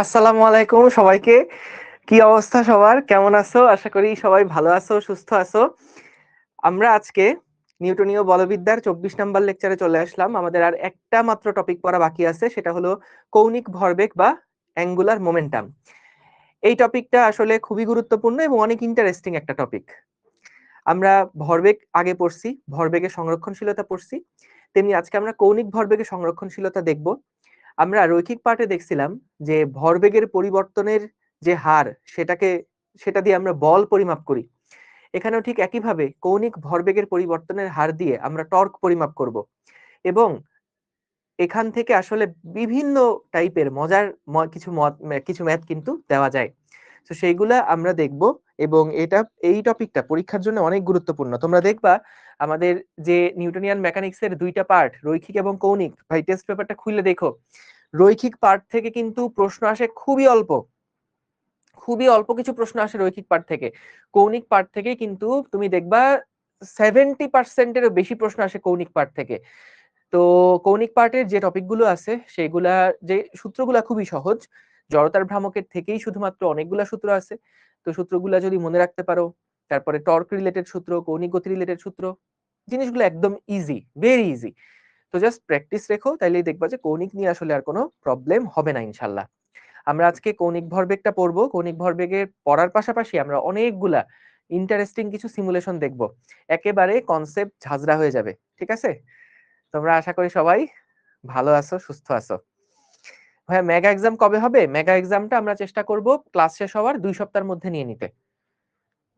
আসসালামু আলাইকুম সবাইকে। কি অবস্থা সবার, কেমন আছো? আশা করি সবাই ভালো আছো, সুস্থ আছো। আমরা আজকে নিউটনীয় বলবিদ্যার 24 নাম্বার লেকচারে চলে আসলাম। আমাদের আর একটা মাত্র টপিক পড়া বাকি আছে, সেটা হলো কৌণিক ভরবেগ বা অ্যাঙ্গুলার মোমেন্টাম। এই টপিকটা আসলে খুবই গুরুত্বপূর্ণ এবং অনেক ইন্টারেস্টিং একটা টপিক। আমরা ভরবেগ আগে পড়ছি, ভরবেগের সংরক্ষণশীলতা পড়ছি, তেমনি আজকে আমরা কৌণিক ভরবেগের সংরক্ষণশীলতা দেখব। আমরা রৈখিক পার্টে দেখছিলাম যে ভরবেগের পরিবর্তনের যে হার সেটা দিয়ে আমরা বল পরিমাপ করি। এখানেও ঠিক একইভাবে কৌণিক ভরবেগের পরিবর্তনের হার দিয়ে আমরা টর্ক পরিমাপ করব এবং এখান থেকে আসলে বিভিন্ন টাইপের মজার কিছু ম্যাথ কিন্তু দেওয়া যায়। তো সেইগুলা আমরা দেখব এবং এই টপিকটা পরীক্ষার জন্য অনেক গুরুত্বপূর্ণ। তোমরা দেখবা আমাদের যে নিউটনিয়ান মেকানিক্সের দুইটা পার্ট, রৈখিক এবং কৌণিক, ভাই টেস্ট পেপারটা খুলে দেখো, রৈখিক পার্ট থেকে কিন্তু প্রশ্ন আসে খুবই অল্প কিছু প্রশ্ন আসে রৈখিক পার্ট থেকে। কৌণিক পার্ট থেকে কিন্তু তুমি দেখবা 70%-এরও বেশি প্রশ্ন আসে কৌণিক পার্ট থেকে। তো কৌণিক পার্টের যে টপিকগুলো আছে সেগুলা, যে সূত্রগুলা খুবই সহজ, জড়তার ভ্রামকের থেকেই শুধুমাত্র অনেকগুলা সূত্র আছে। তো সূত্রগুলা যদি মনে রাখতে পারো, তারপরে টর্ক রিলেটেড সূত্র, কৌণিক গতি রিলেটেড সূত্র, জিনিসগুলো একদম ইজি, ভেরি ইজি। তো জাস্ট প্র্যাকটিস রেখো, তাইলেই দেখবা যে কৌণিক নিয়ে আসলে আর কোনো প্রবলেম হবে না ইনশাল্লাহ। আমরা আজকে কৌণিক ভরবেগটা পড়বো। কৌণিক ভরবেগের পড়ার পাশাপাশি আমরা অনেকগুলা ইন্টারেস্টিং কিছু সিমুলেশন দেখব, একেবারে কনসেপ্ট ঝাঁঝরা হয়ে যাবে। ঠিক আছে? তোমরা আশা করি সবাই ভালো আছো, সুস্থ আছো। ভাইয়া মেগা এক্সাম কবে হবে? মেগা এক্সামটা আমরা চেষ্টা করব ক্লাস শেষ হওয়ার 2 সপ্তাহের মধ্যে নিয়ে নিতে।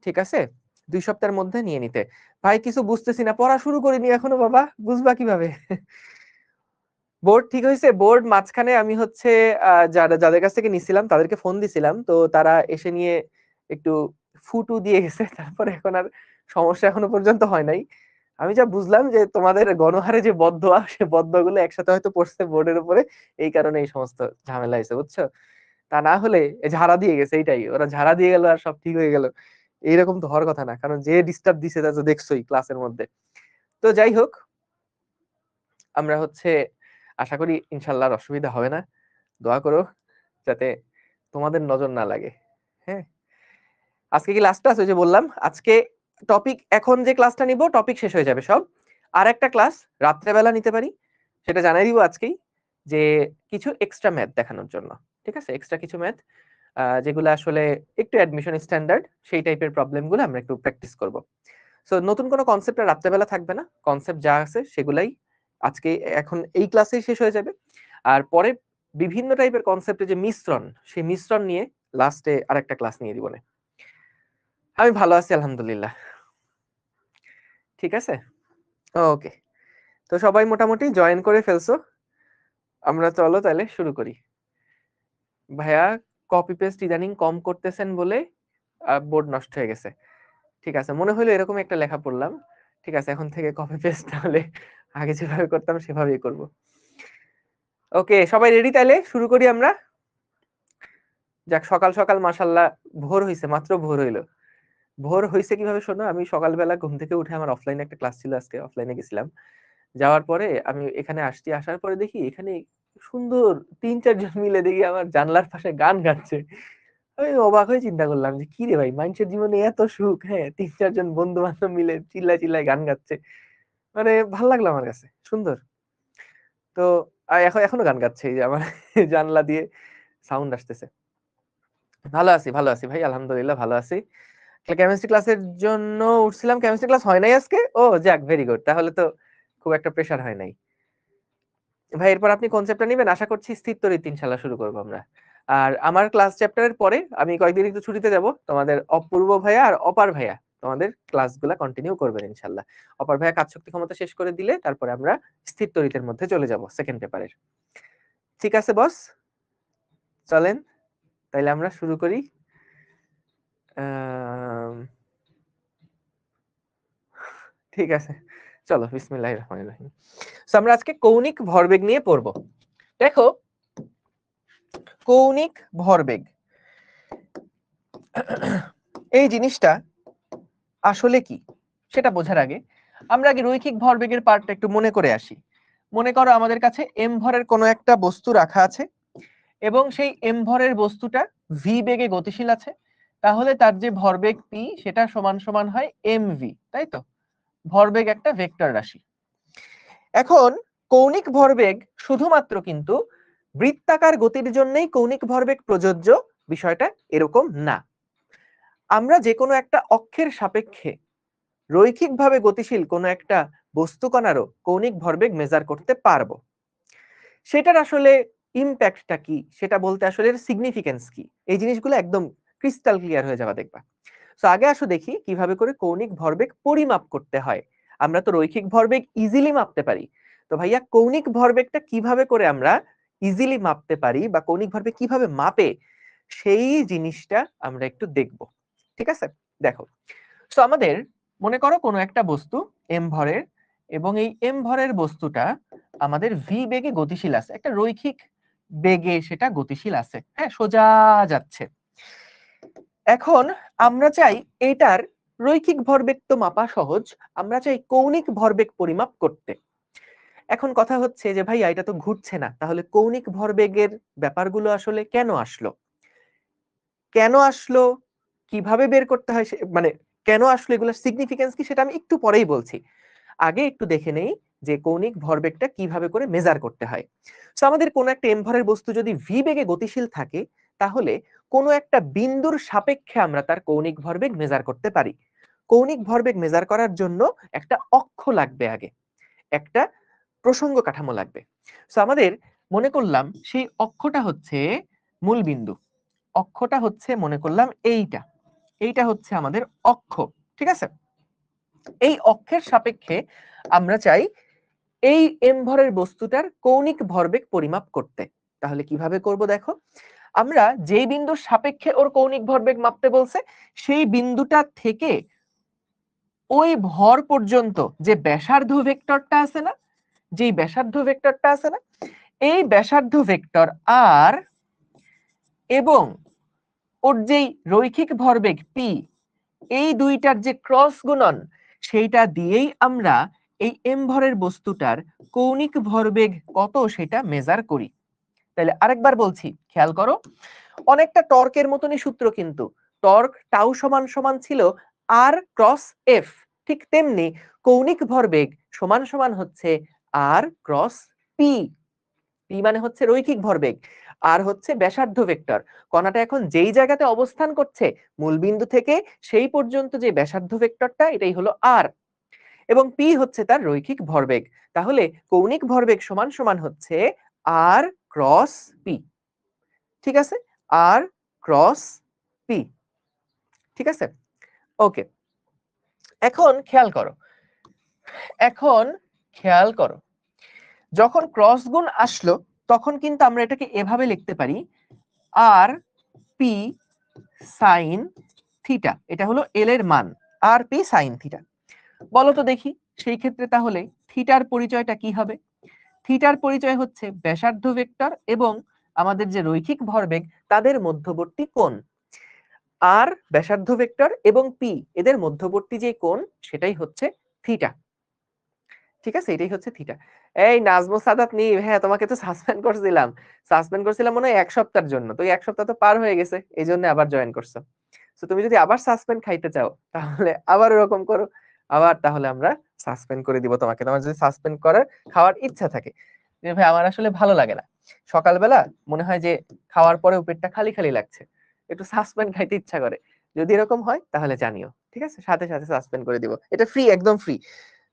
ঠিক আছে? 2 সপ্তাহের মধ্যে নিয়ে নিতে। ভাই কিছু বুঝতেছি না, পড়া শুরু করিনি এখনো বাবা, বুঝবা কিভাবে? বোর্ড ঠিক হয়েছে। বোর্ড মাঝখানে আমি হচ্ছে যাদের কাছ থেকে নিছিলাম তাদেরকে ফোন দিছিলাম, তো তারা এসে নিয়ে একটু ফুটু দিয়ে গেছে। তারপরে এখন আর সমস্যা এখনো পর্যন্ত হয় নাই। আমি যা বুঝলাম যে তোমাদের গণহারে যে বদদোয়া, সে বদদোয়াগুলো একসাথে হয়তো পড়ছে বোর্ডের উপরে, এই কারণে এই সমস্ত ঝামেলা হয়েছে, বুঝছো? তা না হলে ঝাড়া দিয়ে গেছে, এইটাই, ওরা ঝাড়া দিয়ে গেল আর সব ঠিক হয়ে গেল। এইরকম তো হওয়ার কথা না, কারণ যে ডিস্টার্ব দিছে তা তো দেখছোই ক্লাসের মধ্যে। তো যাই হোক, আমরা হচ্ছে আশা করি ইনশাল্লাহ আর অসুবিধা হবে না। দোয়া করো যাতে তোমাদের নজর না লাগে। হ্যাঁ, আজকে কি লাস্ট ক্লাস? ওই যে বললাম আজকে টপিক, এখন যে ক্লাসটা নিব টপিক শেষ হয়ে যাবে সব, আর একটা ক্লাস রাত্রেবেলা নিতে পারি, সেটা জানাই দিব আজকেই, যে কিছু এক্সট্রা ম্যাথ দেখানোর জন্য। ঠিক আছে? এক্সট্রা কিছু ম্যাথ যেগুলো আসলে একটু অ্যাডমিশন স্ট্যান্ডার্ড, সেই টাইপের প্রবলেমগুলো আমরা একটু প্র্যাকটিস করব। সো নতুন কোনো কনসেপ্ট রাত্রেবেলা থাকবে না, কনসেপ্ট যা আছে সেগুলাই আজকে এখন এই ক্লাসেই শেষ হয়ে যাবে। আর পরে বিভিন্ন টাইপের কনসেপ্টের যে মিশ্রণ, সেই মিশ্রণ নিয়ে লাস্টে আরেকটা ক্লাস নিয়ে দিব না। আমি ভালো আছি আলহামদুলিল্লাহ। ঠিক আছে, ওকে। তো সবাই মোটামুটি জয়েন করে ফেলছো। আমরা চলো তাহলে শুরু করি। ভাইয়া কপি পেস্ট ইদানিং কম করতেছেন বলে বোর্ড নষ্ট হয়ে গেছে। ঠিক আছে, মনে হলো এরকম একটা লেখা পড়লাম। ঠিক আছে, এখন থেকে কপি পেস্ট তাহলে আগে যেভাবে করতাম সেভাবেই করব। ওকে, সবাই রেডি? তাহলে শুরু করি আমরা। যাক, সকাল সকাল মাশাআল্লাহ ভোর হইছে, মাত্র ভোর হইলো। ভোর হইছে কিভাবে শোনো, আমি সকালবেলা ঘুম থেকে উঠে আমার অফলাইনে একটা ক্লাস ছিল, আজকে অফলাইনে গেছিলাম। যাওয়ার পরে আমি এখানে আসছি, আসার পরে দেখি এখানে সুন্দর ৩-৪ জন মিলে দেখি আমার জানলার পাশে গান গাচ্ছে। আমি অবাক হয়ে চিন্তা করলাম যে কি রে ভাই, মানুষের জীবনে এত সুখ! হ্যাঁ, ৩-৪ জন বন্ধু বান্ধব মিলে চিল্লায় চিল্লায় গান গাচ্ছে। মানে ভাল লাগলো আমার কাছে, সুন্দর। তো এখনো গান গাচ্ছে, এই যে আমার জানলা দিয়ে সাউন্ড আসতেছে। ভালো আছি, ভালো আছি ভাই, আলহামদুলিল্লাহ ভালো আছি। কেমিস্ট্রি ক্লাসের জন্য উঠছিলাম, কেমিস্ট্রি ক্লাস হয় নাই আজকে। ও যাক, ভেরি গুড, তাহলে তো খুব একটা প্রেশার হয় নাই। ভাই এরপর আপনি কোন চ্যাপ্টার নিবেন? আশা করছি স্থির তরিৎ ইনশাআল্লাহ শুরু করব আমরা। আর আমার ক্লাস চ্যাপ্টারের পরে আমি কয়েকদিন একটু ছুটিতে যাব, তোমাদের অপূর্ব ভাইয়া আর অপার ভাইয়া তোমাদের ক্লাসগুলা কন্টিনিউ করবেন ইনশাআল্লাহ। অপার ভাইয়া কাজ শক্তি ক্ষমতা শেষ করে দিলে তারপরে আমরা স্থির তরিতের মধ্যে চলে যাব সেকেন্ড পেপারের। ঠিক আছে বস, চলেন তাইলে আমরা শুরু করি। ঠিক আছে, চলো বিসমিল্লাহির রহমানির রহিম। সো আমরা আজকে কৌণিক ভরবেগ নিয়ে পড়ব। দেখো, কৌণিক ভরবেগ এই জিনিসটা আসলে কি সেটা বোঝার আগে আমরা আগে রৈখিক ভরবেগের পার্টটা একটু মনে করে আসি। মনে করো আমাদের কাছে এম ভরের কোনো একটা বস্তু রাখা আছে এবং সেই এম ভরের বস্তুটা ভি বেগে গতিশীল আছে, তাহলে তার যে ভরবেগ পি সেটা সমান সমান হয় এম ভি, তাই তো? ভরবেগ একটা ভেক্টর রাশি। এখন কৌণিক ভরবেগ শুধুমাত্র কিন্তু বৃত্তাকার গতির জন্যই কৌণিক ভরবেগ প্রযোজ্য, বিষয়টা এরকম না। আমরা যে কোনো একটা অক্ষের সাপেক্ষে রৈখিকভাবে গতিশীল কোনো একটা বস্তু কণারও কৌণিক ভরবেগ মেজার করতে পারবো। সেটার আসলে ইমপ্যাক্টটা কি সেটা বলতে আসলে এর সিগনিফিকেন্স কি, এই জিনিসগুলো একদম ক্রিস্টাল ক্লিয়ার হয়ে যাবে দেখবা। সো আগে আসো দেখি কিভাবে করে কৌণিক ভরবেগ পরিমাপ করতে হয়। আমরা তো রৈখিক ভরবেগ ইজিলি মাপতে পারি, তো ভাইয়া কৌণিক ভরবেগটা কিভাবে করে আমরা ইজিলি মাপতে পারি বা কৌণিক ভরবেগ কিভাবে মাপে, সেই জিনিসটা আমরা একটু দেখব। ঠিক আছে, দেখো। সো আমাদের মনে করো কোনো একটা বস্তু এম ভরের এবং এই এম ভরের বস্তুটা আমাদের ভি বেগে গতিশীল আছে, একটা রৈখিক বেগে সেটা গতিশীল আছে, হ্যাঁ, সোজা যাচ্ছে। এখন আমরা চাই এটার রৈখিক ভরবেগ তো মাপা সহজ, আমরা চাই কৌণিক ভরবেগ পরিমাপ করতে। এখন কথা হচ্ছে যে ভাইয়া এটা তো ঘুরছে না, তাহলে কৌণিক ভরবেগের ব্যাপারগুলো আসলে কেন আসলো, কেন আসলো, কিভাবে বের করতে হয়, মানে কেন আসলো, এগুলোর সিগনিফিকেন্স কি সেটা আমি একটু পরেই বলছি। আগে একটু দেখে নেই যে কৌণিক ভরবেগটা কিভাবে করে মেজার করতে হয়। সো আমাদের কোনো একটা এম ভরের বস্তু যদি ভি বেগে গতিশীল থাকে, তাহলে কোনো একটা বিন্দুর সাপেক্ষে আমরা তার কৌণিক ভরবেগ মেজার করতে পারি। কৌণিক ভরবেগ মেজার করার জন্য একটা অক্ষ লাগবে, আগে একটা প্রসঙ্গ কাঠামো লাগবে। সো আমাদের মনে করলাম সেই অক্ষটা হচ্ছে মূল বিন্দু, অক্ষটা হচ্ছে মনে করলাম এইটা, এইটা হচ্ছে আমাদের অক্ষ। ঠিক আছে, এই অক্ষের সাপেক্ষে আমরা চাই এই এম ভরের বস্তুটার কৌণিক ভরবেগ পরিমাপ করতে। তাহলে কিভাবে করব দেখো, আমরা যেই বিন্দুর সাপেক্ষে ওর কৌণিক ভরবেগ মাপতে বলছে সেই বিন্দুটা থেকে ওই ভর পর্যন্ত যে ব্যাসার্ধ ভেক্টরটা আছে না, যেই ব্যাসার্ধ ভেক্টরটা আছে না, এই ব্যাসার্ধ ভেক্টর আর এবং ওর যেই রৈখিক ভরবেগ পি, এই দুইটার যে ক্রস গুণন, সেইটা দিয়েই আমরা এই এম ভরের বস্তুটার কৌণিক ভরবেগ কত সেটা মেজার করি। তাহলে আরেকবার বলছি, খেয়াল করো, অনেকটা টর্কের মতনই সূত্র কিন্তু। টর্ক টাউ সমান সমান ছিল আর ক্রস এফ, ঠিক তেমনি কৌণিক ভরবেগ সমান সমান হচ্ছে আর ক্রস পি। পি মানে হচ্ছে রৈখিক ভরবেগ, আর হচ্ছে ব্যাসার্ধ ভেক্টর। কণাটা এখন যেই জায়গাতে অবস্থান করছে মূলবিন্দু থেকে সেই পর্যন্ত যে ব্যাসার্ধ ভেক্টরটা, এটাই হলো আর, এবং পি হচ্ছে তার রৈখিক ভরবেগ। তাহলে কৌণিক ভরবেগ সমান সমান হচ্ছে আর ক্রস পি। ঠিক আছে, আর ক্রস পি। ঠিক আছে, ওকে। এখন খেয়াল করো, এখন খেয়াল করো, যখন ক্রস গুণ আসলো তখন কিন্তু আমরা এটাকে এভাবে লিখতে পারি আর পি সাইন থিটা, এটা হলো এল এর মান, আর পি সাইন থিটা। বলো তো দেখি সেই ক্ষেত্রে তাহলে থিটার পরিচয়টা কি হবে? থিটার পরিচয় হচ্ছে ব্যাসার্ধ ভেক্টর এবং আমাদের যে রৈখিক ভরবেগ তাদের মধ্যবর্তী কোণ। আর ব্যাসার্ধ ভেক্টর এবং পি এদের মধ্যবর্তী যে কোণ সেটাই হচ্ছে থিটা। ঠিক আছে, এটাই হচ্ছে থিটা। এই নাজমুল সাদাত নি, হ্যাঁ তোমাকে তো সাসপেন্ড করছিলাম মনে হয় 1 সপ্তাহের জন্য। তো 1 সপ্তাহ তো পার হয়ে গেছে, এই জন্য আবার জয়েন করছো। তো তুমি যদি আবার সাসপেন্ড খাইতে চাও তাহলে আবার এরকম করো, আবার তাহলে আমরা সাসপেন্ড করে দিব তোমাকে। তোমার যদি সাসপেন্ড করার খাওয়ার ইচ্ছা থাকে, যে ভাই আমার আসলে ভালো লাগে না, সকালবেলা মনে হয় যে খাওয়ার পরে পেটটা খালি খালি লাগছে, একটু সাসপেন্ড খাইতে ইচ্ছা করে, যদি এরকম হয় তাহলে জানিও, ঠিক আছে? সাথে সাথে সাসপেন্ড করে দিব, এটা ফ্রি, একদম ফ্রি।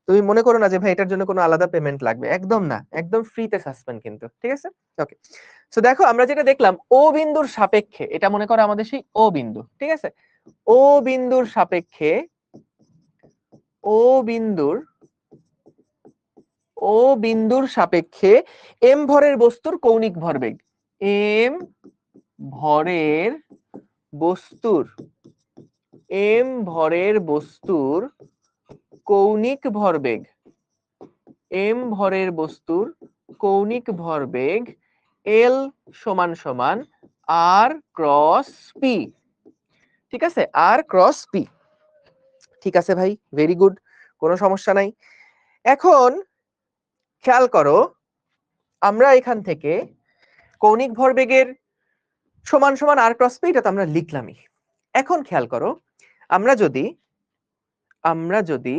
তুমি মনে করো না যে ভাই এটার জন্য কোনো আলাদা পেমেন্ট লাগবে, একদম না, একদম ফ্রিতে সাসপেন্ড কিন্তু, ঠিক আছে? ওকে, সো দেখো আমরা যেটা দেখলাম ও বিন্দুর সাপেক্ষে, এটা মনে করো আমাদের সেই ও বিন্দু, ঠিক আছে? ও বিন্দুর সাপেক্ষে, ও বিন্দুর সাপেক্ষে এম ভরের বস্তুর কৌণিক ভরবেগ, এম ভরের বস্তুর কৌণিক ভরবেগ, এম ভরের বস্তুর কৌণিক ভরবেগ এল সমান সমান আর ক্রস পি, ঠিক আছে? আর ক্রস পি, ঠিক আছে ভাই, ভেরি গুড, কোনো সমস্যা নাই। এখন খেয়াল করো, আমরা এখান থেকে কৌণিক ভরবেগের সমান সমান আর ক্রস পি, এটা তো আমরা লিখলামই। এখন খেয়াল করো, আমরা যদি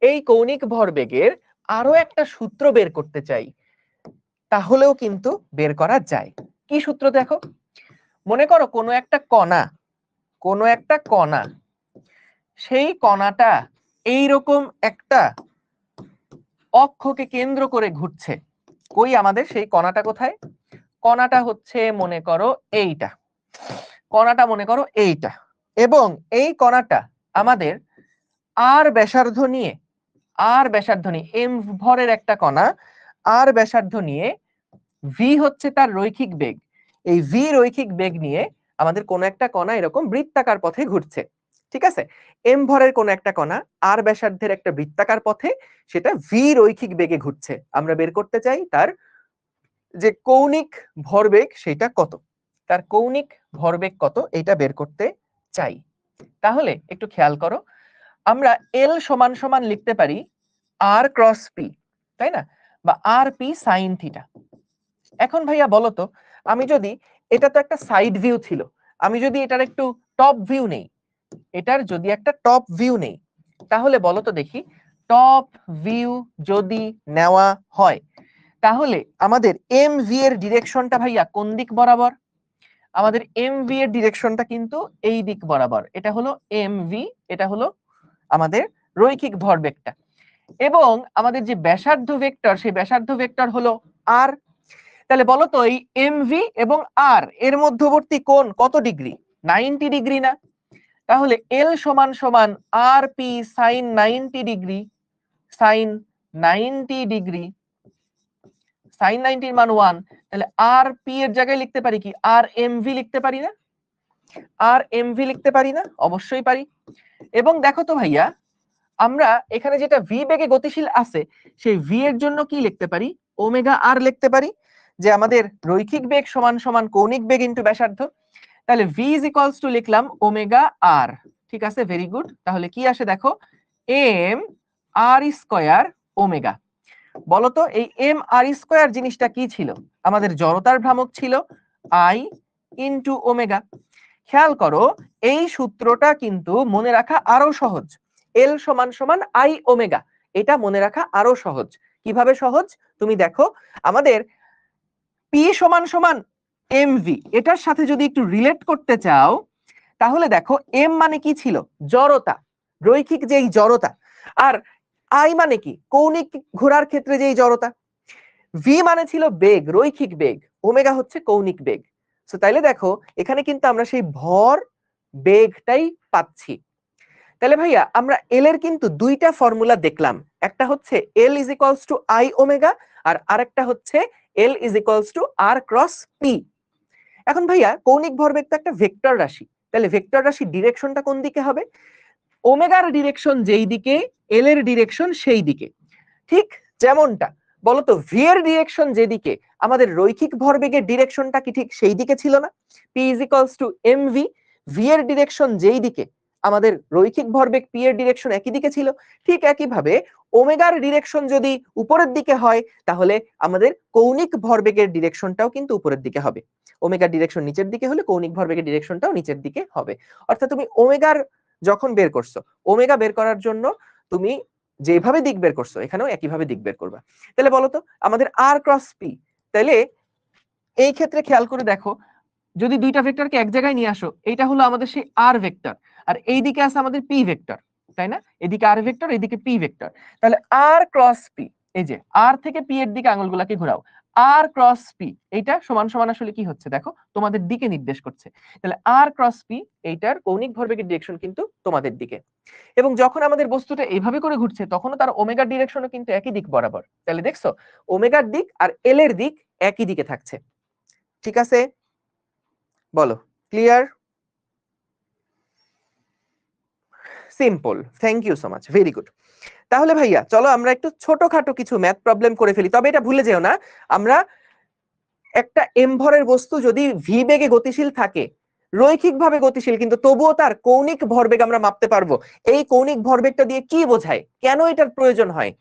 এই কৌণিক ভরবেগের আরো একটা সূত্র বের করতে চাই, তাহলেও কিন্তু বের করা যায়। কি সূত্র দেখো, মনে করো কোনো একটা কণা, সেই কণাটা এইরকম একটা অক্ষকে কেন্দ্র করে ঘুরছে। কই আমাদের সেই কণাটা কোথায়? কণাটা হচ্ছে মনে করো এইটা, এবং এই কণাটা আমাদের আর ব্যাসার্ধ নিয়ে এম ভরের একটা কণা, আর ব্যাসার্ধ নিয়ে ভি হচ্ছে তার রৈখিক বেগ, এই ভি রৈখিক বেগ নিয়ে আমাদের কোন একটা কণা এরকম বৃত্তাকার পথে ঘুরছে, ঠিক আছে? এম ভরের কোন একটা কণা আর ব্যাসার্ধের একটা বৃত্তাকার পথে সেটা ভি রৈখিক বেগে ঘুরছে। আমরা বের করতে চাই তার যে কৌণিক ভরবেগ সেটা কত, তার কৌণিক ভরবেগ কত, এটা বের করতে চাই। তাহলে একটু খেয়াল করো, আমরা এল সমান সমান লিখতে পারি আর ক্রস পি, তাই না? বা আর পি সাইন থিটা। এখন ভাইয়া বলো তো, আমি যদি, এটা তো একটা সাইড ভিউ ছিল, আমি যদি এটার একটু টপ ভিউ নেই, তাহলে বলো তো দেখি, টপ ভিউ যদি নেওয়া হয় তাহলে আমাদের এম ভি এর ডিরেকশনটা ভাইয়া কোন দিক বরাবর? আমাদের এম ভি এর ডিরেকশনটা কিন্তু এই দিক বরাবর, এটা হলো এম ভি, এটা হলো আমাদের রৈখিক ভরবেগটা, এবং আমাদের যে ব্যাসার্ধ ভেক্টর, সেই ব্যাসার্ধ ভেক্টর হলো আর। তাহলে বলো তো এই এম ভি এবং আর এর মধ্যবর্তী কোণ কত ডিগ্রি? 90 ডিগ্রি না? তাহলে এল সমান সমান R P sine 90 degree, sine 90 degree, sine 90 এর মান 1, তাহলে আর পি এর জায়গায় লিখতে পারি কি আর এম ভি লিখতে পারি না? অবশ্যই পারি। এবং দেখো তো ভাইয়া, আমরা এখানে যেটা ভি বেগে গতিশীল আছে সেই ভি এর জন্য কি লিখতে পারি? ওমেগা আর লিখতে পারি, যে আমাদের রৈখিক বেগ সমান সমান কৌণিক বেগ ইনটু ব্যাসার্ধ। তাহলে v ইজ ইকুয়ালস টু লিখলাম ওমেগা আর, ঠিক আছে, ভেরি গুড। তাহলে কি আসে দেখো, এম আর স্কয়ার ওমেগা। বলতো এই এম আর স্কয়ার জিনিসটা কি ছিল? আমাদের জড়তার ভ্রামক ছিল আই ইনটু ওমেগা। খেয়াল করো, এই সূত্রটা কিন্তু মনে রাখা আরো সহজ, এল সমান সমান আই ওমেগা, এটা মনে রাখা আরো সহজ। কিভাবে সহজ? তুমি দেখো, আমাদের পি সমান সমান এম ভি, এটার সাথে যদি একটু রিলেট করতে চাও, তাহলে দেখো এম মানে কি ছিল? জড়তা, রৈখিক যেই জড়তা। আর আই মানে কি? কৌণিক ঘোরার ক্ষেত্রে যেই জড়তা। ভি মানে ছিল বেগ, রৈখিক বেগ, ওমেগা হচ্ছে কৌণিক বেগ। সো তাইলে দেখো এখানে কিন্তু আমরা সেই ভর বেগটাই পাচ্ছি। তাহলে ভাইয়া আমরা এল এর কিন্তু দুইটা ফর্মুলা দেখলাম, একটা হচ্ছে L is equals to I omega, আর আরেকটা হচ্ছে L is equals to R cross P। এখন ভাইয়া কৌণিক ভরবেগ তো একটা ভেক্টর রাশি, তাহলে ভেক্টর রাশির ডিরেকশনটা কোন দিকে হবে? ওমেগার ডিরেকশন যেই দিকে, এল এর ডিরেকশন সেই দিকে। ঠিক যেমনটা বলতো ভি এর ডিরেকশন যেদিকে, আমাদের রৈখিক ভরবেগের ডিরেকশনটা কি ঠিক সেই দিকে ছিল না? P is equals to M V, V এর ডিরেকশন যেই দিকে, আমাদের রৈখিক ভরবেগ পি এর ডিরেকশন একই দিকে ছিল। ঠিক একইভাবে ওমেগার ডিরেকশন যদি উপরের দিকে হয়, তাহলে আমাদের কৌণিক ভরবেগের ডিরেকশনটাও কিন্তু উপরের দিকে হবে। ওমেগার ডিরেকশন নিচের দিকে হলে কৌণিক ভরবেগের ডিরেকশনটাও নিচের দিকে হবে। অর্থাৎ তুমি ওমেগার যখন বের করছো, ওমেগা বের করার জন্য তুমি যেভাবে দিক বের করছো এখানেও একইভাবে দিক বের করবা। তাহলে বলো তো আমাদের আর ক্রস পি, তাহলে এই ক্ষেত্রে খেয়াল করে দেখো, যদি দুইটা ভেক্টরকে এক জায়গায় নিয়ে আসো, এইটা হলো আমাদের সেই আর ভেক্টর, আর এই দিকে আছে আমাদের পি ভেক্টর, তাই না? এদিকে আর ভেক্টর, এদিকে পি ভেক্টর। তাহলে আর ক্রস পি, এই যে আর থেকে পি এর দিকে আঙুলগুলাকে ঘোরাও, আর ক্রস পি এইটা সমান সমান আসলে কি হচ্ছে দেখো, তোমাদের দিকে নির্দেশ করছে। তাহলে আর ক্রস পি এইটার কৌণিক ভরবেগের ডিরেকশন কিন্তু তোমাদের দিকে, এবং যখন আমাদের বস্তুটা এইভাবে করে ঘুরছে তখনও তার ওমেগার ডিরেকশনও কিন্তু একই দিক বরাবর। তাহলে দেখছো ওমেগার দিক আর এল এর দিক একই দিকে থাকছে। ঠিক আছে, বলো clear? Simple, thank you so much, very good. তাহলে ভাইয়া চলো আমরা একটু ছোটখাটো কিছু ম্যাথ প্রবলেম করে ফেলি। তবে এটা ভুলে যেও না, আমরা একটা এম ভরের বস্তু যদি ভি বেগে গতিশীল থাকে, রৈখিকভাবে গতিশীল, কিন্তু তবুও তার কৌণিক ভরবেগ আমরা মাপতে পারবো। এই কৌণিক ভরবেগটা দিয়ে কি বোঝায়, কেন এটার প্রয়োজন হয়,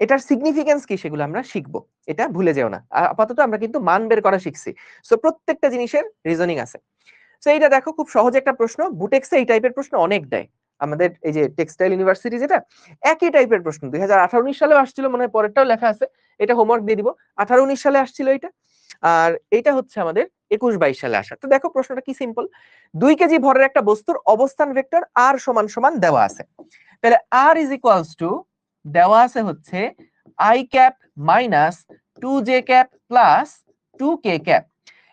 এটার সিগনিফিকেন্স কি, সেগুলো আমরা শিখবো। এটা ভুলে যেও না। আপাতত আমরা কিন্তু মান বের করা শিখছি, সো প্রত্যেকটা জিনিসের রিজনিং আছে। সো এইটা দেখো খুব সহজ একটা প্রশ্ন, বুটেক্সে এই টাইপের প্রশ্ন অনেক দেয়। আমাদের এই যে টেক্সটাইল ইউনিভার্সিটি, যেটা একই টাইপের প্রশ্ন 2018-19 সালেও আসছিল মনে হয়, পরেরটাও লেখা আছে, এটা হোমওয়ার্ক দিয়ে দিব। 18-19 সালে আসছিল এটা, আর এটা হচ্ছে আমাদের 21-22 সালে আসা। তো দেখো প্রশ্নটা কি সিম্পল, 2 কেজি ভরের একটা বস্তুর অবস্থান ভেক্টর আর সমান সমান দেওয়া আছে। তাহলে আর ইজ ইকুয়ালস টু দেওয়া আছে হচ্ছে I cap minus 2j cap plus 2k cap,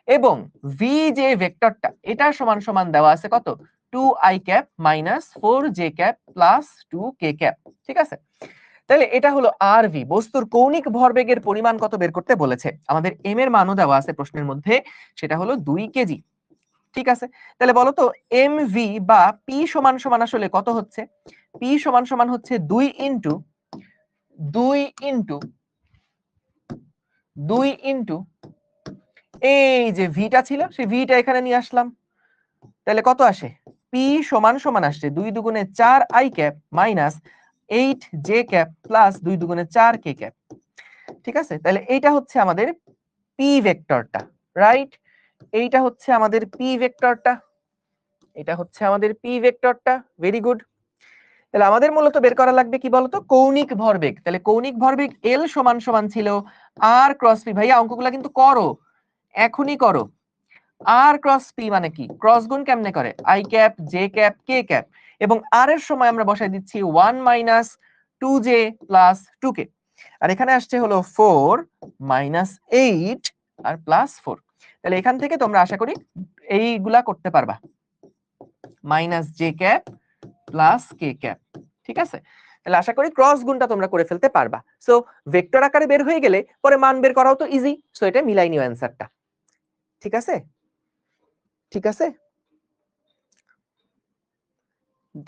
এবং ভি যে ভেক্টরটা এটা সমান সমান দেওয়া আছে কত, 2i cap minus 4j cap plus 2k cap. ঠিক আছে, তাহলে এটা হলো আর ভি, বস্তুর কৌণিক ভরবেগের পরিমাণ কত বের করতে বলেছে। আমাদের এম এর মানও দেওয়া আছে প্রশ্নের মধ্যে, সেটা হলো 2 কেজি। ঠিক আছে, তাহলে বলো তো এম ভি বা পি সমান সমান আসলে কত হচ্ছে? পি সমান সমান হচ্ছে 2 ইন্টু 2 ইন্টু এই যে ভিটা ছিল, সেই ভিটা এখানে নিয়ে আসলাম। তাহলে কত আসে, পি সমান সমান আসছে 2 দুগুণে 4i cap minus 8j cap plus 2 দুগুণে 4k ক্যাপ। ঠিক আছে, তাহলে এইটা হচ্ছে আমাদের পি ভেক্টরটা, রাইট? এইটা হচ্ছে আমাদের পি ভেক্টরটা, এটা হচ্ছে আমাদের পি ভেক্টরটা, ভেরি গুড। তাহলে আমাদের মূলত বের করা লাগবে কি বলতো, কৌণিক ভরবেগ। তাহলে কৌণিক ভরবেগ এল সমান সমান ছিল আর ক্রস পি। ভাইয়া অঙ্কগুলা কিন্তু করো, এখনই করো। আর ক্রস পি মানে কি, ক্রস গুণ কেমনে করে, I cap J cap K cap, এবং আর এর সময় আমরা বসাই দিচ্ছি 1 মাইনাস 2j প্লাস 2k, আর এখানে আসছে হলো 4 মাইনাস 8 আর প্লাস 4। তাহলে এখান থেকে তোমরা আশা করি এইগুলা করতে পারবা, মাইনাস জে ক্যাপ প্লাস কে ক্যাপ। ঠিক আছে, তাহলে আশা করি ক্রস গুণটা তোমরা করে ফেলতে পারবা। সো ভেক্টর আকারে বের হয়ে গেলে পরে মান বের করাও তো ইজি, সো এটা মিলাই নিও অ্যানসারটা। ঠিক আছে, ঠিক আছে,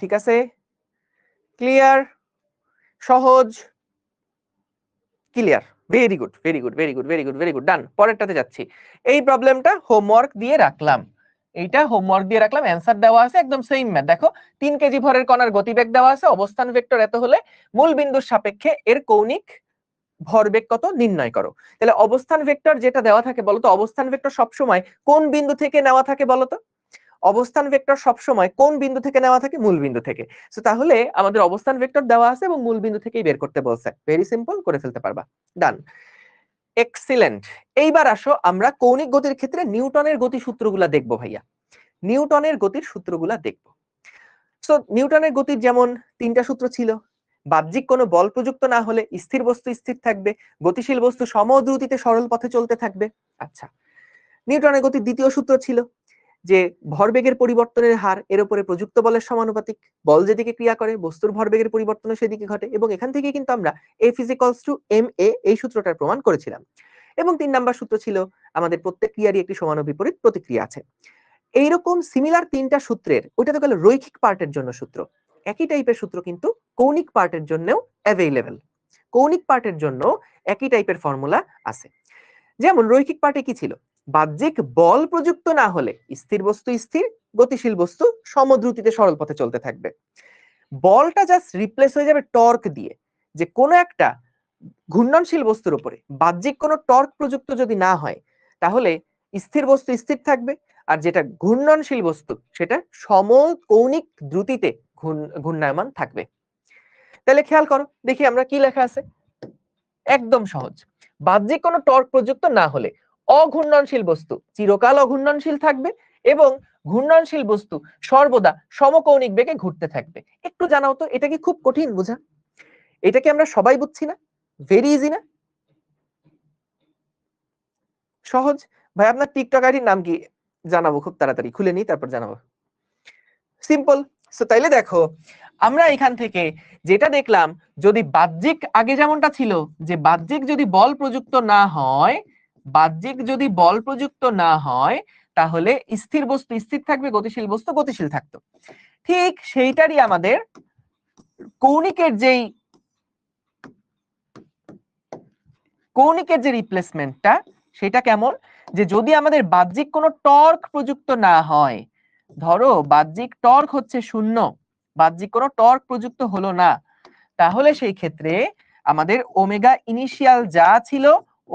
ঠিক আছে, ক্লিয়ার, সহজ, clear, very good, very good, very good, very good, very good, done. পরেরটাতে যাচ্ছি। এই প্রবলেমটা হোমওয়ার্ক দিয়ে রাখলাম, এইটা হোমওয়ার্ক দিয়ে রাখলাম, অ্যানসার দেওয়া আছে একদম সেম ম্যাথ। দেখো 3 কেজি ভরের কণার গতিবেগ দেওয়া আছে, অবস্থান ভেক্টর এত হলে মূল বিন্দুর সাপেক্ষে এর কৌণিক ভরবেগ কত নির্ণয় করো। তাহলে অবস্থান ভেক্টর যেটা দেওয়া থাকে বলতো, অবস্থান ভেক্টর সবসময় কোন বিন্দু থেকে নেওয়া থাকে বলতো? অবস্থান ভেক্টর সবসময় কোন বিন্দু থেকে নেওয়া থাকে? মূল বিন্দু থেকে। সো তাহলে আমাদের অবস্থান ভেক্টর দেওয়া আছে এবং মূল বিন্দু থেকেই বের করতে বলছে, ভেরি সিম্পল, করে ফেলতে পারবা, ডান, এক্সিলেন্ট। এইবার আসো আমরা কৌণিক গতির ক্ষেত্রে নিউটনের গতি সূত্রগুলা দেখবো ভাইয়া, নিউটনের গতির সূত্রগুলা দেখবো। সো নিউটনের গতির যেমন 3টা সূত্র ছিল, বাহ্যিক কোনো বল প্রযুক্ত না হলে স্থির বস্তু স্থির থাকবে, গতিশীল বস্তু সমদ্রুতিতে সরল পথে চলতে থাকবে। আচ্ছা, নিউটনের গতির দ্বিতীয় সূত্র ছিল যে ভরবেগের পরিবর্তনের হার এর উপরে প্রযুক্ত বলের সমানুপাতিক, বল যেদিকে ক্রিয়া করে বস্তুর ভরবেগের পরিবর্তন সেদিকে ঘটে, এবং এখান থেকে কিন্তু আমরা F = ma এই সূত্রটার প্রমাণ করেছিলাম। এবং 3 নাম্বার সূত্র ছিল আমাদের প্রত্যেক ক্রিয়ারই একটি সমান ও বিপরীত প্রতিক্রিয়া আছে। এইরকম সিমিলার 3টা সূত্রের, ওইটা তো গেল রৈখিক পার্টের জন্য সূত্র, একই টাইপের সূত্র কিন্তু কৌণিক পার্টের জন্যও অ্যাভেইলেবল। কৌণিক পার্টের জন্য একই টাইপের ফর্মুলা আছে। যেমন রৈখিক পার্টে কি ছিল, বাহ্যিক বল প্রযুক্ত না হলে স্থির বস্তু স্থির, গতিশীল বস্তু সমদ্রুতিতে সরল পথে চলতে থাকবে। বলটা জাস্ট রিপ্লেস হয়ে যাবে টর্ক দিয়ে, যে কোনো একটা ঘূর্ণনশীল বস্তুর উপরে বাহ্যিক কোনো টর্ক প্রযুক্ত যদি না হয় তাহলে স্থির বস্তু স্থির থাকবে, আর যেটা ঘূর্ণনশীল বস্তু সেটা সমকৌণিক দ্রুতিতে ঘূর্ণায়মান থাকবে। তাহলে খেয়াল করো দেখি আমরা কি লেখা আছে, একদম সহজ। বাহ্যিক কোনো টর্ক প্রযুক্ত না হলে অঘূর্ণনশীল বস্তু চিরকাল অঘূর্ণনশীল থাকবে এবং ঘূর্ণনশীল বস্তু সর্বদা সমকৌণিক বেগে ঘুরতে থাকবে। একটু জানাও তো, এটা কি খুব কঠিন বোঝা? এটা কি আমরা সবাই বুঝছি না? ভেরি ইজি না? সহজ। ভাই আপনার টিকটক আইডির নাম কি জানাবো, খুব তাড়াতাড়ি খুলে নিই তারপর জানাবো। সিম্পল। সো তাইলে দেখো আমরা এখান থেকে যেটা দেখলাম, যদি বাহ্যিক আগে যেমনটা ছিল যে বাহ্যিক যদি বল প্রযুক্ত না হয়, বাহ্যিক যদি বল প্রযুক্ত না হয় তাহলে স্থির বস্তু স্থির থাকবে, গতিশীল বস্তু গতিশীল থাকতো। ঠিক সেইটারই আমাদের কৌণিকের যে রিপ্লেসমেন্টটা সেটা কেমন, যে যদি আমাদের বাহ্যিক কোনো টর্ক প্রযুক্ত না হয়, ধরো বাহ্যিক টর্ক হচ্ছে 0, বাহ্যিক কোনো টর্ক প্রযুক্ত হলো না, তাহলে সেই ক্ষেত্রে আমাদের ওমেগা ইনিশিয়াল যা ছিল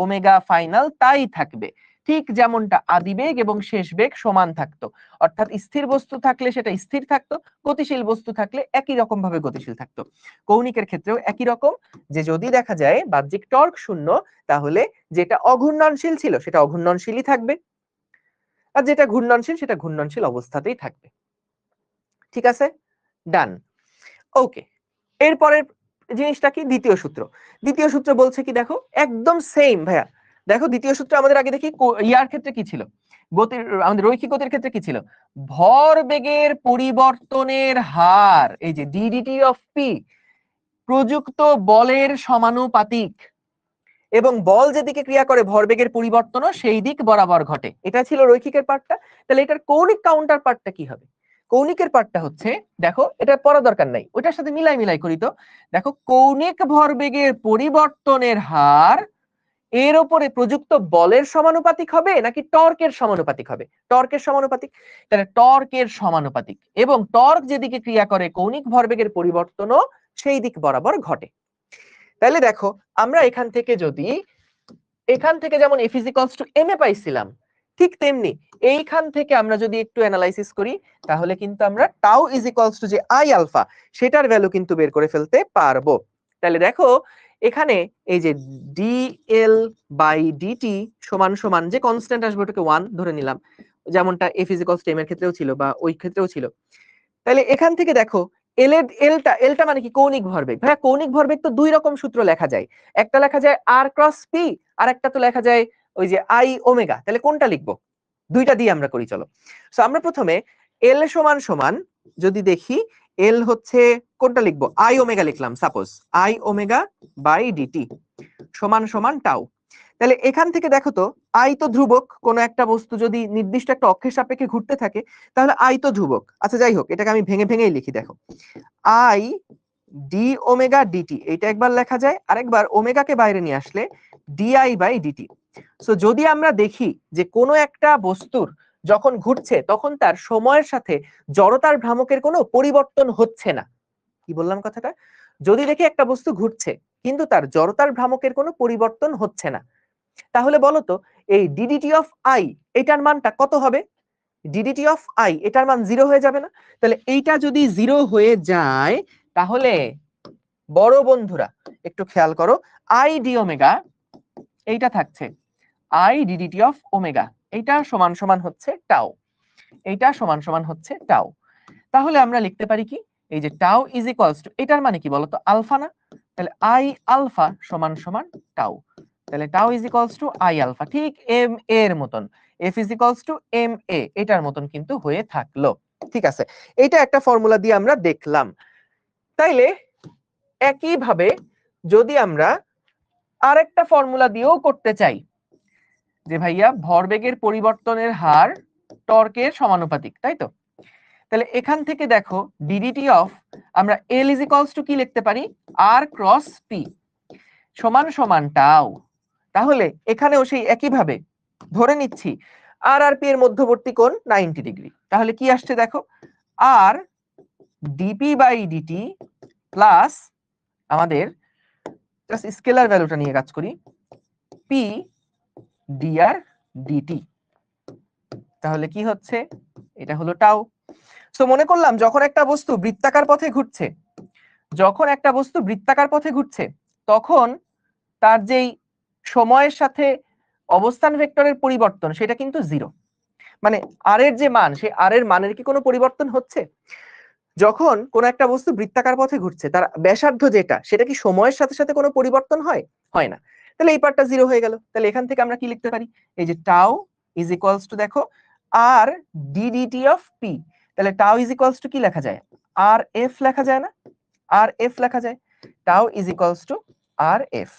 ওমেগা ফাইনাল তাই থাকবে। ঠিক যেমনটা আদিবেগ এবং শেষ বেগ সমান থাকতো, অর্থাৎ স্থির বস্তু থাকলে সেটা স্থির থাকতো, গতিশীল বস্তু থাকলে একই রকম ভাবে গতিশীল থাকতো। কৌণিকের ক্ষেত্রেও একই রকম, যে যদি দেখা যায় বাহ্যিক টর্ক 0 তাহলে যেটা অঘূর্ণনশীল ছিল সেটা অঘূর্ণনশীলই থাকবে, আর যেটা ঘূর্ণনশীল সেটা ঘূর্ণনশীল অবস্থাতেই থাকবে। ঠিক আছে, ডান। ওকে, এরপরের জিনিসটা কি, দ্বিতীয় সূত্র। দ্বিতীয় সূত্র বলছে কি দেখো, একদম সেম ভাইয়া। দেখো দ্বিতীয় সূত্র আমাদের আগে দেখি ইয়ার ক্ষেত্রে কি ছিল, গতির আমাদের রৈখিক গতির ক্ষেত্রে কি ছিল, ভর বেগের পরিবর্তনের হার, এই যে ডিডিটি অফ পি প্রযুক্ত বলের সমানুপাতিক, এবং বল যেদিকে ক্রিয়া করে ভরবেগের পরিবর্তনও সেই দিক বরাবর ঘটে। এটা ছিল রৈখিকের পার্টটা। তাহলে এটার কৌণিক কাউন্টার পার্টটা কি হবে? কৌণিকের পার্টটা হচ্ছে, দেখো এটা পড়া দরকার নাই, ওটার সাথে মিলাই করি তো। দেখো কৌণিক ভরবেগের পরিবর্তনের হার এর উপরে প্রযুক্ত বলের সমানুপাতিক হবে নাকি টর্কের সমানুপাতিক হবে? টর্কের সমানুপাতিক। তাহলে টর্কের সমানুপাতিক, এবং টর্ক যেদিকে ক্রিয়া করে কৌণিক ভরবেগের পরিবর্তনও সেই দিক বরাবর ঘটে। তাহলে দেখো আমরা এখান থেকে যেমন F = ma পাইছিলাম, ঠিক তেমনি এইখান থেকে আমরা যদি একটু অ্যানালাইসিস করি তাহলে কিন্তু আমরা টাউ যে I আলফা সেটার ভ্যালু কিন্তু বের করে ফেলতে পারবো। তাহলে দেখো এখানে এই যে dl/dt সমান সমান যে কনস্ট্যান্ট আসবে ওটাকে 1 ধরে নিলাম, যেমনটা F m এর ক্ষেত্রেও ছিল বা ওই ক্ষেত্রেও ছিল। তাহলে এখান থেকে দেখো এলটা মানে কি, কৌণিক ভরবেগ। ভাইয়া কৌণিক ভরবেগ তো দুই রকম সূত্র লেখা যায়, একটা লেখা যায় r ক্রস p, আর একটা তো লেখা যায় ওই যে I ওমেগা। তাহলে কোনটা লিখবো? দুইটা দিয়ে আমরা করি, চলো। সো আমরা প্রথমে এল সমান সমান যদি দেখি, এল হচ্ছে কোনটা লিখবো, I ওমেগা লিখলাম, suppose I omega by DT সমান সমান টাউ। তাহলে এখান থেকে দেখো তো আই তো ধ্রুবক, কোন একটা বস্তু যদি নির্দিষ্ট একটা অক্ষের সাপেক্ষে ঘুরতে থাকে তাহলে আই তো ধ্রুবক। আচ্ছা যাই হোক, এটাকে আমি ভেঙেই লিখি। দেখো আই ডি ওমেগা ডিটি, এটা একবার লেখা যায়, আরেকবার ওমেগাকে বাইরে নিয়ে আসলে ডিআই বাই ডিটি। সো যদি আমরা দেখি যে কোনো একটা বস্তুর যখন ঘুরছে তখন তার সময়ের সাথে জড়তার ভ্রামকের কোনো পরিবর্তন হচ্ছে না, কি বললাম কথাটা, যদি দেখি একটা বস্তু ঘুরছে কিন্তু তার জড়তার ভ্রামকের কোনো পরিবর্তন হচ্ছে না, তাহলে বলো তো এই ডিডিটি অফ আই এটার মানটা কত হবে? ডিডিটি অফ আই এটার মান 0 হয়ে যাবে না? তাহলে এইটা যদি 0 হয়ে যায় তাহলে বড় বন্ধুরা একটু খেয়াল করো, আই ডি ওমেগা এইটা থাকছে আই ডিডিটি অফ ওমেগা, এইটা সমান সমান হচ্ছে টাউ, এইটা সমান সমান হচ্ছে টাউ। তাহলে আমরা লিখতে পারি কি, এই যে টাউ ইজ ইকুয়ালস টু, এটার মানে কি বলতো, আলফা না? তাহলে আই আলফা সমান সমান টাউ। তাহলে tau is equals to I alpha, ঠিক এম এর মতন। F is equals to ma, এটার মতন কিন্তু হয়ে থাকলো। ঠিক আছে, এটা একটা ফর্মুলা দিয়ে আমরা দেখলাম। তাইলে একইভাবে যদি আমরা আরেকটা ফর্মুলা দিয়েও করতে চাই যে ভাইয়া ভরবেগের পরিবর্তনের হার টর্কের সমানুপাতিক, তাই তো? তাহলে এখান থেকে দেখো ডিডিটি অফ আমরা L ইজ ইকুয়ালস টু কি লিখতে পারি, আর ক্রস পি সমান সমান টাও। তাহলে এখানেও সেই একইভাবে ধরে নিচ্ছি আর আর পি এর মধ্যবর্তী কোণ 90 ডিগ্রি। তাহলে কি আসছে দেখো, আর ডিপি বাই ডিটি প্লাস আমাদের জাস্ট স্কেলার ভ্যালুটা নিয়ে কাজ করি, পি ডিআর ডিটি। তাহলে কি হচ্ছে, এটা হলো টাও। সো মনে করলাম যখন একটা বস্তু বৃত্তাকার পথে ঘুরছে, তখন তার যেই সময়ের সাথে অবস্থান ভেক্টরের পরিবর্তন সেটা কিন্তু 0। মানে আর এর যে মান, সেই আর এর মানের কি কোনো পরিবর্তন হচ্ছে? যখন কোন একটা বস্তু বৃত্তাকার পথে ঘুরছে তার ব্যাসার্ধ যেটা, সেটা কি সময়ের সাথে সাথে কোনো পরিবর্তন হয়? হয় না। তাহলে এই পার্টটা 0 হয়ে গেল। তাহলে এখান থেকে আমরা কি লিখতে পারি, এই যে টাও ইজ ইকুয়ালস টু দেখো আর ডিডিটি অফ পি। তাহলে টাও ইজ ইকুয়ালস টু কি লেখা যায়, আর এফ লেখা যায় না, আর এফ লেখা যায়। Tau is equals to R F.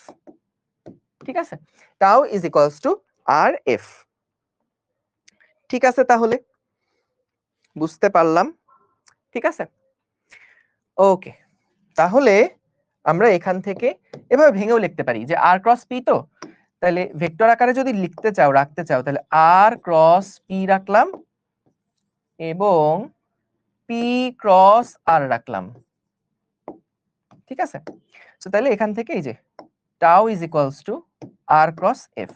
ঠিক আছে, tau is equals to R F. ঠিক আছে, তাহলে বুঝতে পারলাম। ঠিক আছে, ওকে। তাহলে আমরা এখান থেকে এভাবে ভেঙেও লিখতে পারি যে আর ক্রস পি, তো তাহলে ভেক্টর আকারে যদি লিখতে চাও, রাখতে চাও, তাহলে আর ক্রস পি রাখলাম এবং পি ক্রস আর রাখলাম। ঠিক আছে, তো তাহলে এখান থেকে এই যে tau is equals to R cross F,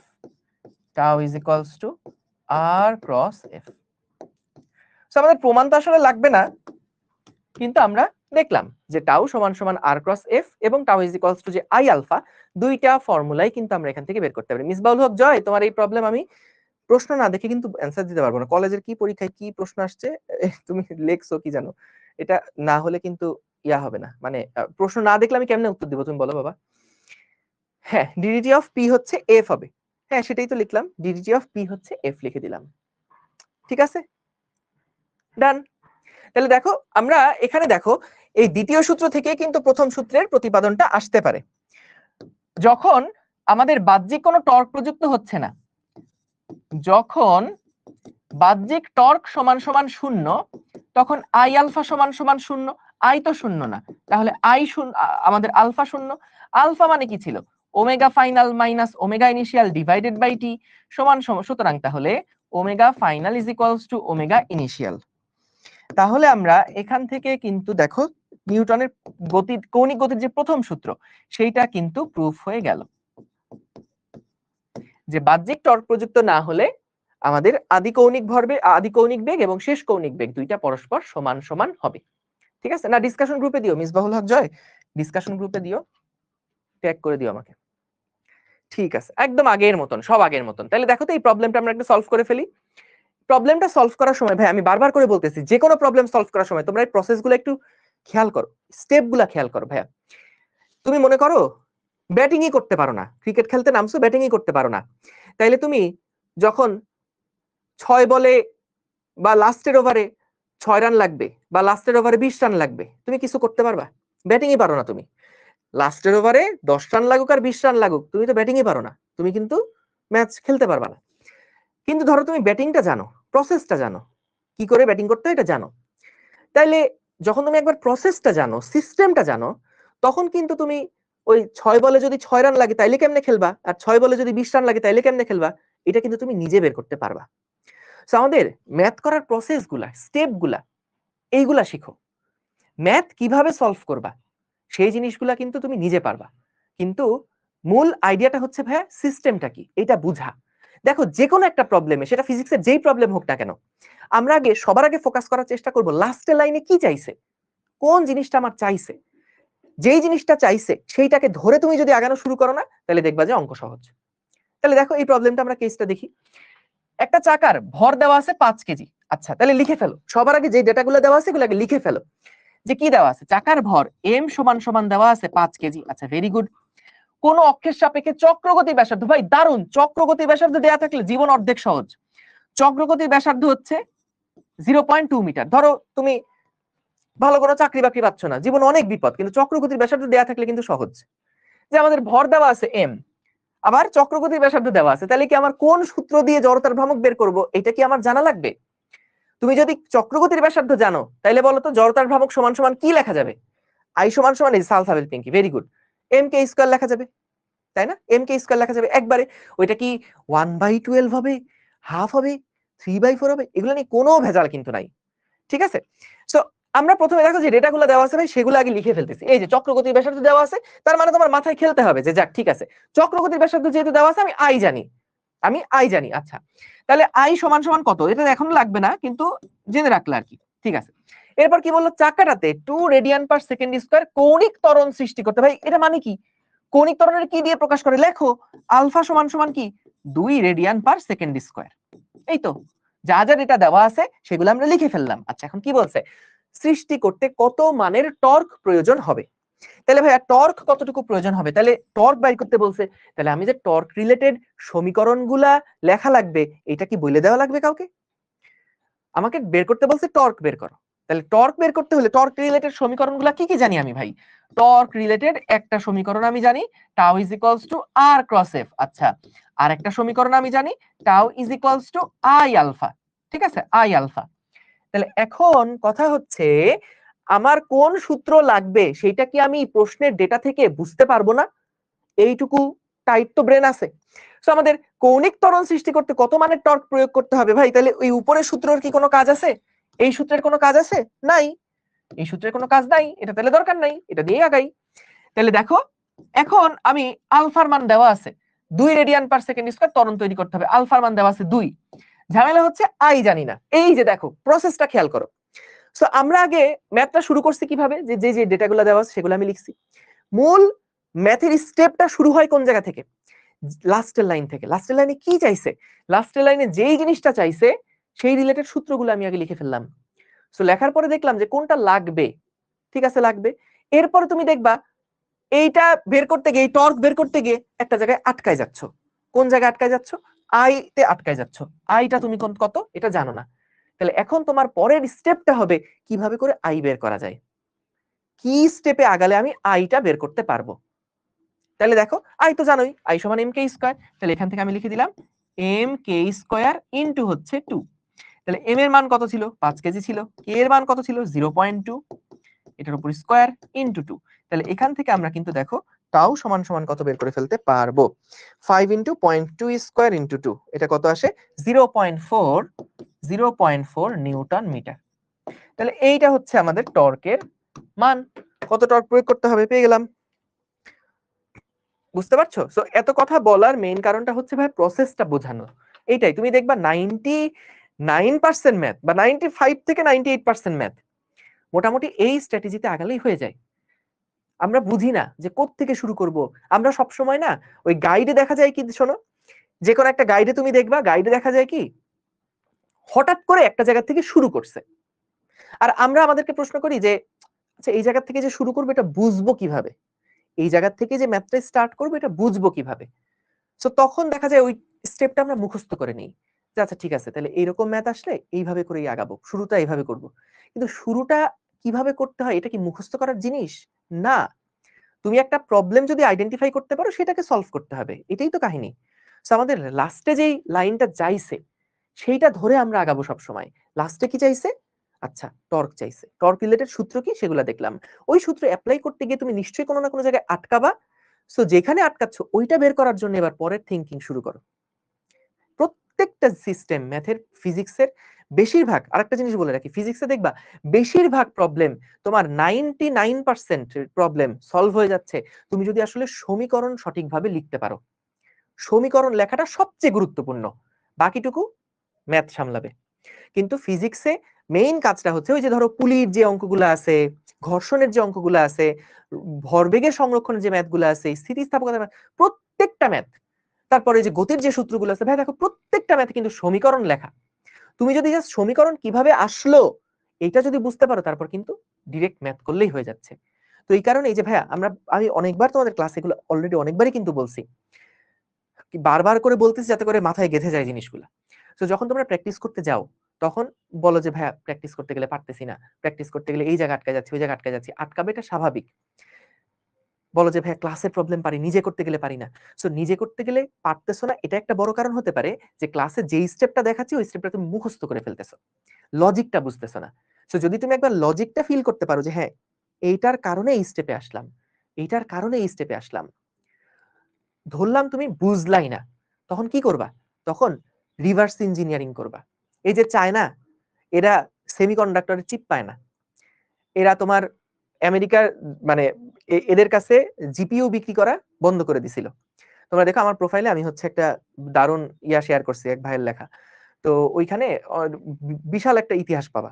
tau is equals to R cross F. So আমাদের প্রমাণ তো আসলে লাগবে না, কিন্তু আমরা দেখলাম যে টাউ সমান সমান আর ক্রস এফ এবং টাউ ইজ ইকুয়ালস টু যে আই আলফা, দুইটা ফর্মুলাই কিন্তু আমরা এখান থেকে বের করতে পারি। মিসবাউল হক জয়, তোমার এই প্রবলেম আমি প্রশ্ন না দেখে কিন্তু অ্যান্সার দিতে পারবো না। কলেজের কি পরীক্ষায় কি প্রশ্ন আসছে তুমি লেখছো কি জানো, এটা না হলে কিন্তু ইয়া হবে না। মানে প্রশ্ন না দেখলে আমি কেমনে উত্তর দিব তুমি বলো বাবা। হ্যাঁ, ডিডিটি অফ পি হচ্ছে এফ হবে। হ্যাঁ, সেটাই তো লিখলাম, ডিডিটি অফ পি হচ্ছে এফ লিখে দিলাম। ঠিক আছে, ডান। তাহলে দেখো আমরা এখানে দেখো এই দ্বিতীয় সূত্র থেকে কিন্তু প্রথম সূত্রের প্রতিপাদনটা আসতে পারে। যখন আমাদের বাহ্যিক কোনো টর্ক প্রযুক্ত হচ্ছে না, যখন বাহ্যিক টর্ক সমান সমান 0, তখন আই আলফা সমান সমান 0। আই তো 0 না, তাহলে আই আমাদের আলফা 0। আলফা মানে কি ছিল, omega final minus omega initial divided by T সমান সমান। সুতরাং তাহলে omega final is equals to omega initial. তাহলে আমরা এখান থেকে কিন্তু দেখো নিউটনের কৌণিক গতির যে প্রথম সূত্র, সেইটা কিন্তু প্রুফ হয়ে গেল যে বাহ্যিক টর্ক প্রযুক্ত না হলে আমাদের আদি কৌণিক বেগ এবং শেষ কৌণিক বেগ দুইটা পরস্পর সমান সমান হবে। ঠিক আছে না? ডিসকাশন গ্রুপে দিও মিসবাহুল হক জয়, ডিসকাশন গ্রুপে দিও, ট্যাগ করে দিও আমাকে। ঠিক আছে, একদম আগের মতন, সব আগের মতন। তাহলে দেখো তো এই প্রবলেমটা আমরা একটা সলভ করে ফেলি। প্রবলেমটা সলভ করার সময় ভাই আমি বারবার করে বলতেছি, যে কোনো প্রবলেম সলভ করার সময় তোমরা এই প্রসেসগুলো একটু খেয়াল করো, স্টেপগুলো খেয়াল করো। ভাইয়া তুমি মনে করো ব্যাটিংই করতে পারো না, ক্রিকেট খেলতে নামছো, ব্যাটিংই করতে পারো না, তাইলে তুমি যখন 6 বলে বা লাস্টের ওভারে 6 রান লাগবে বা লাস্টের ওভারে 20 রান লাগবে, তুমি কিছু করতে পারবা? ব্যাটিংই পারো না তুমি। লাস্টের ওভারে 10 রান লাগুক আর 20 রান লাগুক, তুমি তো ব্যাটিংই পারো না, তুমি কিন্তু ম্যাচ খেলতে পারবা না। কিন্তু ধরো তুমি ব্যাটিংটা জানো, প্রসেসটা জানো, কি করে ব্যাটিং করতে হয় এটা জানো, তাইলে যখন তুমি একবার প্রসেসটা জানো, সিস্টেমটা জানো, তখন কিন্তু তুমি ওই 6 বলে যদি 6 রান লাগে তাইলে কেমনে খেলবা, আর 6 বলে যদি 20 রান লাগে তাইলে কেমনে খেলবা, এটা কিন্তু তুমি নিজে বের করতে পারবা। সো আমাদের ম্যাথ করার প্রসেসগুলা, স্টেপগুলা, এইগুলা শিখো। ম্যাথ কিভাবে সলভ করবা সেই জিনিসগুলা কিন্তু তুমি নিজে পারবা, কিন্তু মূল আইডিয়াটা হচ্ছে ভাইয়া সিস্টেমটা কি এটা বুঝা। দেখো যে কোনো একটা প্রবলেমে, সেটা ফিজিক্সের যেই প্রবলেম হোক না কেন, আমরা সবার আগে ফোকাস করার চেষ্টা করব লাস্টের লাইনে কি চাইছে, কোন জিনিসটা আমার চাইছে। যেই জিনিসটা চাইছে সেইটাকে ধরে তুমি যদি আগানো শুরু করো না, তাহলে দেখবা যে অঙ্ক সহজ। তাহলে দেখো এই প্রবলেমটা আমরা কেসটা দেখি। একটা চাকার ভর দেওয়া আছে 5 কেজি। আচ্ছা, তাহলে লিখে ফেলো, সবার আগে যে ডেটাগুলো দেওয়া আছে এগুলোকে লিখে ফেলো। যে কি দেওয়া আছে, চাকার ভর m সমান সমান দেওয়া আছে 5 কেজি। আচ্ছা, ভেরি গুড। কোন অক্ষের সাপেক্ষে চক্রগতি ব্যাসার্ধ, ভাই দারুণ, চক্রগতি ব্যাসার্ধ দেয়া থাকলে জীবন অর্ধেক সহজ। চক্রগতির ব্যাসার্ধ হচ্ছে 0.2 মিটার। ধরো তুমি ভালো কোনো চাকরি বাকরি পাচ্ছ না, জীবন অনেক বিপদ, কিন্তু চক্রগতির ব্যাসার্ধ দেয়া থাকলে কিন্তু সহজ। যে আমাদের ভর দেওয়া আছে m, আবার চক্রগতির ব্যাসার্ধ দেওয়া আছে, তাহলে কি আমার কোন সূত্র দিয়ে জড়তার ভ্রামক বের করব এটা কি আমার জানা লাগবে? তুমি যদি চক্রগতির ব্যাসার্ধ জানো তাহলে বলো তো জড়তার ভ্রামক সমান সমান কি লেখা যাবে? I সমান সমান এই Salsabil Pinky, very good, m কে স্কয়ার লেখা যাবে, তাই না? m কে স্কয়ার লেখা যাবে একবারে। ওইটা কি 1/12 হবে, হাফ হবে, 3/4 হবে, এগুলো নিয়ে কোনো ভেজাল কিন্তু নাই, ঠিক আছে? সো আমরা প্রথমে দেখো যে ডেটাগুলো দেওয়া আছে ভাই, সেগুলো আগে লিখে ফেলতেছি। এই যে চক্রগতির ব্যাসার্ধ দেওয়া আছে, তার মানে তোমার মাথায় খেলতে হবে যে যাক ঠিক আছে, চক্রগতির ব্যাসার্ধ যেহেতু দেওয়া আছে আমি আই জানি, আচ্ছা তাহলে আই সমান সমান কত, এটা এখন লাগবে না কিন্তু জেনে রাখলে আর কি, ঠিক আছে। এরপর কি বললো, চাকাটাতে 2 রেডিয়ান পার সেকেন্ড স্কয়ার কৌণিক ত্বরণ সৃষ্টি করতে। ভাই এটা মানে কি, কৌণিক ত্বরণের কি দিয়ে প্রকাশ করে, লেখো আলফা সমান সমান কি 2 রেডিয়ান পার সেকেন্ড স্কয়ার। এই তো যা যা ডেটা দেওয়া আছে সেগুলো আমরা লিখে ফেললাম। আচ্ছা এখন কি বলছে, সৃষ্টি করতে কত মানের টর্ক প্রয়োজন হবে। তাহলে ভাইয়া টর্ক কতটুকু প্রয়োজন হবে, তাহলে টর্ক বাইর করতে বলছে, তাহলে আমি যে টর্ক রিলেটেড সমীকরণগুলা লেখা লাগবে এটা কি বলে দেওয়া লাগবে কাউকে? আমাকে বের করতে বলছে টর্ক বের করো, তাহলে টর্ক বের করতে হলে টর্ক রিলেটেড সমীকরণগুলা কি কি জানি আমি ভাই? টর্ক রিলেটেড একটা সমীকরণ আমি জানি, tau is equals to R cross F. আচ্ছা আর একটা সমীকরণ আমি জানি, tau is equals to I alpha, ঠিক আছে, আই আলফা। তাহলে এখন কথা হচ্ছে আমার কোন সূত্র লাগবে সেটা কি আমি প্রশ্নের ডেটা থেকে বুঝতে পারবো না? এইটুকু টাইট তো ব্রেন আছে। সো আমাদের কৌণিক ত্বরণ সৃষ্টি করতে কত মানের টর্ক প্রয়োগ করতে হবে ভাই? তাহলে ওই উপরের সূত্রের কি কোনো কাজ আছে? এই সূত্রের কোনো কাজ আছে? নাই, এই সূত্রের কোনো কাজ নাই, এটা তাহলে দরকার নাই, এটা দিয়ে আগাই। তাহলে দেখো এখন আমি আলফার মান দেওয়া আছে 2 রেডিয়ান পার সেকেন্ড স্কয়ার ত্বরণ তৈরি করতে হবে, আলফার মান দেওয়া আছে 2, ঝামেলা হচ্ছে আই জানি না। এই যে দেখো প্রসেসটা খেয়াল করো। সো আমরা আগে ম্যাথটা শুরু করছি কিভাবে, যে যে ডেটাগুলো দেওয়া আছে সেগুলো আমি লিখছি। মূল ম্যাথের স্টেপটা শুরু হয় কোন জায়গা থেকে? লাস্টের লাইন থেকে। লাস্টের লাইনে কি চাইছে, লাস্টের লাইনে যেই জিনিসটা চাইছে সেই রিলেটেড সূত্রগুলো আমি আগে লিখে ফেললাম। সো লেখার পরে দেখলাম যে কোনটা লাগবে, ঠিক আছে লাগবে। এরপরে তুমি দেখবা এইটা বের করতে গিয়ে, টর্ক বের করতে গিয়ে একটা জায়গায় আটকায় যাচ্ছ। কোন জায়গায় আটকায় যাচ্ছ? আই তে আটকায় যাচ্ছ। আইটা তুমি কত এটা জানো না। তাহলে এখন তোমার পরের স্টেপটা হবে কিভাবে করে আই বের করা যায়, কি স্টেপে আগালে আমি আইটা বের করতে পারবো। তাহলে দেখো আই তো জানোই, আই সমান এম কে স্কয়ার, তাহলে এখান থেকে আমি লিখে দিলাম এম কে স্কয়ার ইনটু হচ্ছে 2। তাহলে এম এর মান কত ছিল, 5 কেজি ছিল, কে এর মান কত ছিল 0.2, এটার উপর স্কয়ার ইনটু 2। তাহলে এখান থেকে আমরা কিন্তু দেখো টাউ সমান সমান কত বের করে ফেলতে পারবো, 5 ইনটু 0.2 স্কয়ার ইনটু 2, এটা কত আসে 0.4 নিউটন মিটার। তাহলে এইটা হচ্ছে আমাদের টর্কের মান, কত টর্ক প্রয়োগ করতে হবে পেয়ে গেলাম। বুঝতে পারছো? সো এত কথা বলার মেইন কারণটা হচ্ছে ভাই প্রসেসটা বোঝানো। এইটাই তুমি দেখবা 99% ম্যাথ বা 95 থেকে 98% ম্যাথ মোটামুটি এই স্ট্র্যাটেজিতে আগালেই হয়ে যায়। আমরা বুঝি না যে কোত্থেকে শুরু করব। আমরা সব সময় না ওই গাইডে দেখা যায় কি, শোনো, যে কোনো একটা গাইডে তুমি দেখবা, গাইডে দেখা যায় কি হঠাৎ করে একটা জায়গা থেকে শুরু করছে, আর আমরা আমাদেরকে প্রশ্ন করি যে আচ্ছা এই জায়গা থেকে যে শুরু করবো এটা বুঝবো কিভাবে, এই জায়গা থেকে যে ম্যাথটা স্টার্ট করবো এটা বুঝবো কিভাবে। সো তখন দেখা যায় ওই স্টেপটা আমরা মুখস্থ করে নিই যে আচ্ছা ঠিক আছে তাহলে এইরকম ম্যাথ আসলে এইভাবে করেই আগাবো, শুরুটা এইভাবে করব। কিন্তু শুরুটা কিভাবে করতে হয় এটা কি মুখস্থ করার জিনিস না। তুমি একটা প্রবলেম যদি আইডেন্টিফাই করতে পারো সেটাকে সলভ করতে হবে, এটাই তো কাহিনী। সো আমাদের লাস্টে যেই লাইনটা চাইছে সেইটা ধরে আমরা আগাবো সব সময়। লাস্টে কি চাইছে, আচ্ছা টর্ক চাইছে, টর্ক রিলেটেড সূত্র কি সেগুলো দেখলাম, ওই সূত্র অ্যাপ্লাই করতে গিয়ে তুমি নিশ্চয়ই কোনো না কোনো জায়গায় আটকাবা। সো যেখানে আটকাচ্ছ ওইটা বের করার জন্য এবার পরের থিংকিং শুরু করো। প্রত্যেকটা সিস্টেম ম্যাথের, ফিজিক্সের বেশিরভাগ, আরেকটা জিনিস বলে রাখি, ফিজিক্সে দেখবা বেশিরভাগ প্রবলেম তোমার 99% প্রবলেম সলভ হয়ে যাচ্ছে তুমি যদি আসলে সমীকরণ সঠিকভাবে লিখতে পারো। সমীকরণ লেখাটা সবচেয়ে গুরুত্বপূর্ণ, বাকিটুকু ম্যাথ সামলাবে। কিন্তু ফিজিক্সে মেইন কাজটা হচ্ছে ওই যে ধরো পুলির যে অঙ্কগুলো আছে, ঘর্ষণের যে অঙ্কগুলো আছে, ভরবেগের সংরক্ষণের যে ম্যাথগুলো আছে, স্থিতিস্থাপকতার ম্যাথ, প্রত্যেকটা ম্যাথ, তারপরে যে গতির যে সূত্রগুলো আছে ভাই দেখো প্রত্যেকটা ম্যাথে কিন্তু সমীকরণ লেখা। তুমি যদি জাস্ট সমীকরণ কিভাবে আসলো এটা যদি বুঝতে পারো তারপর কিন্তু ডিরেক্ট ম্যাথ করলেই হয়ে যাচ্ছে। তো এই কারণে এই যে ভাইয়া আমি অনেকবার তোমাদের ক্লাসে এগুলো অলরেডি অনেকবারই কিন্তু বলছি, বারবার করে বলতেছি যাতে করে মাথায় গেঁথে যায় জিনিসগুলো। সো যখন তোমরা প্র্যাকটিস করতে যাও তখন বলো যে ভাইয়া প্র্যাকটিস করতে গেলে পারতেছি না, প্র্যাকটিস করতে গেলে এই জায়গা আটকে যাচ্ছে, ওই জায়গা আটকে যাচ্ছি। আটকাবে, এটা স্বাভাবিক। বলো যে ভাইয়া ক্লাসের প্রবলেম, পারি নিজে করতে গেলে পারি না। সো নিজে করতে গেলে পারতেছো না, এটা একটা বড় কারণ হতে পারে যে ক্লাসে যেই স্টেপটা দেখাচ্ছি ওই স্টেপটা তুমি মুখস্থ করে ফেলতেছো, লজিকটা বুঝতেছো না। সো যদি তুমি একবার লজিকটা ফিল করতে পারো যে হ্যাঁ এইটার কারণে এই স্টেপে আসলাম, এইটার কারণে এই স্টেপে আসলাম, ধরলাম তুমি বুঝলাই না, তখন কি করবা? তখন রিভার্স ইঞ্জিনিয়ারিং করবা। এই যে চায়না, এরা সেমিকন্ডাক্টরের চিপ পায় না, এরা তোমার আমেরিকার মানে এদের কাছে জিপিইউ বিক্রি করা বন্ধ করে দিছিল। তোমরা দেখো আমার প্রোফাইলে আমি হচ্ছে একটা দারুণ ইয়া শেয়ার করছি, এক ভাইয়ের লেখা। তো ওইখানে বিশাল একটা ইতিহাস পাবা।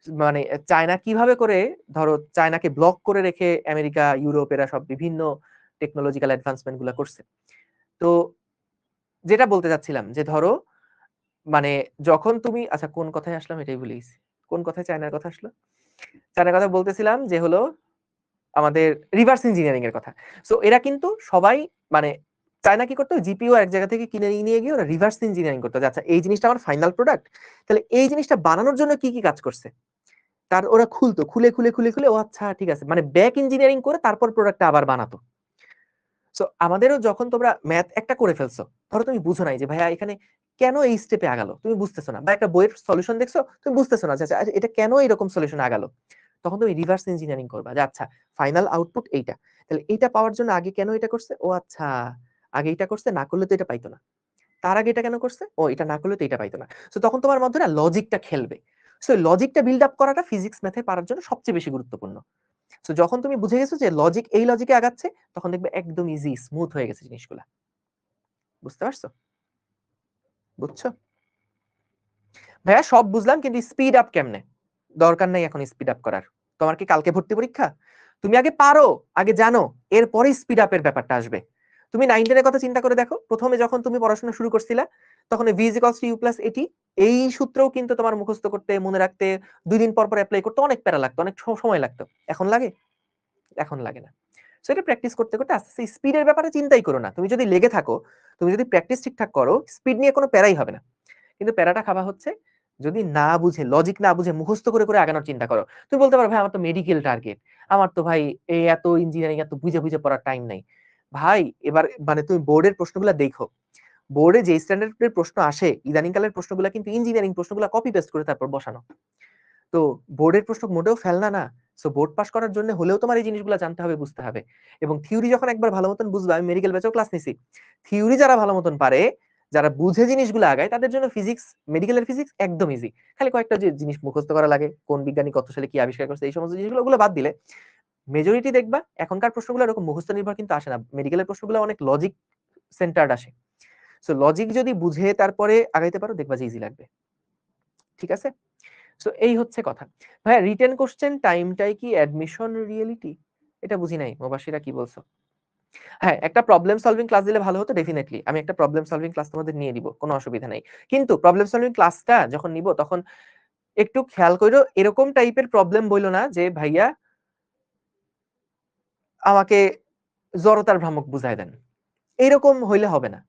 মানে চায়না কিভাবে করে, ধরো চায়নাকে ব্লক করে রেখে আমেরিকা, ইউরোপ এরা সব বিভিন্ন টেকনোলজিক্যাল অ্যাডভান্সমেন্ট গুলা করছে। তো যেটা বলতে চাচ্ছিলাম যে ধরো মানে যখন তুমি, আচ্ছা কোন কথায় আসলাম এটাই ভুলে গেছি, কোন কথায় চায়নার কথা আসলো, চায়নার কথা বলতেছিলাম যে হলো আমাদের রিভার্স ইঞ্জিনিয়ারিং এর কথা। সো এরা কিন্তু সবাই মানে চায়না কি করতো, জিপিইউ এক জায়গা থেকে কিনে নিয়ে গিয়ে ওরা রিভার্স ইঞ্জিনিয়ারিং করতো। আচ্ছা এই জিনিসটা আমার ফাইনাল প্রোডাক্ট, তাহলে এই জিনিসটা বানানোর জন্য কি কি কাজ করছে তার ওরা খুলতো, খুলে খুলে খুলে খুলে ও আচ্ছা ঠিক আছে, মানে ব্যাক ইঞ্জিনিয়ারিং করে তারপর প্রোডাক্টটা আবার বানাতো। সো আমাদেরও যখন তোমরা ম্যাথ একটা করে ফেলছো, ধরো তুমি বুঝো নাই যে ভাইয়া এখানে কেন এই স্টেপে আগালো, তুমি বুঝতেছো না, বা একটা বইয়ের সলিউশন দেখছো তুমি বুঝতেছো না যে আচ্ছা এটা কেন এরকম সলিউশন আগালো, তখন তুমি রিভার্স ইঞ্জিনিয়ারিং করবা যে আচ্ছা ফাইনাল আউটপুট এইটা, তাহলে এইটা পাওয়ার জন্য আগে কেন এটা করছে, ও আচ্ছা আগে এটা করছে, না করলে তো এটা পাইতো না, তার আগে এটা কেন করছে, ও এটা না করলে তো এটা পাইতো না। সো তখন তোমার মধ্যে না লজিকটা খেলবে। সো লজিকটা বিল্ড আপ করাটা ফিজিক্স ম্যাথে পারার জন্য সবচেয়ে বেশি গুরুত্বপূর্ণ। সো যখন তুমি বুঝে গেছো যে লজিক এই লজিকে আগাচ্ছে, তখন দেখবে একদম ইজি স্মুথ হয়ে গেছে জিনিসগুলা। বুঝতে পারছো? বুঝছো? ভাইয়া সব বুঝলাম, কিন্তু স্পিড আপ কেমনে? দরকার নাই এখন স্পিড আপ করার। তোমার কি কালকে ভর্তি পরীক্ষা? তুমি আগে পারো, আগে জানো, এরপরে স্পিড আপের ব্যাপারটা আসবে। তুমি 9 10 এর কথা চিন্তা করে দেখো, প্রথমে যখন তুমি পড়াশোনা শুরু করছিলা তখন v is equals to u plus at, এই সূত্রও কিন্তু তোমার মুখস্থ করতে, মনে রাখতে, 2 দিন পর পর অ্যাপ্লাই করতে অনেক প্যারা লাগতো, অনেক সময় লাগতো। এখন লাগে? এখন লাগে না। সো এটা প্র্যাকটিস করতে করতে আস্তে আস্তে, স্পিডের ব্যাপারে চিন্তাই করো না, তুমি যদি লেগে থাকো, তুমি যদি প্র্যাকটিস ঠিকঠাক করো, স্পিড নিয়ে কোনো প্যারাই হবে না। কিন্তু প্যারাটা খাওয়া হচ্ছে যদি না বুঝে, লজিক না বুঝে মুখস্থ করে করে আগানোর চিন্তা করো। তুমি বলতে পারো ভাই আমার তো মেডিকেল টার্গেট, আমার তো ভাই এই এত ইঞ্জিনিয়ারিং এত বুঝে বুঝে পড়ার টাইম নাই। ভাই এবার মানে তুমি বোর্ডের প্রশ্নগুলো দেখো, বোর্ডে যে স্ট্যান্ডার্ডের প্রশ্ন আসে, ইদানিং কালের প্রশ্নগুলো কিন্তু ইঞ্জিনিয়ারিং প্রশ্নগুলো কপি পেস্ট করে তারপর বসানো। তো বোর্ডের প্রশ্ন মোটেও ফেলনা না। সো বোর্ড পাস করার জন্য হলেও তোমার এই জিনিসগুলো জানতে হবে, বুঝতে হবে। এবং থিওরি যখন একবার ভালো মতন বুঝবে, আমি মেডিকেল ব্যাচেও ক্লাস নিছি, থিওরি যারা ভালো মতন পারে, যারা বুঝে জিনিসগুলো আগায়, তাদের জন্য ফিজিক্স, মেডিকেলের ফিজিক্স একদম ইজি। খালি কয়েকটা যে জিনিস মুখস্থ করা লাগে, কোন বিজ্ঞানী কত সালে কি আবিষ্কার করছে, এই সমস্ত জিনিসগুলো ওগুলো বাদ দিলে মেজরিটি দেখবা এখনকার প্রশ্নগুলো এরকম মুখস্থ নির্ভর কিন্তু আসে না। মেডিকেলের প্রশ্নগুলো অনেক লজিক সেন্টার্ড আসে। সো লজিক যদি বুঝে তারপরে আগাইতে পারো, দেখবা যে ইজি লাগবে। ঠিক আছে? সো এই হচ্ছে কথা। ভাইয়া রিটেন কোশ্চেন টাইমটাই কি অ্যাডমিশন রিয়েলিটি? এটা বুঝি নাই, মুবাশিরা কি বলছো? হ্যাঁ, একটা প্রবলেম সলভিং ক্লাস দিলে ভালো হতো ডেফিনিটলি। আমি একটা প্রবলেম সলভিং ক্লাস তোমাদের নিয়ে দিব, কোনো অসুবিধা নাই। কিন্তু প্রবলেম সলভিং ক্লাসটা যখন নিব তখন একটু খেয়াল কইরো, এরকম টাইপের প্রবলেম বইলো না যে ভাইয়া আমাকে জড়তার ভ্রামক বুঝায় দেন। এইরকম হইলে হবে না।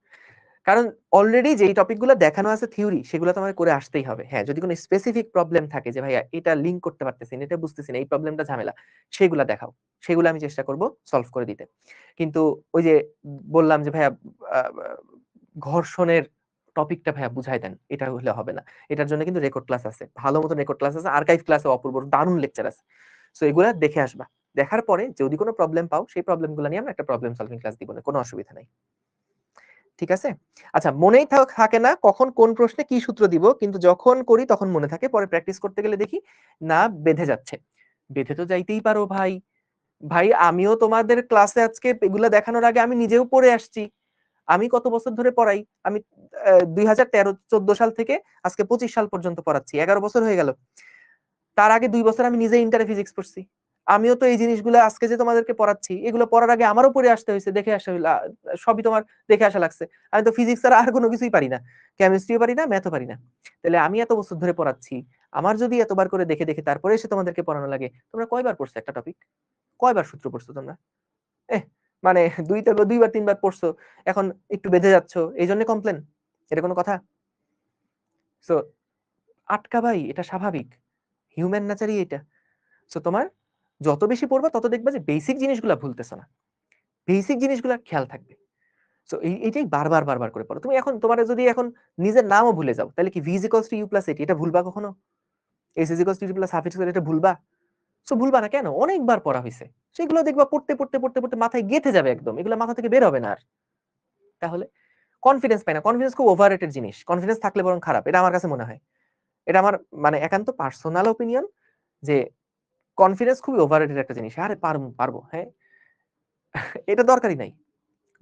কারণ অলরেডি যেই টপিকগুলো দেখানো আছে থিওরি, সেগুলো তোমাকে করে আসতেই হবে। হ্যাঁ, যদি কোনো স্পেসিফিক প্রবলেম থাকে যে ভাইয়া এটা লিংক করতে পারতেছি না, এটা বুঝতেছি না, এই প্রবলেমটা ঝামেলা, সেগুলা দেখাও। সেগুলো আমি চেষ্টা করব সলভ করে দিতে। কিন্তু ওই যে বললাম যে ভাইয়া আ ঘর্ষণের টপিকটা ভাইয়া বুঝাই দেন, এটা হলে হবে না। এটার জন্য কিন্তু রেকর্ড ক্লাস আছে। ভালো মতো রেকর্ড ক্লাস আছে, আর্কাইভ ক্লাসে অপূর্ব দারুণ লেকচার আছে। সো এগুলা দেখে আসবা। দেখার পরে যদি কোনো প্রবলেম পাও, সেই প্রবলেমগুলো নিয়ে আমরা একটা প্রবলেম সলভিং ক্লাস দিব না, কোনো অসুবিধা নাই। ঠিক আছে? আচ্ছা মনেই থাকে না কখন কোন প্রশ্নে কি সূত্র দিব, কিন্তু যখন করি তখন মনে থাকে, পরে প্র্যাকটিস করতে গেলে দেখি না বেঁধে যাচ্ছে। বেঁধে তো যাইতেই পারো ভাই। ভাই আমিও তোমাদের ক্লাসে আজকে এগুলা দেখানোর আগে আমি নিজেও পড়ে আসছি। আমি কত বছর ধরে পড়াই? আমি 2013-14 সাল থেকে আজকে 25 সাল পর্যন্ত পড়াচ্ছি, 11 বছর হয়ে গেল। তার আগে 2 বছর আমি নিজে ইন্টারে ফিজিক্স পড়ছি। আমিও তো এই জিনিসগুলো আজকে যে তোমাদেরকে পড়াচ্ছি, এগুলো পড়ার আগে আমারও পড়ে আসতে হয়েছে, দেখে আসা সবই তোমার দেখে আসা লাগছে। আমি তো ফিজিক্স ছাড়া আর কোনো কিছুই পারি না, কেমিস্ট্রিও পারি না, ম্যাথও পারি না। তাহলে আমি এত বছর ধরে পড়াচ্ছি, আমার যদি এতবার করে দেখে দেখে তারপরে এসে তোমাদেরকে পড়ানো লাগে, তোমরা কয়বার পড়ছো একটা টপিক? কয়বার সূত্র পড়ছো তোমরা? এহ, মানে দুইবার তিনবার পড়ছো, এখন একটু বেঁধে যাচ্ছ, এই জন্য কমপ্লেন? এটা কোনো কথা? সো আটকাবাই, এটা স্বাভাবিক, হিউম্যান নেচারই এটা। সো তোমার যত বেশি পড়বা তত দেখবা যে বেসিক জিনিসগুলো ভুলতেছ না, বেসিক জিনিসগুলো খেয়াল থাকবে। সো এইটাই বারবার বারবার করে পড়ো। তুমি এখন তোমার যদি এখন নিজের নামও ভুলে যাও, তাহলে কি v is equals to u plus এটি এটা ভুলবা কখনো? s is equals to u plus half x square এটা ভুলবা? সো ভুলবা না কেন? অনেকবার পড়া হয়েছে, সেগুলো দেখবা পড়তে পড়তে পড়তে পড়তে মাথায় গেঁথে যাবে একদম, এগুলো মাথা থেকে বের হবে না আর। তাহলে কনফিডেন্স পাই না, কনফিডেন্স খুব ওভাররেটেড জিনিস, কনফিডেন্স থাকলে বরং খারাপ, এটা আমার কাছে মনে হয়। এটা আমার মানে একান্ত পার্সোনাল ওপিনিয়ন যে কনফিডেন্স খুবই ওভাররেটেড একটা জিনিস। আরে পারবো পারবো, হ্যাঁ এটা দরকারই নাই,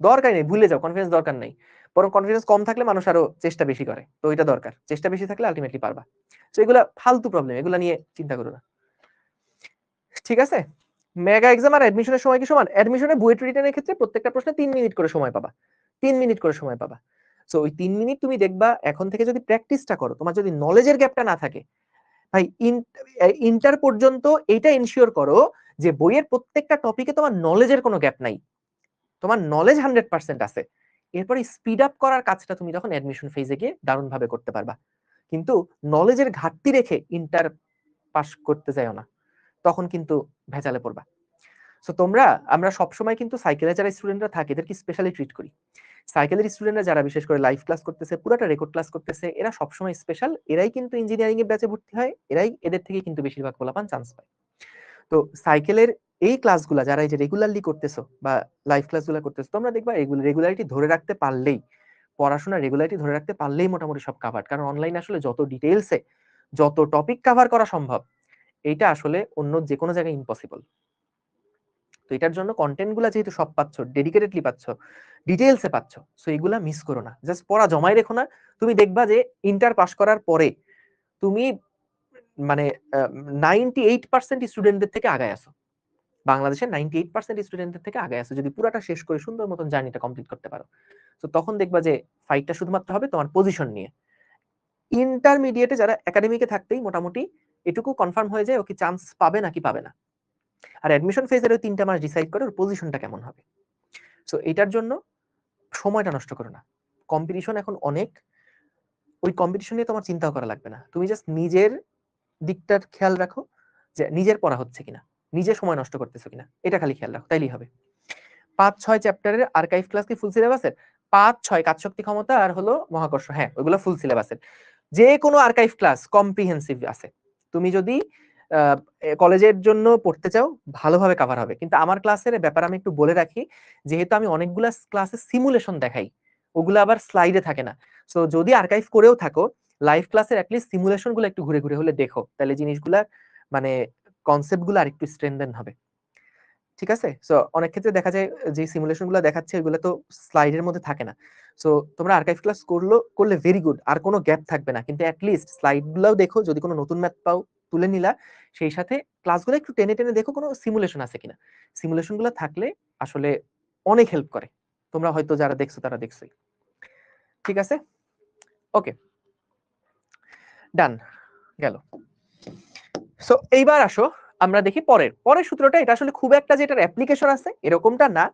দরকারই নেই, ভুলে যাও, কনফিডেন্স দরকার নাই। বরং কনফিডেন্স কম থাকলে মানুষ আরো চেষ্টা বেশি করে, তো এটা দরকার, চেষ্টা বেশি থাকলে আলটিমেটলি পারবা। তো এগুলা ফালতু প্রবলেম, এগুলা নিয়ে চিন্তা করো না, ঠিক আছে? মেগা এক্সাম আর অ্যাডমিশনের সময় কি সমান? অ্যাডমিশনে বুয়েট রিটেনের ক্ষেত্রে প্রত্যেকটা প্রশ্নে 3 মিনিট করে সময় পাবা, 3 মিনিট করে সময় পাবা। সো ওই 3 মিনিট তুমি দেখবা এখন থেকে যদি প্র্যাকটিসটা করো, তোমার যদি নলেজের গ্যাপটা না থাকে, ভাই ইন্টার পর্যন্ত এইটা ইনশিওর করো যে বইয়ের প্রত্যেকটা টপিকে তোমার নলেজের কোনো গ্যাপ নাই, তোমার নলেজ 100% আছে। এরপরে স্পিড আপ করার কাজটা তুমি যখন অ্যাডমিশন ফেজে গিয়ে দারুণভাবে করতে পারবা। কিন্তু নলেজের ঘাটতি রেখে ইন্টার পাস করতে যাও না, তখন কিন্তু ভেজালে পড়বা। সো আমরা সবসময় কিন্তু সাইকেলে যারা স্টুডেন্টরা থাকে এদেরকে স্পেশালি ট্রিট করি। সাইকেলের স্টুডেন্টরা যারা বিশেষ করে লাইভ ক্লাস করতেছে, পুরাটা রেকর্ড ক্লাস করতেছে, এরা সবসময় স্পেশাল, এরাই কিন্তু ইঞ্জিনিয়ারিং এর ব্যাচে ভর্তি হয়, এদের থেকে কিন্তু বেশিরভাগ পোলাপান চান্স পায়। তো সাইকেলের এই ক্লাসগুলা যারা এই যে রেগুলারলি করতেছো বা লাইভ ক্লাসগুলো করতেছো, তোমরা দেখবা এগুলো রেগুলারিটি ধরে রাখতে পারলেই, পড়াশোনা রেগুলারিটি ধরে রাখতে পারলেই মোটামুটি সব কাভার। কারণ অনলাইনে আসলে যত ডিটেইলসে যত টপিক কাভার করা সম্ভব, এইটা আসলে অন্য যে কোনো জায়গায় ইম্পসিবল। তো এটার জন্য কন্টেন্ট গুলা যেহেতু সব পাচ্ছ, ডেডিকেটেডলি পাচ্ছ, ডিটেইলসে পাচ্ছ, সো এগুলা মিস করো না, জাস্ট পড়া জমাই রেখো না। তুমি দেখবা যে ইন্টার পাস করার পরে তুমি মানে 98% স্টুডেন্টদের থেকে আগায় আসো, বাংলাদেশের 98% স্টুডেন্টদের থেকে আগায় আসো, যদি পুরাটা শেষ করে সুন্দর মতন জার্নিটা কমপ্লিট করতে পারো। তো তখন দেখবা যে ফাইটটা শুধুমাত্র হবে তোমার পজিশন নিয়ে। ইন্টারমিডিয়েটে যারা একাডেমিকে থাকতেই মোটামুটি এটুকু কনফার্ম হয়ে যায় ও কি চান্স পাবে নাকি পাবে না। আর অ্যাডমিশন ফেজের ওই 3টা মাস ডিসাইড করে ওর পজিশনটা কেমন হবে। সো এটার জন্য সময়টা নষ্ট করো না, কম্পিটিশন এখন অনেক, ওই কম্পিটিশন নিয়ে তোমার চিন্তাও করা লাগবে না, তুমি জাস্ট নিজের দিকটার খেয়াল রাখো যে নিজের পড়া হচ্ছে কিনা, নিজে সময় নষ্ট করতেছো কিনা, এটা খালি খেয়াল রাখো, তাইলেই হবে। 5-6 চ্যাপ্টারের আর্কাইভ ক্লাস কি ফুল সিলেবাসের? 5-6 কাজ শক্তি ক্ষমতা আর হলো মহাকর্ষ, হ্যাঁ ওইগুলো ফুল সিলেবাসের। যে কোনো আর্কাইভ ক্লাস কম্প্রিহেন্সিভ আছে, তুমি যদি কলেজের জন্য পড়তে চাও ভালোভাবে কভার হবে। কিন্তু আমার ক্লাসের ব্যাপার আমি একটু বলে রাখি, যেহেতু আমি অনেকগুলা ক্লাসে সিমুলেশন দেখাই, ওগুলো আবার স্লাইডে থাকে না। সো যদি আর্কাইভ করেও থাকো, লাইভ ক্লাসের অ্যাটলিস্ট সিমুলেশন গুলো একটু ঘুরে ঘুরে হলে দেখো, তাহলে জিনিসগুলা মানে কনসেপ্ট গুলো আরেকটু স্ট্রেনদেন হবে, ঠিক আছে? সো অনেক ক্ষেত্রে দেখা যায় যে সিমুলেশন গুলো দেখাচ্ছে ওইগুলো তো স্লাইডের মধ্যে থাকে না। সো তোমরা আর্কাইভ ক্লাস করলে ভেরি গুড, আর কোনো গ্যাপ থাকবে না। কিন্তু অ্যাটলিস্ট স্লাইড গুলোও দেখো, যদি কোনো নতুন ম্যাথ পাও তুলে নিলা, সেই সাথে ক্লাসগুলো একটু টেনে টেনে দেখো কোনো সিমুলেশন আছে কিনা। সিমুলেশন গুলো থাকলে আসলে অনেক হেল্প করে, তোমরা হয়তো যারা দেখছো তারা দেখছোই, ঠিক আছে? ওকে, ডান, গেল। সো এইবার আসো আমরা দেখি পরের সূত্রটা। এটা আসলে খুব একটা যে এটার অ্যাপ্লিকেশন আছে এরকমটা না,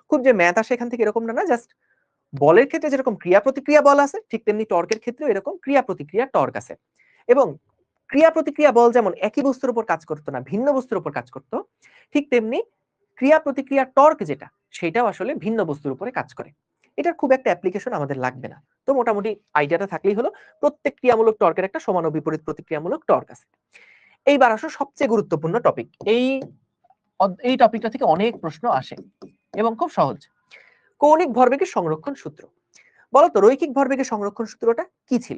খুব যে ম্যাথ আসে এখান থেকে এরকমটা না, জাস্ট বলের ক্ষেত্রে যেরকম ক্রিয়া প্রতিক্রিয়া বল আছে, ঠিক তেমনি টর্কের ক্ষেত্রেও এরকম ক্রিয়া প্রতিক্রিয়া টর্ক আছে। এবং ক্রিয়া প্রতিক্রিয়া বল যেমন একই বস্তুর উপর কাজ করতো না, ভিন্ন বস্তুর উপর কাজ করতো, ঠিক তেমনি ক্রিয়া প্রতিক্রিয়া টর্ক যেটা, সেটাও আসলে ভিন্ন বস্তুর উপরে কাজ করে। এটার খুব একটা অ্যাপ্লিকেশন আমাদের লাগবে না, তো মোটামুটি আইডিয়াটা থাকলেই হলো। প্রত্যেক ক্রিয়ামূলক টর্কের একটা সমান ও বিপরীত প্রতিক্রিয়ামূলক টর্ক আছে। এইবার আসো সবচেয়ে গুরুত্বপূর্ণ টপিক, এই টপিকটা থেকে অনেক প্রশ্ন আসে এবং খুব সহজ। কৌণিক ভরবেগের সংরক্ষণ সূত্র। বলতো রৈখিক ভরবেগের সংরক্ষণ সূত্রটা কি ছিল?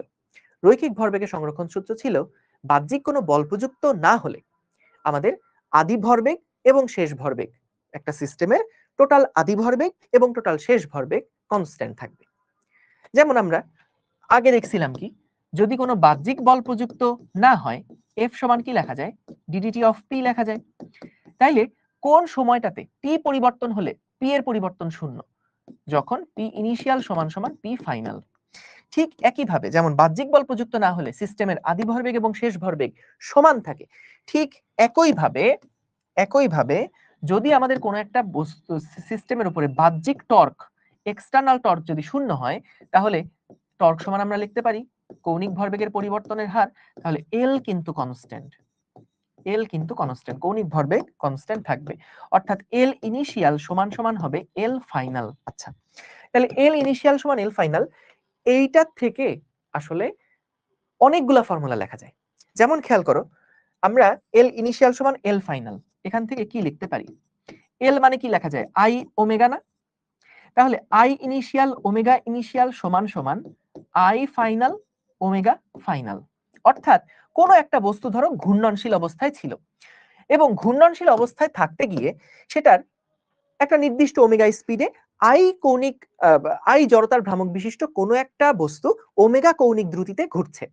রৈখিক ভরবেগের সংরক্ষণ সূত্র ছিল, বাহ্যিক কোনো বল প্রযুক্ত না হলে আমাদের আদি ভরবেগ এবং শেষ ভরবেগ, একটা সিস্টেমের টোটাল আদি ভরবেগ এবং টোটাল শেষ ভরবেগ কনস্ট্যান্ট থাকবে। যেমন আমরা আগে দেখছিলাম কি, যদি কোনো বাহ্যিক বল প্রযুক্ত না হয়, এফ সমান কি লেখা যায়? ডিডিটি অফ পি লেখা যায়। তাইলে কোন সময়টাতে টি পরিবর্তন হলে পি এর পরিবর্তন শূন্য? যখন পি ইনিশিয়াল সমান সমান পি ফাইনাল। ঠিক একইভাবে যেমন বাহ্যিক বল প্রযুক্ত না হলে সিস্টেমের আদি ভরবেগ এবং শেষ ভরবেগ সমান থাকে, ঠিক একইভাবে যদি আমাদের কোনো একটা বস্তু সিস্টেমের উপরে বাহ্যিক টর্ক, এক্সটার্নাল টর্ক যদি শূন্য হয়, তাহলে টর্ক সমান আমরা লিখতে পারি কৌণিক ভরবেগের পরিবর্তনের হার, তাহলে এল কিন্তু কনস্ট্যান্ট, এল কিন্তু কনস্ট্যান্ট, কৌণিক ভরবেগ কনস্ট্যান্ট থাকবে, অর্থাৎ এল ইনিশিয়াল সমান সমান হবে এল ফাইনাল। আচ্ছা, তাহলে এল ইনিশিয়াল সমান এল ফাইনাল, এইটা থেকে আসলে অনেকগুলা ফর্মুলা লেখা যায়। যেমন খেয়াল করো, আমরা এল ইনিশিয়াল সমান এল ফাইনাল, এখান থেকে কি লিখতে পারি? এল মানে কি লেখা যায়? আই ওমেগা না? তাহলে আই ইনিশিয়াল ওমেগা ইনিশিয়াল সমান সমান আই ফাইনাল ওমেগা ফাইনাল। অর্থাৎ কোন একটা বস্তু ধরো ঘূর্ণনশীল অবস্থায় ছিল এবং ঘূর্ণনশীল অবস্থায় থাকতে গিয়ে সেটার একটা নির্দিষ্ট ওমেগা স্পিডে আই কৌণিক আই জড়তার ভ্রামক বিশিষ্ট কোনো একটা বস্তু ওমেগা কৌণিক দ্রুতিতে ঘুরছে।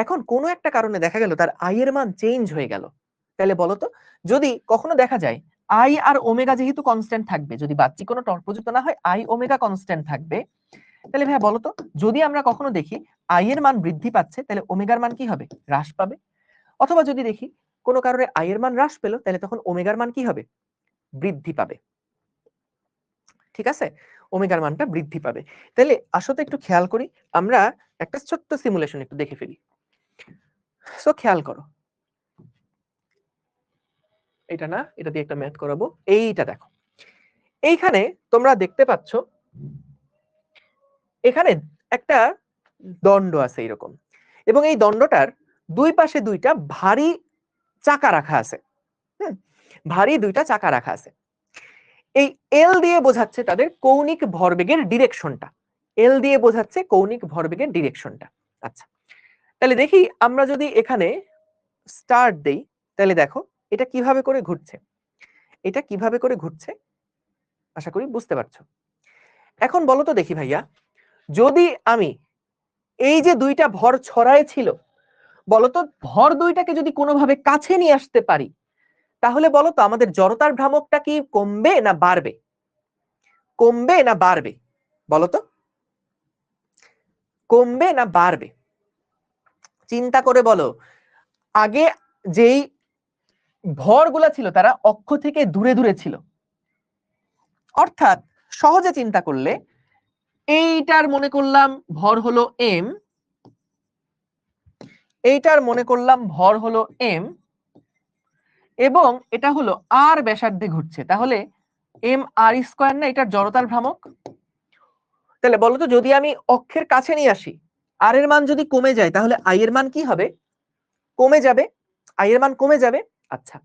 এখন কোনো একটা কারণে দেখা গেল তার আই এর মান চেঞ্জ হয়ে গেল, তাহলে বলতো যদি কখনো দেখা যায় আই আর ওমেগা যেহেতু কনস্ট্যান্ট থাকবে, যদি বাহ্যিক কোনো টর্ক প্রযুক্ত না হয় আই ওমেগা কনস্ট্যান্ট থাকবে, তাহলে ভাইয়া বলতো যদি আমরা কখনো দেখি আই এর মান বৃদ্ধি পাচ্ছে, তাহলে ওমেগার মান কি হবে? হ্রাস পাবে। অথবা যদি দেখি কোনো কারণে আই এর মান হ্রাস পেল, তাহলে তখন ওমেগার মান কি হবে? বৃদ্ধি পাবে। ঠিক আছে, ওমেগার মানটা বৃদ্ধি পাবে। তাহলে আসলে একটু খেয়াল করি, আমরা একটা ছোট্ট সিমুলেশন একটু দেখে ফেলি। সো খেয়াল করো, এটা না, এটা দিয়ে একটা ম্যাথ করাবো। এইটা দেখো, এইখানে তোমরা দেখতে পাচ্ছ এখানে একটা দণ্ড আছে এরকম, এবং এই দণ্ডটার দুই পাশে দুইটা ভারী চাকা রাখা আছে। ভারী দুইটা চাকা রাখা আছে। এই এল দিয়ে বোঝাচ্ছে তাদের কৌণিক ভরবেগের ডিরেকশনটা, এল দিয়ে বোঝাচ্ছে কৌণিক ভরবেগের ডিরেকশনটা। আচ্ছা, তাহলে দেখি আমরা যদি এখানে স্টার্ট দেই, তাহলে দেখো এটা কিভাবে করে ঘুরছে, এটা কিভাবে করে ঘুরছে আশা করি বুঝতে পারছো। এখন বলো তো দেখি ভাইয়া, যদি আমি এই যে দুইটা ভর ছড়ায় ছিল, বলতো ভর দুইটাকে যদি কোনোভাবে কাছে নিয়ে আসতে পারি, তাহলে বলতো আমাদের জড়তার ভ্রামকটা কি কমবে না বাড়বে? কমবে না বাড়বে? বলতো কমবে না বাড়বে? চিন্তা করে বলো। আগে যেই ভরগুলা ছিল তারা অক্ষ থেকে দূরে দূরে ছিল, অর্থাৎ সহজে চিন্তা করলে এইটার মনে করলাম ভর হলো এম, এইটার মনে করলাম ভর হলো এম, এবং এটা হলো আর ব্যাসার্ধে ঘুরছে, তাহলে এম আর স্কয়ার না এটার জড়তার ভ্রামক। তাহলে বলো তো যদি আমি অক্ষের কাছে নিয়ে আসি, আর এর মান যদি কমে যায়, তাহলে আই এর মান কি হবে? কমে যাবে, আই এর মান কমে যাবে। আচ্ছা,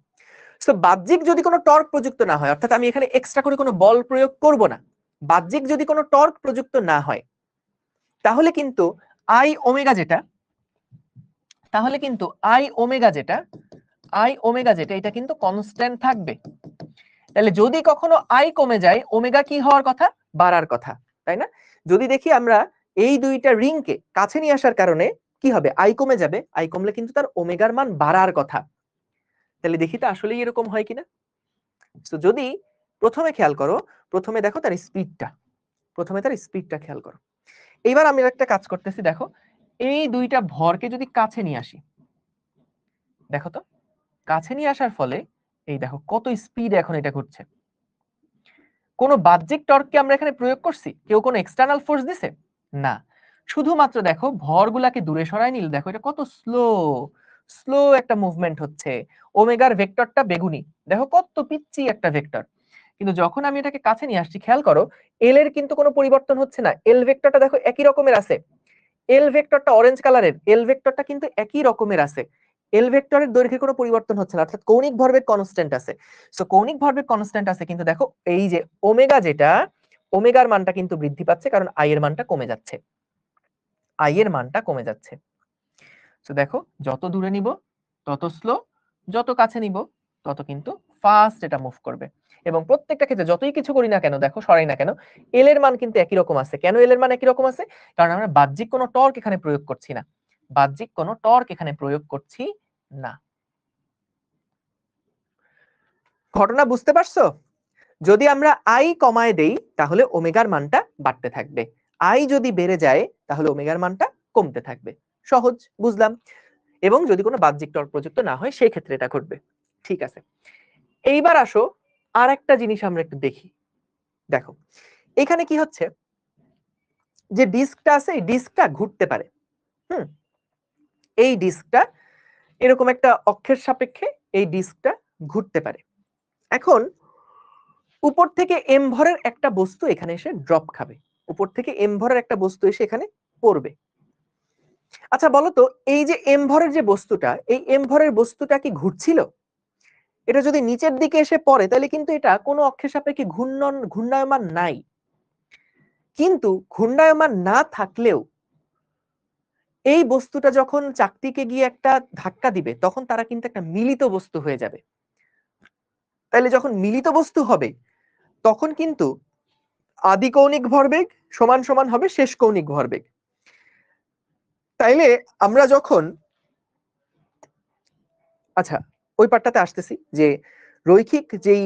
সো বাহ্যিক যদি কোনো টর্ক প্রযুক্ত না হয়, অর্থাৎ আমি এখানে এক্সট্রা করে কোনো বল প্রয়োগ করব না, বাহ্যিক যদি কোনো টর্ক প্রযুক্ত না হয়, তাহলে কিন্তু আই ওমেগা যেটা, তাহলে কিন্তু আই ওমেগা যেটা, আই ওমেগা যেটা এটা কিন্তু কনস্ট্যান্ট থাকবে। তাহলে যদি কখনো আই কমে যায়, ওমেগা কি হওয়ার কথা? বাড়ার কথা, তাই না? যদি দেখি আমরা এই দুইটা রিংকে কাছে নিয়ে আসার কারণে কি হবে? আই কমে যাবে, আই কমলে কিন্তু তার ওমেগার মান বাড়ার কথা। তাহলে দেখি তো আসলেই এরকম হয় কিনা। তো যদি প্রথমে খেয়াল করো, প্রথমে দেখো তার স্পিডটা, প্রথমে তার স্পিডটা খেয়াল করো। এইবার আমি একটা কাজ করতেছি, দেখো এই দুইটা ভরকে যদি কাছে নিয়ে আসি, দেখো তো কাছে নিয়ে আসার ফলে এই দেখো কত স্পিড এখন এটা ঘুরছে। কোনো বাহ্যিক টর্ককে আমরা এখানে প্রয়োগ করছি? কেউ কোনো এক্সটার্নাল ফোর্স দিছে? না, শুধুমাত্র দেখো ভরগুলাকে দূরে সরায় নিল, দেখো এটা কত স্লো স্লো একটা মুভমেন্ট হচ্ছে। ওমেগার ভেক্টরটা বেগুনি, দেখো কত পিচ্ছি একটা ভেক্টর। কিন্তু যখন আমি এটাকে কাছে নিয়ে আসছি, খেয়াল করো এল এর কিন্তু কোনো পরিবর্তন হচ্ছে না, এল ভেক্টরটা দেখো একই রকমের আছে। এল ভেক্টরটা অরেঞ্জ কালারের, এল ভেক্টরটা কিন্তু একই রকমের আছে। এল ভেক্টরের দৈর্ঘ্যে কোনো পরিবর্তন হচ্ছে না, অর্থাৎ কৌণিক ভরবেগ কনস্ট্যান্ট আছে। সো কৌণিক ভরবেগ কনস্ট্যান্ট আছে, কিন্তু দেখো এই যে ওমেগা যেটা, ওমেগার মানটা কিন্তু বৃদ্ধি পাচ্ছে, কারণ আই এর মানটা কমে যাচ্ছে, আই এর মানটা কমে যাচ্ছে। সো দেখো যত দূরে নিব তত স্লো, যত কাছে নিব তত কিন্তু ফাস্ট এটা মুভ করবে। এবং প্রত্যেকটা ক্ষেত্রে যতই কিছু করি না কেন, দেখো সরাই না কেন, এল এর মান কিন্তু একই রকম আছে। কেন এল এর মান একই রকম আছে? কারণ আমরা বাহ্যিক কোনো টর্ক এখানে প্রয়োগ করছি না, বাহ্যিক কোনো টর্ক এখানে প্রয়োগ করছি না। ঘটনা বুঝতে পারছো? যদি আমরা আই কমায় দেই, তাহলে ওমেগার মানটা বাড়তে থাকবে, আই যদি বেড়ে যায় তাহলে ওমেগার মানটা কমতে থাকবে। সহজ, বুঝলাম। এবং যদি কোনো বাহ্যিক টর্ক প্রযুক্ত না হয় সেই ক্ষেত্রে এটা ঘটবে। ঠিক আছে, এইবার আসো আর একটা জিনিস আমরা একটু দেখি। দেখো এখানে কি হচ্ছে, যে ডিস্কটা আছে এই ডিস্কটা ঘুরতে পারে, এই ডিস্কটা এরকম একটা অক্ষের সাপেক্ষে এই ডিস্কটা ঘুরতে পারে। এখন উপর থেকে এম ভরের একটা বস্তু এখানে এসে ড্রপ খাবে, উপর থেকে এম ভরের একটা বস্তু এসে এখানে পড়বে। আচ্ছা বলো তো, এই যে এম ভরের যে বস্তুটা, এই এম ভরের বস্তুটা কি ঘুরছিল? এটা যদি নিচের দিকে এসে পড়ে তাহলে কিন্তু এটা কোনো অক্ষের সাপেক্ষে ঘূর্ণায়মান নাই। কিন্তু ঘূর্ণায়মান না থাকলেও এই বস্তুটা যখন চাকতিকে গিয়ে একটা ধাক্কা দিবে তখন তারা কিন্তু একটা মিলিত বস্তু হয়ে যাবে। তাহলে যখন মিলিত বস্তু হবে তখন কিন্তু আদি কৌণিক ভরবেগ সমান সমান হবে শেষ কৌণিক ভরবেগ। তাইলে আমরা যখন আচ্ছা ওই পার্টটাতে আসতেছি যে রৈখিক যেই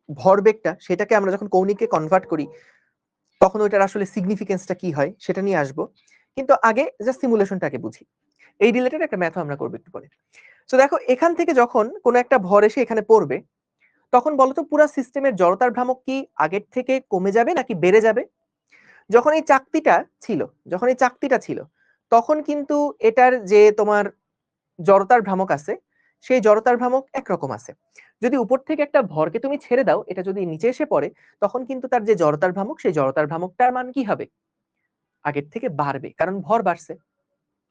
ভরবেগটা সেটাকে আমরা যখন কৌণিকে কনভার্ট করি তখন ওইটার আসলে সিগনিফিকেন্সটা কি হয় সেটা নিয়ে আসবো, কিন্তু আগে জাস্ট সিমুলেশনটাকে বুঝি। এই রিলেটেড একটা ম্যাথ আমরা করবো একটু পরে। তো দেখো এখান থেকে যখন কোনো একটা ভর এসে এখানে পড়বে তখন বলতো পুরো সিস্টেমের জড়তার ভ্রামক কি আগের থেকে কমে যাবে নাকি বেড়ে যাবে? যখন এই চাকতিটা ছিল তখন কিন্তু এটার যে তোমার জড়তার ভ্রামক আছে সেই জড়তার ভ্রামক একরকম আছে। যদি উপর থেকে একটা ভরকে তুমি ছেড়ে দাও, এটা যদি নিচে এসে পড়ে তখন কিন্তু তার যে জড়তার ভ্রামক সেই জড়তার ভ্রামকটার মান কি হবে? আগের থেকে বাড়বে, কারণ ভর বাড়ছে,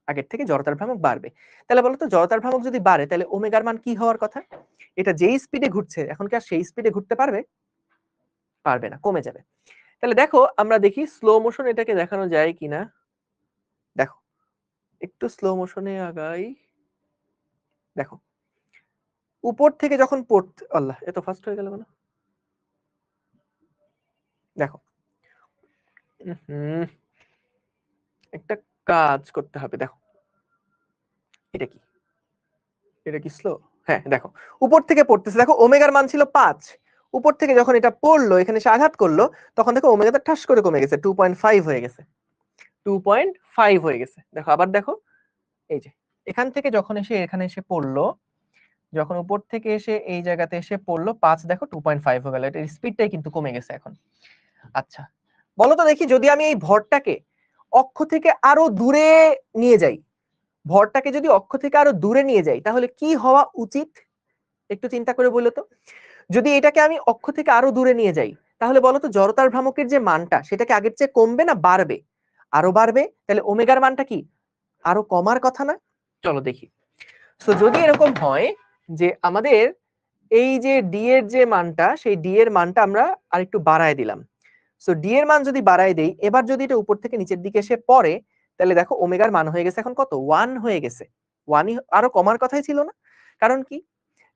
আগের থেকে জড়তার ভ্রামক বাড়বে। তাহলে বলতো জড়তার ভ্রামক যদি বাড়ে তাহলে ওমেগার মান কি হওয়ার কথা? এটা যেই স্পিডে ঘুরছে এখন কি আর সেই স্পিডে ঘুরতে পারবে? পারবে না, কমে যাবে। তাহলে দেখো আমরা দেখি স্লো মোশন এটাকে দেখানো যায় কিনা। দেখো একটু স্লো মোশনে আগাই। দেখো উপর থেকে যখন পড়তে, আল্লাহ এত ফাস্ট হয়ে গেল কেন? দেখো একটা কাজ করতে হবে। দেখো এটা কি, এটা কি স্লো? হ্যাঁ দেখো উপর থেকে পড়তেছে, দেখো ওমেগার মান ছিল 5, উপর থেকে যখন এটা পড়লো এখানে এসে আঘাত করলো তখন দেখো ওমেগাটা ঠাস করে কমে গেছে, 2.5 হয়ে গেছে, 2.5 হয়ে গেছে। দেখো আবার দেখো এই যে এখান থেকে যখন এসে এখানে এসে পড়লো, যখন উপর থেকে এসে এই জায়গাতে এসে পড়লো 5, দেখো 2.5 হয়ে গেল, এটার স্পিডটাই কিন্তু কমে গেছে এখন। আচ্ছা বলো তো দেখি, যদি আমি এই ভরটাকে অক্ষ থেকে আরো দূরে নিয়ে যাই, ভরটাকে যদি অক্ষ থেকে আরো দূরে নিয়ে যাই তাহলে কি হওয়া উচিত? একটু চিন্তা করে বলো তো। যদি এটাকে আমি অক্ষ থেকে আরো দূরে নিয়ে যাই তাহলে বলো তো জড়তার ভ্রামকের যে মানটা সেটাকে আগের চেয়ে কমবে না বাড়বে? আরো বাড়বে। তাহলে ওমেগার মানটা কি আরো কমার কথা না? চলো দেখি। সো যদি এরকম হয় যে আমাদের এই যে ডি এর যে মানটা সেই ডি এর মানটা আমরা আরেকটু বাড়ায় দিলাম, সো ডি এর মান যদি বাড়ায় দেই, এবার যদি এটা উপর থেকে নিচের দিকে এসে পড়ে তাহলে দেখো ওমেগার মান হয়ে গেছে এখন কত? 1 হয়ে গেছে। 1ই আরো কমার কথাই ছিল না? কারণ কি?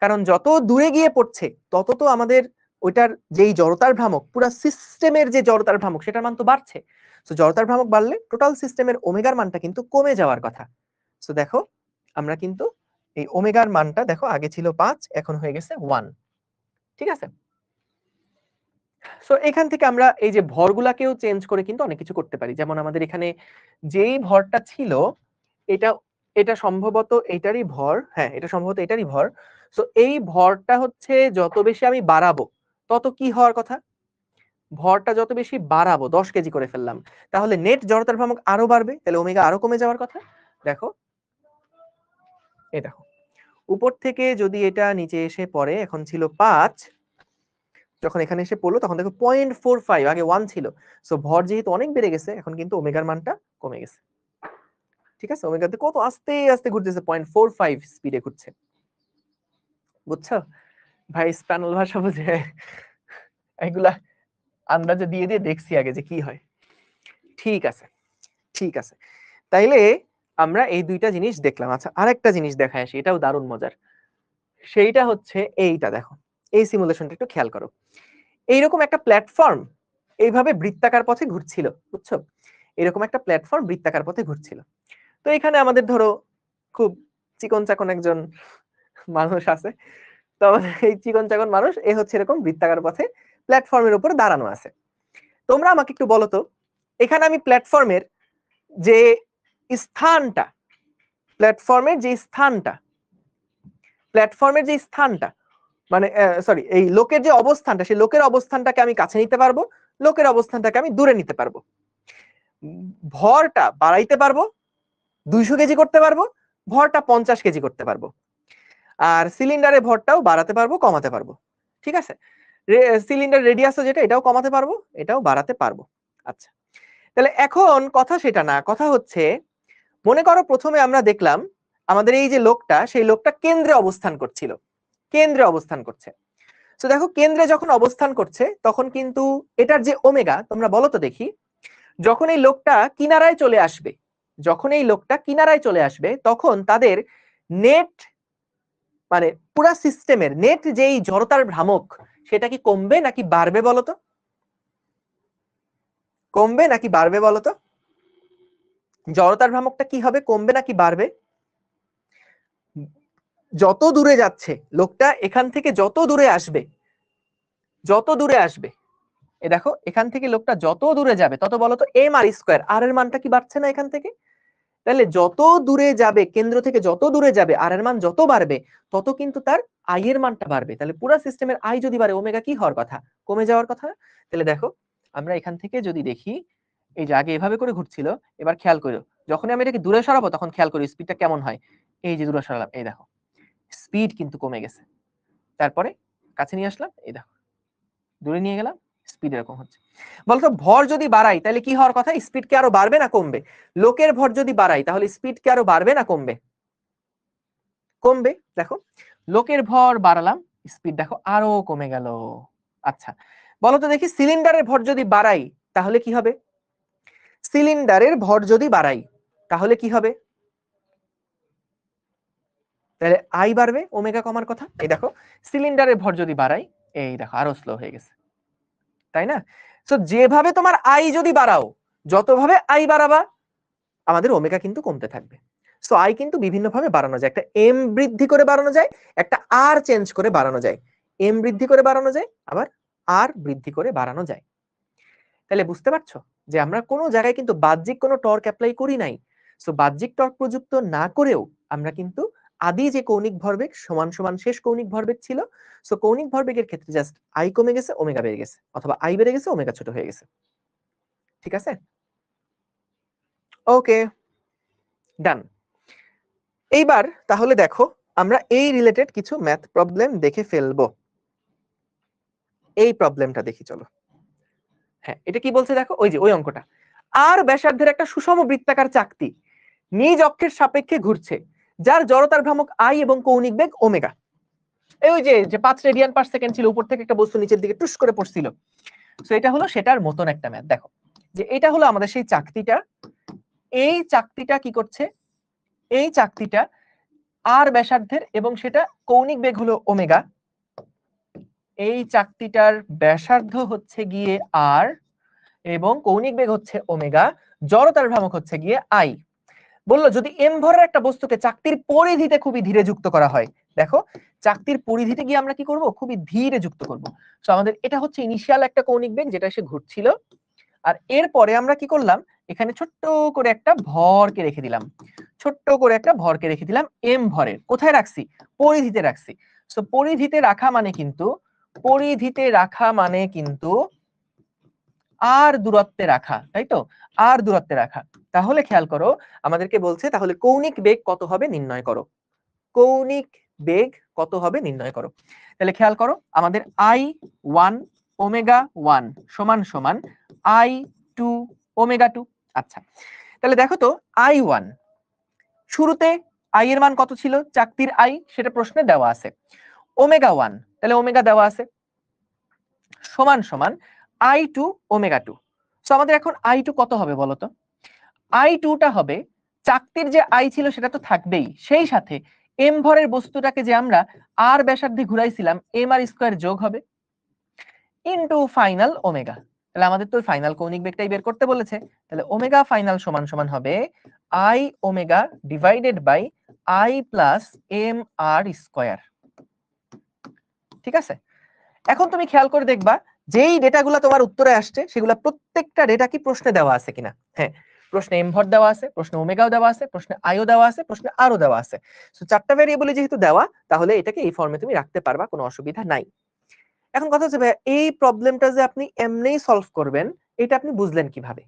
কারণ যত দূরে গিয়ে পড়ছে তত তো আমাদের ওইটার যেই জড়তার ভ্রামক পুরো সিস্টেমের যে জড়তার ভ্রামক সেটার মান তো বাড়ছে। সো জড়তার ভ্রামক বাড়লে টোটাল সিস্টেমের ওমেগার মানটা কিন্তু কমে যাওয়ার কথা। সো দেখো আমরা কিন্তু এই ওমেগার মানটা দেখো আগে ছিল 5 এখন হয়ে গেছে 1। ঠিক আছে? সো এখান থেকে আমরা এই যে ভরগুলাকেও চেঞ্জ করে কিন্তু অনেক কিছু করতে পারি। যেমন আমাদের এখানে যেই ভরটা ছিল এটা এটা সম্ভবত এটারই ভর, হ্যাঁ এটা সম্ভবত এটারই ভর। সো এই ভরটা হচ্ছে যত বেশি আমি বাড়াবো তত কি হওয়ার কথা? ভরটা যত বেশি বাড়াবো 10 কেজি করে ফেললাম তাহলে নেট জড়তার ভ্রামক আরো বাড়বে, তাহলে ওমেগা আরো কমে যাওয়ার কথা। দেখো এই দেখো উপর থেকে যদি এটা নিচে এসে পড়ে, এখন ছিল 5, যখন এখানে এসে পড়লো তখন দেখো 0.45, আগে 1 ছিল। সো ভর যেহেতু অনেক বেড়ে গেছে এখন কিন্তু ওমেগার মানটা কমে গেছে। ঠিক আছে, ওমেগাতে কত আস্তে আস্তে ঘুরতেছে, 0.45 স্পিডে ঘুরছে। বুঝছো ভাই? স্প্যানিশ ভাষা বুঝে এগুলা আন্দাজে দিয়ে দিয়ে দেখছি আগে যে কি হয়। ঠিক আছে ঠিক আছে, তাইলে আমরা এই দুইটা জিনিস দেখলাম। আচ্ছা আরেকটা জিনিস দেখায় আসি, এটাও দারুণ মজার। সেইটা হচ্ছে এইটা, দেখো এই সিমুলেশনটা একটু খেয়াল করো। এইরকম একটা প্ল্যাটফর্ম এইভাবে বৃত্তাকার পথে ঘুরছিল, বুঝছো? এরকম একটা প্ল্যাটফর্ম বৃত্তাকার পথে ঘুরছিল। তো এখানে আমাদের ধরো খুব চিকন চাকন একজন মানুষ আছে। তো আমাদের এই চিকন চাকন মানুষ এ হচ্ছে এরকম বৃত্তাকার পথে প্ল্যাটফর্মের উপর দাঁড়ানো আছে। তোমরা আমাকে একটু বলো তো, এখানে আমি প্ল্যাটফর্মের যে স্থানটা, প্ল্যাটফর্মের যে স্থানটা, প্ল্যাটফর্মের যে স্থানটা মানে সরি এই লোকের যে অবস্থানটা, সেই লোকের অবস্থানটাকে আমি কাছে নিতে পারবো, লোকের অবস্থানটাকে আমি দূরে নিতে পারবো। ভরটা বাড়াইতে পারবো 200 কেজি করতে পারবো, ভরটা 50 কেজি করতে পারবো। আর সিলিন্ডারের ভরটাও বাড়াতে পারবো, কমাতে পারবো। ঠিক আছে, সিলিন্ডার রেডিয়াসও যেটা, এটাও কমাতে পারবো, এটাও বাড়াতে পারবো। আচ্ছা, তাহলে এখন কথা সেটা না, কথা হচ্ছে মনে করো প্রথমে আমরা দেখলাম আমাদের এই যে লোকটা, সেই লোকটা কেন্দ্রে অবস্থান করছিল, কেন্দ্রে অবস্থান করছে। তো দেখো কেন্দ্রে যখন অবস্থান করছে তখন কিন্তু এটার যে ওমেগা, তোমরা বলো তো দেখি, যখন এই লোকটা কিনারায় চলে আসবে, যখন এই লোকটা কিনারায় চলে আসবে তখন তাদের নেট, মানে পুরা সিস্টেমের নেট যেই জড়তার ভ্রামক, সেটা কি কমবে নাকি বাড়বে বলতো? কমবে নাকি বাড়বে বলতো? জড়তার ভ্রামকটা কি হবে, কমবে নাকি বাড়বে? যত দূরে যাচ্ছে লোকটা, এখান থেকে যত দূরে আসবে, যত দূরে আসবে, এ দেখো এখান থেকে লোকটা যত দূরে যাবে তত বলতো এম আর স্কোয়ার, আর এর মানটা কি বাড়ছে না এখান থেকে? তাহলে যত দূরে যাবে, কেন্দ্র থেকে যত দূরে যাবে, আর এর মান যত বাড়বে তত কিন্তু তার আই এর মানটা বাড়বে। তাহলে পুরো সিস্টেমের আই যদি বাড়ে, ওমেগা কি হওয়ার কথা, কমে যাওয়ার কথা। তাহলে দেখো আমরা এখান থেকে যদি দেখি, এই যে আগে এভাবে করে ঘুরছিল, এবার খেয়াল করো যখন আমি এটাকে দূরে সরাবো তখন খেয়াল করি স্পিডটা কেমন হয়। এই যে দূরে সরালাম, এই দেখো স্পিড কিন্তু কমে গেছে। তারপরে কাছে নিয়ে আসলাম, এই দেখো দূরে নিয়ে গেলাম, স্পিড এরকম হচ্ছে। বলতো ভর যদি বাড়াই তাহলে কি হওয়ার কথা, স্পিড কি আরো বাড়বে না কমবে? লোকের ভর যদি বাড়াই তাহলে স্পিড কি আরো বাড়বে না কমবে? কমবে। দেখো লোকের ভর বাড়ালাম, স্পিড দেখো আরো কমে গেল। আচ্ছা বলতো দেখি সিলিন্ডারের ভর যদি বাড়াই তাহলে কি হবে? সিলিন্ডারের ভর যদি বাড়াই তাহলে কি হবে? তাহলে আই বাড়বে, ওমেগা কমার কথা। এই দেখো সিলিন্ডারের ভর যদি বাড়াই, এই দেখো আরো স্লো হয়ে গেছে, তাই না? তো যেভাবে তোমার আই যদি বাড়াও, যতভাবে আই বাড়াবা আমাদের ওমেগা কিন্তু কমতে থাকবে। সো আই কিন্তু বিভিন্ন ভাবে বাড়ানো যায়, একটা এম বৃদ্ধি করে বাড়ানো যায়, একটা আর চেঞ্জ করে বাড়ানো যায়। এম বৃদ্ধি করে বাড়ানো যায়, আবার আর বৃদ্ধি করে বাড়ানো যায়। তাহলে বুঝতে পারছো যে আমরা কোনো জায়গায় কিন্তু বাহ্যিক কোনো টর্ক অ্যাপ্লাই করি নাই। সো বাহ্যিক টর্ক প্রযুক্ত না করেও আমরা কিন্তু আদি যে কৌণিক ভরবেগ সমান সমান শেষ কৌণিক ভরবেগ ছিল, সো কৌণিক ভরবেগের ক্ষেত্রে জাস্ট আই কমে গেছে, ওমেগা বেড়ে গেছে, অথবা আই বেড়ে গেছে, ওমেগা ছোট হয়ে গেছে। ঠিক আছে, ওকে, ডান। এইবার তাহলে দেখো আমরা এই রিলেটেড কিছু ম্যাথ প্রবলেম দেখে ফেলবো। এই প্রবলেমটা দেখি চলো। হ্যাঁ, এটা কি বলছে দেখো, ওই যে ওই অঙ্কটা, আর ব্যাসার্ধের একটা সুষম বৃত্তাকার চাকতি নিজ অক্ষের সাপেক্ষে ঘুরছে, যার জড়তার ভ্রামক আই এবং কৌণিক বেগ ওমেগা। এই ওই যে 5 রেডিয়ান পার সেকেন্ড ছিল, উপর থেকে একটা বস্তু নিচের দিকে টুস করে পড়ছিল। সো এটা হলো সেটার মতন একটা ম্যাথ। দেখো যে এটা হলো আমাদের সেই চাকতিটা, এই চাকতিটা কি করছে, এই চাকতিটা আর ব্যাসার্ধের এবং সেটা কৌণিক বেগ হলো ওমেগা। এই চাকতিটার ব্যাসার্ধ হচ্ছে গিয়ে আর এবং কৌণিক বেগ হচ্ছে ওমেগা, জড়তার ভ্রামক হচ্ছে গিয়ে আই। বললো যদি এম ভরের একটা বস্তুকে চাকতির পরিধিতে খুবই ধীরে যুক্ত করা হয়, দেখো চাকতির পরিধিতে গিয়ে আমরা কি করব, খুবই ধীরে যুক্ত করব। সো আমাদের এটা হচ্ছে ইনিশিয়াল একটা কৌণিক বেগ যেটা এসে ঘুরছিল, আর এরপরে আমরা কি করলাম, এখানে ছোট্ট করে একটা ভরকে রেখে দিলাম, ছোট্ট করে একটা ভরকে রেখে দিলাম এম ভরের। কোথায় রাখছি, পরিধিতে রাখছি। সো পরিধিতে রাখা মানে কিন্তু, পরিধিতে রাখা মানে কিন্তু আর দূরত্বে রাখা, তাই তো, আর দূরত্বে রাখা। তাহলে খেয়াল করো আমাদেরকে বলছে তাহলে কৌণিক বেগ কত হবে নির্ণয় করো, কৌণিক বেগ কত হবে নির্ণয় করো। তাহলে খেয়াল করো আমাদের I1 ওমেগা 1 সমান সমান I2 ওমেগা 2। আচ্ছা তাহলে দেখো তো I1 শুরুতে আই এর মান কত ছিল, চাকতির আই, সেটা প্রশ্নে দেওয়া আছে, ওমেগা 1, তাহলে ওমেগা দেওয়া আছে, সমান সমান I2 ওমেগা 2। সো আমাদের এখন I2 কত হবে বলতো, I2 টা হবে চাকতির যে আই ছিল সেটা তো থাকবেই, সেই সাথে এম ভরের বস্তুটাকে যে আমরা আর ব্যাসার্ধে ঘুরাইছিলাম, এম আর স্কয়ার যোগ হবে ইনটু ফাইনাল ওমেগা। তাহলে আমাদের তো ফাইনাল কৌণিক বেগটাই বের করতে বলেছে, তাহলে ওমেগা ফাইনাল সমান সমান হবে I omega divided by I plus M R square. ঠিক আছে, এখন তুমি খেয়াল করে দেখবা যেই ডেটাগুলো তোমার উত্তরে আসছে সেগুলো প্রত্যেকটা ডেটা কি প্রশ্নে দেওয়া আছে কিনা। হ্যাঁ, প্রশ্নে এম ভর দেওয়া আছে, প্রশ্নে ওমেগাও দেওয়া আছে, প্রশ্নে আইও দেওয়া আছে, প্রশ্নে আরও দেওয়া আছে। সো চারটা ভেরিয়েবলে যেহেতু দেওয়া, তাহলে এটাকে এই ফর্মে তুমি রাখতে পারবা, কোনো অসুবিধা নাই। এখন কথা হচ্ছে ভাই এই প্রবলেমটা যে আপনি এমনিই সলভ করবেন, এটা আপনি বুঝলেন কিভাবে?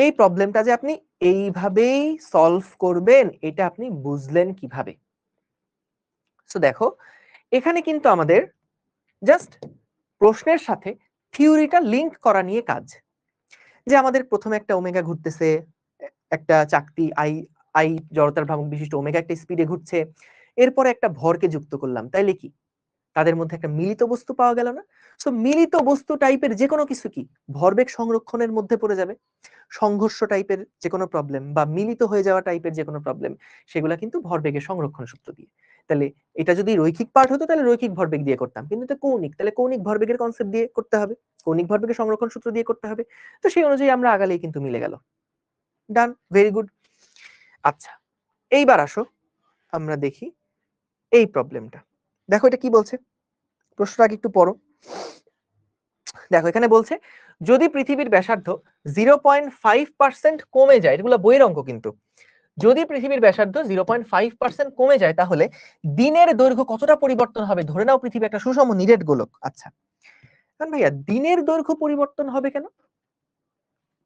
এই প্রবলেমটা যে আপনি এইভাবেই সলভ করবেন এটা আপনি বুঝলেন কিভাবে? সো দেখো এখানে কিন্তু আমাদের জাস্ট প্রশ্নের সাথে থিওরিটা লিংক করা নিয়ে কাজ। যে আমাদের প্রথমে একটা ওমেগা ঘুরতেছে, একটা চাকতি আই আই জড়তার ভ্রামক বিশিষ্ট ওমেগা একটা স্পিডে ঘুরছে, এরপরে একটা ভরকে যুক্ত করলাম, তাইলে কি তাদের মধ্যে একটা মিলিত বস্তু পাওয়া গেল না? সো মিলিত বস্তু টাইপের যে কোনো কিছু কি ভরবেগ সংরক্ষণের মধ্যে পড়ে যাবে। সংঘর্ষ টাইপের যে কোনো প্রবলেম বা মিলিত হয়ে যাওয়া টাইপের যে কোনো প্রবলেম, সেগুলা কিন্তু ভরবেগের সংরক্ষণ সূত্র দিয়ে। তাহলে এটা যদি রৈখিক পার্ট হতো তাহলে রৈখিক ভরবেগ দিয়ে করতাম, কিন্তু এটা কৌণিক, তাহলে কৌণিক ভরবেগের কনসেপ্ট দিয়ে করতে হবে, কৌণিক ভরবেগের সংরক্ষণ সূত্র দিয়ে করতে হবে। তো সেই অনুযায়ী আমরা আগালেই কিন্তু মিলে গেল। ডান, ভেরি গুড। আচ্ছা, এইবার আসো আমরা দেখি এই প্রবলেমটা। দেখো এটা কি বলছে, প্রশ্নটা আগে একটু পড়ো। দেখো এখানে বলছে যদি পৃথিবীর ব্যাসার্ধ 0.5% কমে যায়, এগুলো বইয়ের অঙ্ক কিন্তু, যদি পৃথিবীর ব্যাসার্ধ 0.5% কমে যায় তাহলে দিনের দৈর্ঘ্য কতটা পরিবর্তন হবে? ধরে নাও পৃথিবী একটা সুষম নিরেট গোলক। আচ্ছা কারণ ভাইয়া দিনের দৈর্ঘ্য পরিবর্তন হবে কেন?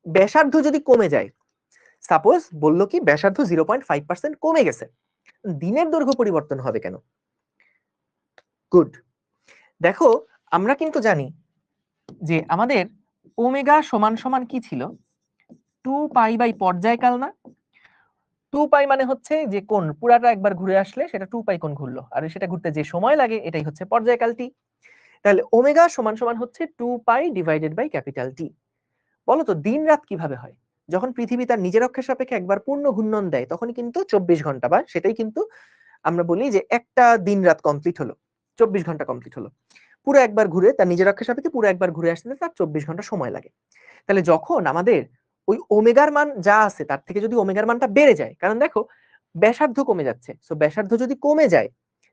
ব্যাসার্ধ যদি কমে যায়, সাপোজ বললো কি ব্যাসার্ধ 0.5% কমে গেছে, দিনের দৈর্ঘ্য পরিবর্তন হবে কেন? গুড। দেখো আমরা কিন্তু জানি যে আমাদের ওমেগা সমান সমান কি ছিল? 2 পাই বাই পর্যায়কাল না? 2 পাই মানে হচ্ছে যে কোণ পুরাটা একবার ঘুরে আসলে সেটা 2 পাই কোণ ঘুরলো, আর সেটা ঘুরতে যে সময় লাগে এটাই হচ্ছে পর্যায়কাল টি। তাহলে ওমেগা সমান সমান হচ্ছে 2 pi divided by capital T. বলো তো দিন রাত কিভাবে হয়? যখন পৃথিবী তার নিজের অক্ষের সাপেক্ষে একবার পূর্ণ ঘূর্ণন দেয় তখন কিন্তু 24 ঘন্টা, বা সেটাই কিন্তু আমরা বলি যে একটা দিন রাত কমপ্লিট হলো, 24 ঘন্টা কমপ্লিট হলো। পুরো একবার ঘুরে তার নিজের অক্ষের সাপেক্ষে পুরো একবার ঘুরে আসতে তার 24 ঘন্টা সময় লাগে। তাহলে যখন আমাদের ওই ওমেগার মান যা আছে তার থেকে যদি ওমেগার মানটা বেড়ে যায়, কারণ দেখো ব্যাসার্ধ কমে যাচ্ছে, সো ব্যাসার্ধ যদি কমে যায়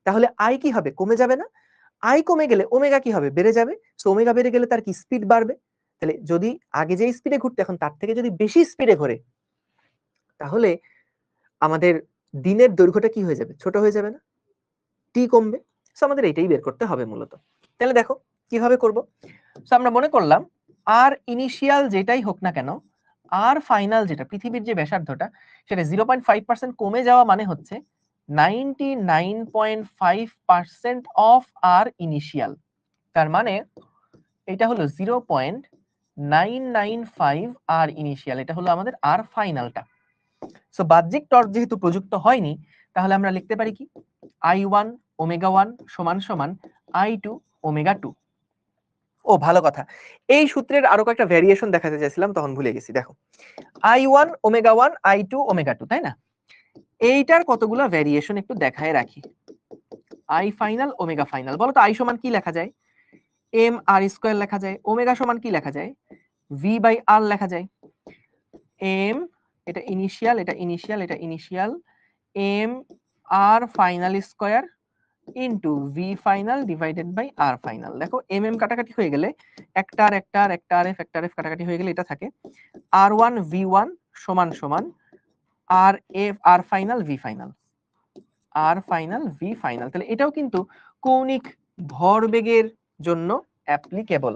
তাহলে আই কি হবে? কমে যাবে না? আই কমে গেলে ওমেগা কি হবে? বেড়ে যাবে। সো ওমেগা বেড়ে গেলে তার কি স্পিড বাড়বে। তাহলে যদি আগে যে স্পিডে ঘুরতে এখন তার থেকে যদি বেশি স্পিডে ঘোরে তাহলে আমাদের দিনের দৈর্ঘ্যটা কি হয়ে যাবে? ছোট হয়ে যাবে না? টি কমবে। সো আমাদের এটাই বের করতে হবে মূলত। তাহলে দেখো কিভাবে করব। সো আমরা মনে করলাম আর ইনিশিয়াল যেটাই হোক না কেন, আর ফাইনাল যেটা পৃথিবীর যে ব্যাসার্ধটা সেটা 0.5% কমে যাওয়া মানে হচ্ছে 99.5% অফ আর ইনিশিয়াল। তার মানে এটা হলো 0.995 আর ইনিশিয়াল, এটা হলো আমাদের আর ফাইনালটা। সো বাহ্যিক টর্ক যেহেতু প্রযুক্ত হয়নি তাহলে আমরা লিখতে পারি কি I1 ওমেগা 1 সমান সমান I2 ওমেগা 2। ও ভালো কথা, এই সূত্রের আরো কয়েকটা ভেরিয়েশন দেখাতে চাইছিলাম তখন ভুলে গেছি। দেখো I1 ওমেগা 1 I2 ওমেগা 2, তাই না? এইটার কতগুলো ভেরিয়েশন একটু দেখায় রাখি। I ফাইনাল ওমেগা ফাইনাল, বলো তো I সমান কি লেখা যায়? এম আর স্কয়ার লেখা যায়। ওমেগা সমান কি লেখা যায়? ভি বাই আর লেখা যায়। এম এটা ইনিশিয়াল, এটা ইনিশিয়াল, এটা initial, M R final square into V final divided by R final. দেখো এম এম কাটাকাটি হয়ে গেলে একটা আর একটা আর এফ কাটাকাটি হয়ে গেলে এটা থাকে R1 V1 সমান সমান আর F R final V final, R final V final. তাহলে এটাও কিন্তু কৌণিক ভরবেগের জন্য অ্যাপ্লিকেবল।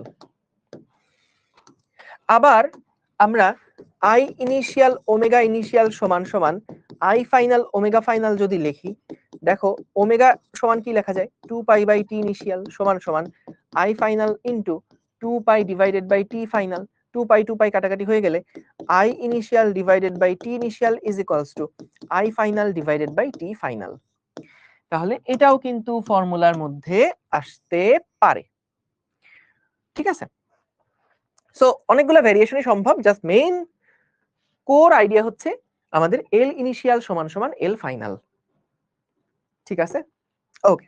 আবার আমরা আই ইনিশিয়াল ওমেগা ইনিশিয়াল সমান সমান আই ফাইনাল ওমেগা ফাইনাল যদি লিখি, দেখো ওমেগা সমান কি লেখা যায়? 2 পাই বাই টি ইনিশিয়াল সমান সমান I final into 2 pi divided by T final. 2 pi কাটাকাটি হয়ে গেলে I initial divided by T initial is equals to I final divided by T final. তাহলে এটাও কিন্তু ফর্মুলার মধ্যে আসতে পারে। ঠিক আছে, সো অনেকগুলো ভেরিয়েশনই সম্ভব, জাস্ট মেইন কোর আইডিয়া হচ্ছে আমাদের এল ইনিশিয়াল সমান সমান এল ফাইনাল। ঠিক আছে, ওকে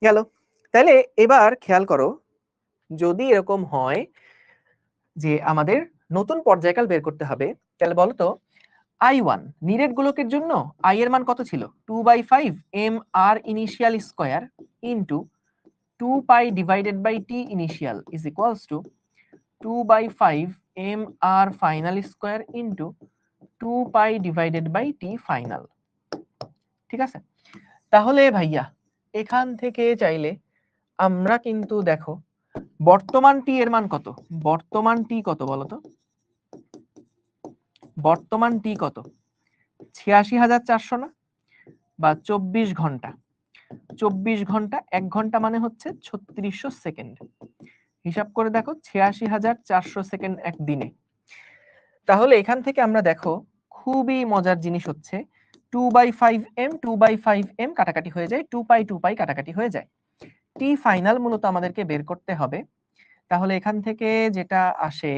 গেল। তাহলে এবার খেয়াল করো, যদি এরকম হয় যে আমাদের নতুন পর্যায়কাল বের করতে হবে, তাহলে বলো তো I1 নিরেট গোলকের জন্য I এর মান কত ছিল? 2/5 M R initial square into 2 pi divided by T initial is equals to 2/5 M R final square into 2 pi divided by T final. ঠিক আছে, তাহলে ভাইয়া এখান থেকে চাইলে আমরা কিন্তু দেখো বর্তমান টি এর মান কত? বর্তমান টি কত বলতো? বর্তমান টি কত? 86,400 না, বা 24 ঘন্টা। 24 ঘন্টা, 1 ঘন্টা মানে হচ্ছে 3600 সেকেন্ড। হিসাব করে দেখো, 86,400 সেকেন্ড এক দিনে। তাহলে এখান থেকে আমরা দেখো খুবই মজার জিনিস হচ্ছে 2/5m 2/5m কাটাকাটি হয়ে যায়, 2π কাটাকাটি হয়ে যায়। টি ফাইনাল মূলত আমাদেরকে বের করতে হবে। তাহলে এখান থেকে যেটা আসে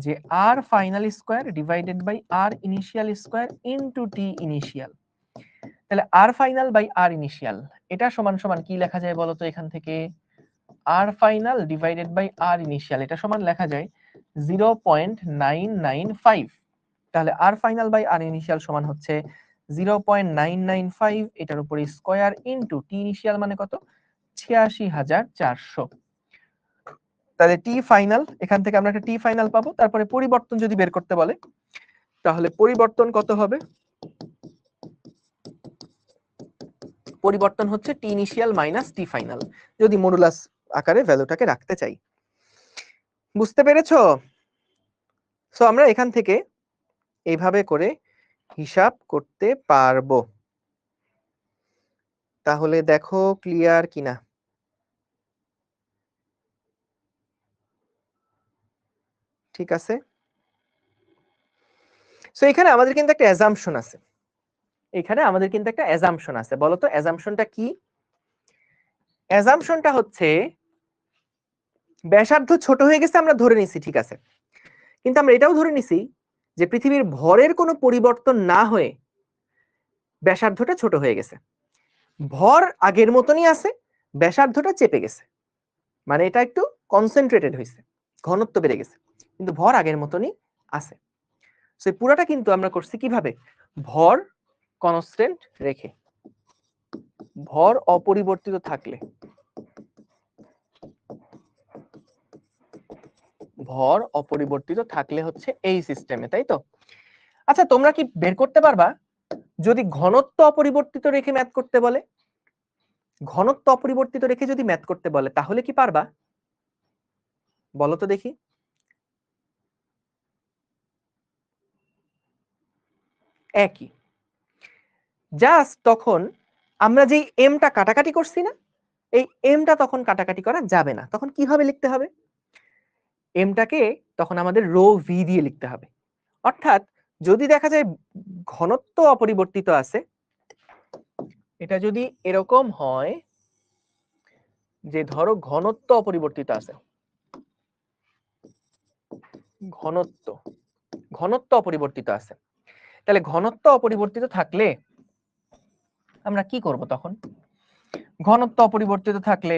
যে R final square divided by R initial square into T initial. তাহলে R final by R initial এটা সমান সমান কি লেখা যায় বলতো? এখান থেকে R final divided by R initial এটা সমান লেখা যায় 0.995। তাহলে R final by R initial সমান হচ্ছে 0.995, এটার উপরে স্কয়ার ইনটু টি ইনিশিয়াল মানে কত? 86,400। তাহলে টি ফাইনাল, এখান থেকে আমরা একটা টি ফাইনাল পাবো। তারপরে পরিবর্তন যদি বের করতে বলে তাহলে পরিবর্তন কত হবে? পরিবর্তন হচ্ছে টি ইনিশিয়াল মাইনাস টি ফাইনাল, যদি মডুলাস আকারে ভ্যালুটাকে রাখতে চাই। বুঝতে পেরেছো? সো আমরা এখান থেকে এইভাবে করে হিসাব করতে পারবো। তাহলে দেখো ক্লিয়ার কিনা। ঠিক আছে, সো এখানে আমাদের কিন্তু একটা অ্যাজাম্পশন আছে। এখানে আমাদের কিন্তু একটা অ্যাজাম্পশন আছে। বলো তো অ্যাজাম্পশনটা কি? অ্যাজাম্পশনটা হচ্ছে ব্যাসার্ধ ছোট হয়ে গেছে আমরা ধরে নিছি, ঠিক আছে, কিন্তু আমরা এটাও ধরে নিছি যে পৃথিবীর ভরের কোনো পরিবর্তন না হয়ে ব্যাসার্ধটা ছোট হয়ে গেছে। ভর আগের মতনই আছে, ব্যাসার্ধটা চেপে গেছে, মানে এটা একটু কনসেন্ট্রেটেড হয়েছে, ঘনত্ব বেড়ে গেছে, কিন্তু ভর আগের মতনই আছে। সো পুরোটা কিন্তু আমরা করছি কিভাবে? ভর কনস্ট্যান্ট রেখে, ভর অপরিবর্তিত থাকলে, ভর অপরিবর্তিত থাকলে হচ্ছে এই সিস্টেমে, তাই তো? আচ্ছা, তোমরা কি বের করতে পারবা যদি ঘনত্ব অপরিবর্তিত রেখে ম্যাথ করতে বলে? ঘনত্ব অপরিবর্তিত রেখে যদি ম্যাথ করতে বলে তাহলে কি পারবা? বলো তো দেখি। একই, জাস্ট তখন আমরা যেই এমটা কাটাকাটি করছি না, এই এমটা তখন কাটাকাটি করা যাবে না। তখন কিভাবে লিখতে হবে? এমটাকে তখন আমাদের রো ভি দিয়ে লিখতে হবে। অর্থাৎ যদি দেখা যায় ঘনত্ব অপরিবর্তিত আছে, এটা যদি এরকম হয় যে ধরো ঘনত্ব অপরিবর্তিত আছে, ঘনত্ব ঘনত্ব অপরিবর্তিত আছে, তাহলে ঘনত্ব অপরিবর্তিত থাকলে আমরা কি করব তখন? ঘনত্ব অপরিবর্তিত থাকলে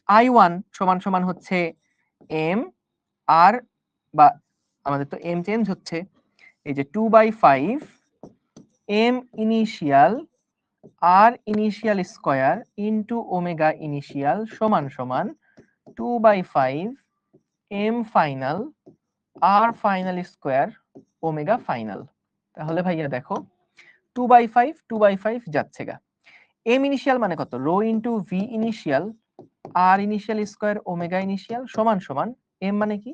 I1 সমান সমান হচ্ছে এম আর, বা আমাদের তো এম চেঞ্জ হচ্ছে, এই যে 2/5 M initial R initial square into omega initial সমান সমান 2/5 M final R final square omega final. তাহলে ভাইয়া দেখো 2/5 যাচ্ছে গা। এম ইনিশিয়াল মানে কত? Rho into V initial R initial square omega initial সমান সমান এম মানে কি?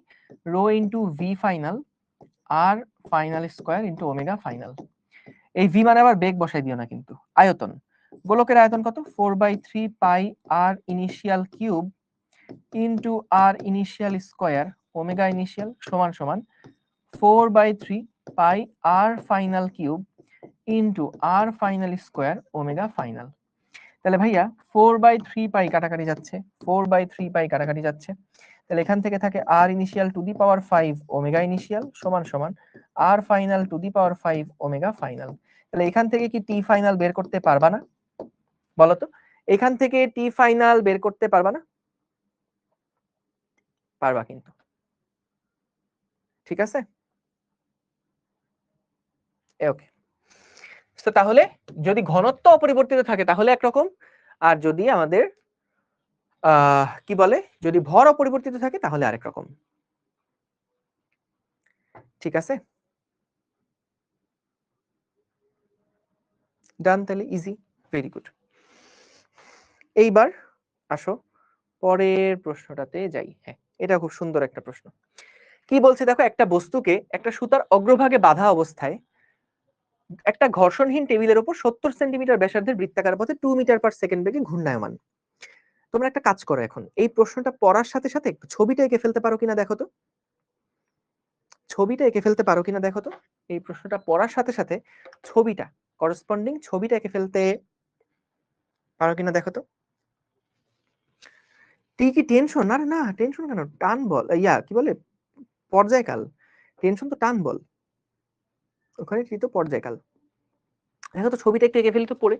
Rho into V final R final square into omega final. এই ভি মানে আবার বেগ বসাই দিও না কিন্তু। আয়তন, গোলকের আয়তন কত? 4/3 পাই আর ইনিশিয়াল কিউব ইনটু আর ইনিশিয়াল স্কয়ার ওমেগা ইনিশিয়াল সমান সমান 4/3 পাই আর final cube into R final square omega final. তাহলে ভাইয়া 4/3 পাই কাটাকাটি যাচ্ছে, 4/3 পাই কাটাকাটি যাচ্ছে। তাহলে এখান থেকে থাকে R initial to the power 5 omega initial সমান সমান R final to the power 5 omega final. তাহলে এখান থেকে কি টি ফাইনাল বের করতে পারবা না? বলো তো, এখান থেকে টি ফাইনাল বের করতে পারবা না? পারবা কিন্তু, ঠিক আছে। ওকে, তো তাহলে যদি ঘনত্ব অপরিবর্তিত থাকে তাহলে একরকম, আর যদি আমাদের কি বলে, যদি ভর অপরিবর্তিত থাকে তাহলে আরেক রকম। ঠিক আছে, ডান, তাহলে ইজি, ভেরি গুড। এইবার আসো পরের প্রশ্নটাতে যাই। হ্যাঁ, এটা খুব সুন্দর একটা প্রশ্ন। কি বলছে দেখো, একটা বস্তুকে একটা সুতার অগ্রভাগে বাঁধা অবস্থায় একটা ঘর্ষণহীন টেবিলের উপর 70 সেন্টিমিটার ব্যাসার্ধের বৃত্তাকার পথে 2 মিটার পার সেকেন্ড বেগে ঘূর্ণায়মান। তোমরা একটা কাজ করো, এখন এই প্রশ্নটা পড়ার সাথে সাথে একটু ছবিটা এঁকে ফেলতে পারো কিনা দেখো তো, ছবিটা এঁকে ফেলতে পারো কিনা দেখো তো, এই প্রশ্নটা পড়ার সাথে সাথে ছবিটা, করসপন্ডিং ছবিটা এঁকে ফেলতে পারো কিনা দেখো তো। কি টেনশন? আরে না, টেনশন কেন, টান বল, কি বলে, পর্যায়কাল। টেনশন তো টান বল, ওখানে কি তো পর্যায়কাল। দেখো তো ছবিটা একটু এঁকে ফেলি তো পড়ে।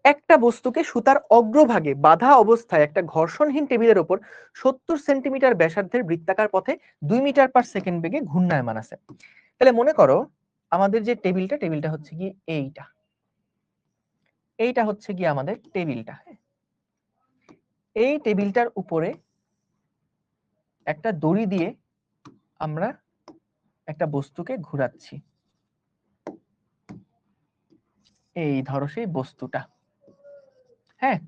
একটা বস্তুকে সুতার অগ্রভাগে বাঁধা অবস্থায় একটা ঘর্ষণহীন টেবিলের উপর 70 সেন্টিমিটার ব্যাসার্ধের বৃত্তাকার পথে 2 মিটার পার সেকেন্ড বেগে ঘূর্ণায়মান আছে। তাহলে মনে করো আমাদের যে টেবিলটা হচ্ছে কি এইটা হচ্ছে কি আমাদের টেবিলটা। এই টেবিলটার উপরে একটা দড়ি দিয়ে আমরা একটা বস্তুকে ঘোরাচ্ছি, এই ধরো সেই বস্তুটা। হ্যাঁ,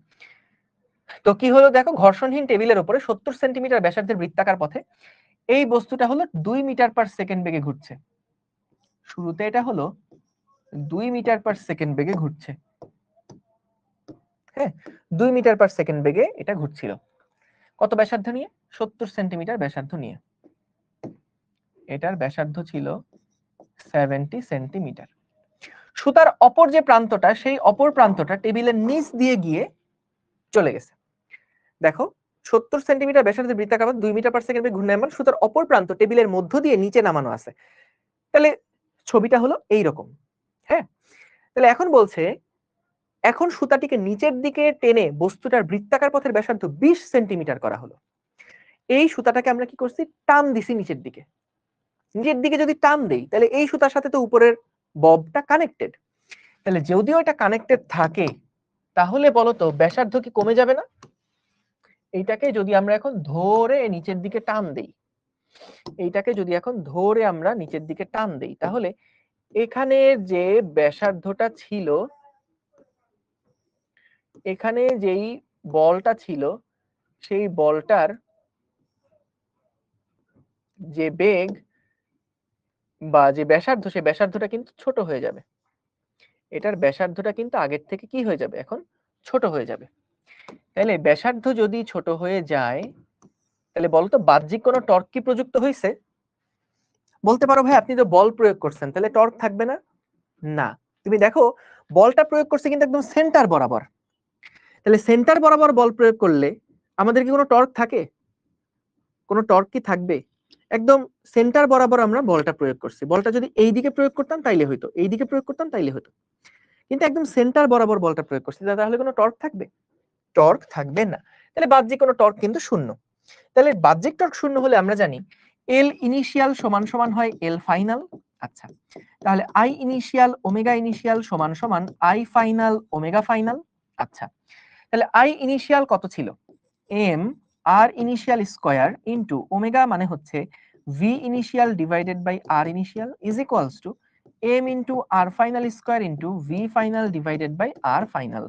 তো কি হলো দেখো, ঘর্ষণহীন টেবিলের উপরে 70 সেন্টিমিটার ব্যাসার্ধের বৃত্তাকার পথে এই বস্তুটা হলো 2 মিটার পার সেকেন্ড বেগে ঘুরছে। শুরুতে এটা হলো 2 মিটার পার সেকেন্ড বেগে ঘুরছে। হ্যাঁ, 2 মিটার পার সেকেন্ড বেগে এটা ঘুরছিল। কত ব্যাসার্ধ নিয়ে? 70 সেন্টিমিটার ব্যাসার্ধ নিয়ে। এটার ব্যাসার্ধ ছিল 70 সেন্টিমিটার। সুতার অপর যে প্রান্তটা, সেই অপর প্রান্তটা টেবিলের নিচ দিয়ে গিয়ে চলে গেছে। দেখো 70 সেন্টিমিটার ব্যাসার্ধের বৃত্তাকার পথে 2 মিটার পার সেকেন্ড বেগে ঘূর্ণায়মান, সুতার অপর প্রান্ত টেবিলের মধ্য দিয়ে নিচে নামানো আছে। তাহলে ছবিটা হলো এইরকম। হ্যাঁ, তাহলে এখন বলছে, এখন সুতাটিকে নিচের দিকে টেনে বস্তুটার বৃত্তাকার পথের ব্যাসার্ধ 20 সেন্টিমিটার করা হলো। এই সুতাটাকে আমরা কি করছি, টান দিছি নিচের দিকে। নিচের দিকে যদি টান দেই তাহলে এই সুতার সাথে তো উপরের ববটা কানেক্টেড। তাহলে যদিও এটা কানেক্টেড থাকে, তাহলে বলো তো ব্যাসার্ধ কি কমে যাবে না? এইটাকে যদি আমরা এখন ধরে নিচের দিকে টান দেই, এইটাকে যদি এখন ধরে আমরা নিচের দিকে টান দেই, তাহলে এখানে যে ব্যাসার্ধটা ছিল, এখানে যেই বলটা ছিল, সেই বলটার যে বেগ বা যে ব্যাসার্ধ, সেই ব্যাসার্ধটা কিন্তু ছোট হয়ে যাবে। এটার ব্যাসার্ধটা কিন্তু আগের থেকে কি হয়ে যাবে, এখন ছোট হয়ে যাবে। তাহলে ব্যাসার্ধ যদি ছোট হয়ে যায়, তাহলে বলতো বাহ্যিক কোনো টর্ক কি প্রযুক্ত হয়েছে? বলতে পারো ভাই আপনি তো বল প্রয়োগ করছেন, তাহলে টর্ক থাকবে না? না, তুমি দেখো বলটা প্রয়োগ করছে কিন্তু একদম সেন্টার বরাবর। তাহলে সেন্টার বরাবর বল প্রয়োগ করলে আমাদের কি কোনো টর্ক থাকে? কোনো টর্ক কি থাকবে? একদম সেন্টার বরাবর আমরা বলটা প্রয়োগ করছি। বলটা যদি এই দিকে প্রয়োগ করতাম তাইলে হইতো, এই দিকে প্রয়োগ করতাম তাইলে হইতো, কিন্তু একদম সেন্টার বরাবর বলটা প্রয়োগ করছি, তাহলে কোনো টর্ক থাকবে? টর্ক থাকবে না। তাহলে বাহ্যিক কোনো টর্ক কিন্তু শূন্য। তাহলে বাহ্যিক টর্ক শূন্য হলে আমরা জানি এল ইনিশিয়াল সমান সমান হয় এল ফাইনাল। আচ্ছা, তাহলে আই ইনিশিয়াল ওমেগা ইনিশিয়াল সমান সমান আই ফাইনাল ওমেগা ফাইনাল। আচ্ছা, তাহলে আই ইনিশিয়াল কত ছিল? M R initial square into omega মানে হচ্ছে V initial divided by R initial is equals to M into R final square into V final divided by R final.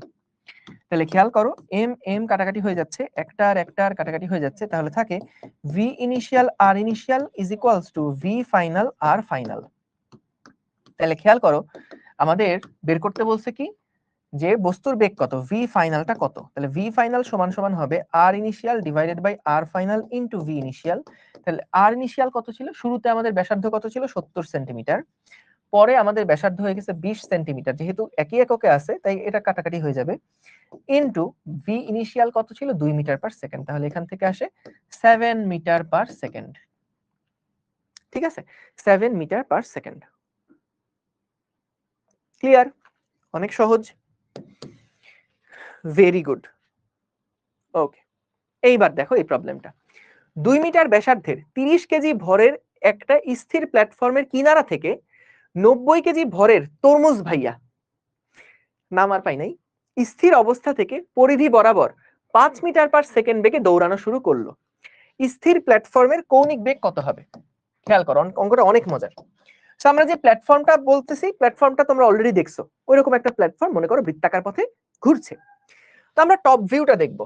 তাহলে খেয়াল করো M M কাটাকাটি হয়ে যাচ্ছে, একটা আর একটা আর কাটাকাটি হয়ে যাচ্ছে, তাহলে থাকে V initial R initial is equals to V final R final. তাহলে খেয়াল করো আমাদের বের করতে বলছে কি, যে বস্তুর বেগ কত, ভি ফাইনালটা কত। তাহলে ভি ফাইনাল সমান সমান হবে R initial divided by R final into V initial. তাহলে আর ইনিশিয়াল কত ছিল? শুরুতে আমাদের ব্যাসার্ধ কত ছিল? 70 সেন্টিমিটার। পরে আমাদের ব্যাসার্ধ হয়ে গেছে 20 সেন্টিমিটার, যেহেতু একই এককে আছে তাই এটা কাটাকাটি হয়ে যাবে, ইনটু ভি ইনিশিয়াল কত ছিল? 2 মিটার পার সেকেন্ড। তাহলে এখান থেকে আসে 7 মিটার পার সেকেন্ড। ঠিক আছে, 7 মিটার পার সেকেন্ড। ক্লিয়ার? অনেক সহজ, ভেরি গুড। ওকে, এইবার দেখো এই প্রবলেমটা। 2 মিটার ব্যাসার্ধের 30 কেজি ভরের একটা স্থির প্ল্যাটফর্মের কিনারা থেকে 90 কেজি ভরের তরমুজ ভাইয়া, নাম আর পাই নাই, স্থির অবস্থা থেকে পরিধি বরাবর 5 মিটার পার সেকেন্ড বেগে দৌড়ানো শুরু করলো। স্থির প্ল্যাটফর্মের কৌণিক বেগ কত হবে? খেয়াল করো অঙ্কটা অনেক মজার। আমরা যে প্ল্যাটফর্মটা বলতেছি, প্ল্যাটফর্মটা তোমরা অলরেডি দেখছো, ওইরকম একটা প্ল্যাটফর্ম মনে করো বৃত্তাকার পথে ঘুরছে। তো আমরা টপ ভিউটা দেখব।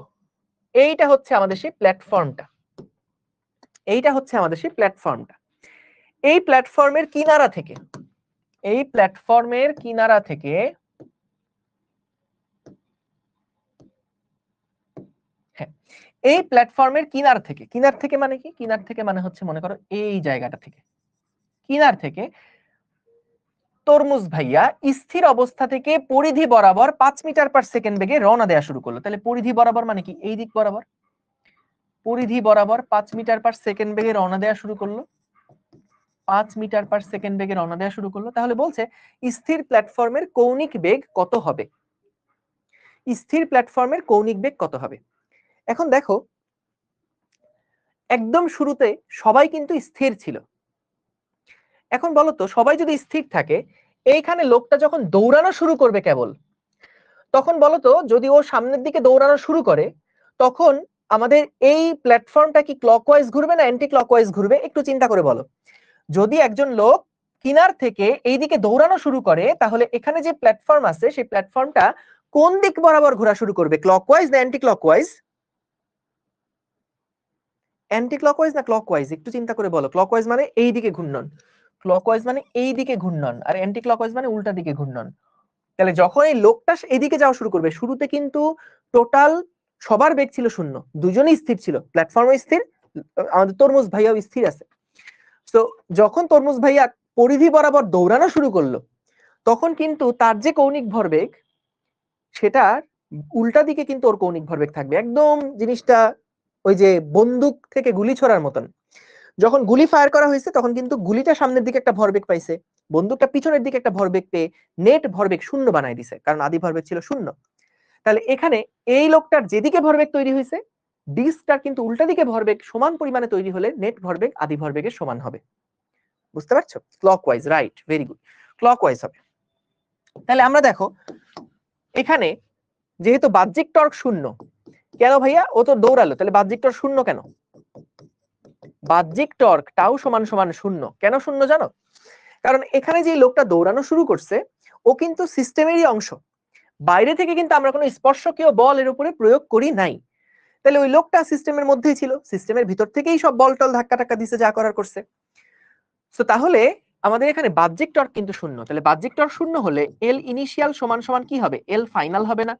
এইটা হচ্ছে আমাদের সেই প্ল্যাটফর্মটা, এইটা হচ্ছে আমাদের সেই প্ল্যাটফর্মটা। এই প্ল্যাটফর্মের কিনারা থেকে, এই প্ল্যাটফর্মের কিনারা থেকে এই প্ল্যাটফর্মের কিনার থেকে, কিনার থেকে মানে কি? কিনার থেকে মানে হচ্ছে মনে করো এই জায়গাটা থেকে, কিনার থেকে তরমুজ ভাইয়া স্থির অবস্থা থেকে পরিধি বরাবর 5 মিটার পার সেকেন্ড বেগে রওনা দেওয়া শুরু করলো। তাহলে পরিধি বরাবর মানে কি? এই দিক বরাবর, পরিধি বরাবর 5 মিটার পার সেকেন্ড বেগে রওনা দেওয়া শুরু করলো, 5 মিটার পার সেকেন্ড বেগে রওনা দেওয়া শুরু করলো। তাহলে বলছে স্থির প্ল্যাটফর্মের কৌণিক বেগ কত হবে? স্থির প্ল্যাটফর্মের কৌণিক বেগ কত হবে? এখন দেখো, একদম শুরুতে সবাই কিন্তু স্থির ছিল। এখন বলো তো, সবাই যদি স্থির থাকে, এইখানে লোকটা যখন দৌড়ানো শুরু করবে কেবল, তখন বলো তো যদি ও সামনের দিকে দৌড়ানো শুরু করে, তখন আমাদের এই প্ল্যাটফর্মটা কি ক্লকওয়াইজ ঘুরবে না অ্যান্টি ক্লকওয়াইজ ঘুরবে? একটু চিন্তা করে বলো। যদি একজন লোক কিনার থেকে এইদিকে দৌড়ানো শুরু করে, তাহলে এখানে যে প্ল্যাটফর্ম আছে সেই প্ল্যাটফর্মটা কোন দিক বরাবর ঘোরা শুরু করবে? ক্লকওয়াইজ না অ্যান্টি ক্লকওয়াইজ? অ্যান্টি ক্লকওয়াইজ না ক্লকওয়াইজ? একটু চিন্তা করে বলো। ক্লকওয়াইজ মানে এই দিকে ঘূর্ণন, ক্লকওয়াইজ মানে এই দিকে ঘূর্ণন, আর অ্যান্টি ক্লকওয়াইজ মানে উল্টা দিকে ঘূর্ণন। তাহলে যখন এই লোকটা এদিকে যাওয়া শুরু করবে, শুরুতে কিন্তু টোটাল সবার বেগ ছিল 0, দুজনেই স্থির ছিল, প্ল্যাটফর্মে স্থির, আমাদের তরমুজ ভাইয়াও স্থির আছে। তো যখন তরমুজ ভাইয়া পরিধি বরাবর দৌড়ানো শুরু করলো, তখন কিন্তু তার যে কৌণিক ভরবেগ, সেটার উল্টা দিকে কিন্তু ওর কৌণিক ভরবেগ থাকবে। একদম জিনিসটা ওই যে বন্দুক থেকে গুলি ছোড়ার মতন। যখন গুলি ফায়ার করা হয়েছে, তখন কিন্তু গুলিটা সামনের দিকে একটা ভরবেগ পাইছে, বন্দুকটা পিছনের দিকে একটা ভরবেগ পেয়ে নেট ভরবেগ 0 বানাই দিছে, কারণ আদি ভরবেগ ছিল 0। তাহলে এখানে এই লোকটার যেদিকে ভরবেগ তৈরি হয়েছে, ডিস্কটার কিন্তু উল্টা দিকে ভরবেগ সমান পরিমাণে তৈরি হলে নেট ভরবেগ আদি ভরবেগের সমান হবে। বুঝতে পারছো? Clockwise, right, very good, clockwise হবে। তাহলে আমরা দেখো এখানে যেহেতু বাহ্যিক টর্ক 0, কেন ভাইয়া? ও তো দৌড়ালো, তাহলে বাহ্যিক টর্ক 0 কেন? বাহ্যিক টর্ক টাউ সমান সমান 0। কেন 0 জানো? কারণ এখানে যে লোকটা দৌড়ানো শুরু করছে, ও কিন্তু সিস্টেমেরই অংশ, বাইরে থেকে কিন্তু আমরা কোনো স্পর্শকীয় বল এর উপরে প্রয়োগ করি নাই। তাহলে ওই লোকটা সিস্টেমের মধ্যেই ছিল, সিস্টেমের ভিতর থেকেই সব বল টল ধাক্কা টাক্কা দিছে, যা করার করছে। তো তাহলে আমাদের এখানে বাহ্যিক টর্ক কিন্তু 0। তাহলে বাহ্যিক টর্ক 0 হলে এল ইনিশিয়াল সমান সমান কি হবে? এল ফাইনাল হবে না?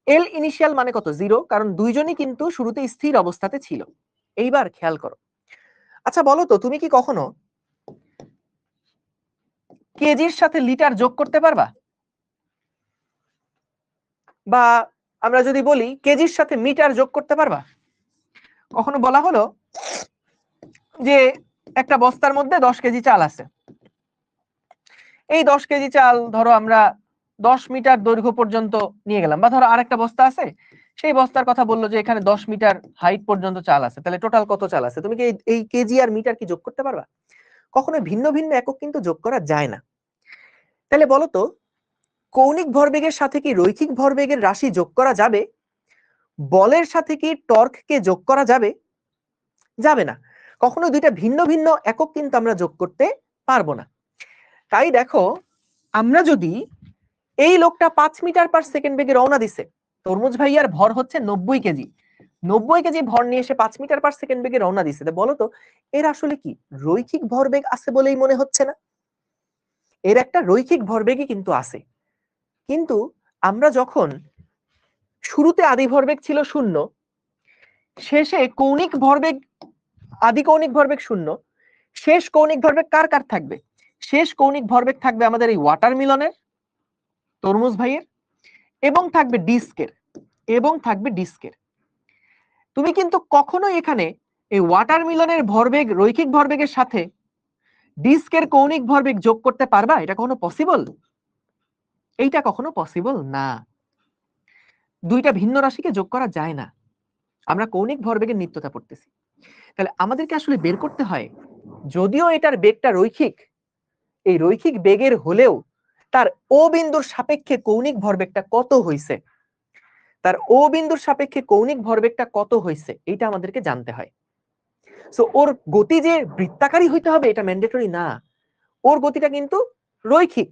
এল ইনিশিয়াল মানে কত? 0, কারণ দুইজনই কিন্তু শুরুতে স্থির অবস্থাতে ছিল। এইবার খেয়াল করো, আচ্ছা বলো তো, তুমি কি কখনো কেজির সাথে লিটার যোগ করতে পারবা? বা আমরা যদি বলি কেজির সাথে মিটার যোগ করতে পারবা? কখনো বলা হলো যে একটা বস্তার মধ্যে 10 কেজি চাল আছে, এই 10 কেজি চাল ধরো আমরা 10 মিটার দৈর্ঘ্য পর্যন্ত নিয়ে গেলাম, বা ধরো আরেকটা বস্তা আছে, সেই বস্তার কথা বললো যে এখানে 10 মিটার হাইট পর্যন্ত চাল আছে, তাহলে টোটাল কত চাল আছে? তুমি কি এই কেজি আর মিটার কি যোগ করতে পারবা? কখনো ভিন্ন ভিন্ন একক কিন্তু যোগ করা যায় না। তাহলে বলো তো, কৌণিক ভরবেগের সাথে কি রৈখিক ভরবেগের রাশি যোগ করা যাবে? বলের সাথে কি টর্ককে যোগ করা যাবে? যাবে না। কখনো দুইটা ভিন্ন ভিন্ন একক কিন্তু আমরা যোগ করতে পারবো না। তাই দেখো, আমরা যদি এই লোকটা 5 মিটার পার সেকেন্ড বেগে রওনা দিছে, তরমুজ ভাইয়ার ভর হচ্ছে 90 কেজি, 90 কেজি ভর নিয়ে এসে 5 মিটার পার সেকেন্ড বেগে রওনা দিছে, বলো তো এর আসলে কি রৈখিক ভরবেগ আছে বলেই মনে হচ্ছে না? এর একটা রৈখিক ভরবেগই কিন্তু আছে। কিন্তু আমরা যখন শুরুতে আদি ভরবেগ ছিল 0, শেষে কৌণিক ভরবেগ, আদি কৌণিক ভরবেগ 0, শেষ কৌণিক ভরবেগ কার কার থাকবে? শেষ কৌণিক ভরবেগ থাকবে আমাদের এই ওয়াটারমেলনের, তরমুজ ভাইয়ের, এবং থাকবে ডিস্কের, এবং থাকবে ডিস্কের। তুমি কিন্তু কখনোই এখানে এই ওয়াটারমেলনের ভরবেগ, রৈখিক ভরবেগের সাথে ডিস্কের কৌণিক ভরবেগ যোগ করতে পারবা? এটা কখনো পসিবল? এইটা কখনো পসিবল না। দুইটা ভিন্ন রাশিকে যোগ করা যায় না। আমরা কৌণিক ভরবেগের নিত্যতা পড়তেছি। তাহলে আমাদেরকে আসলে বের করতে হয়, যদিও এটার বেগটা রৈখিক, এই রৈখিক বেগের হলেও তার ও বিন্দুর সাপেক্ষে কৌণিক ভরবেগটা কত হইছে, তার ও বিন্দুর সাপেক্ষে কৌণিক ভরবেগটা কত হইছে, এইটা আমাদেরকে জানতে হয়। সো ওর গতি যে বৃত্তাকারী হইতে হবে এটা ম্যান্ডেটরি না, ওর গতিটা কিন্তু রৈখিক,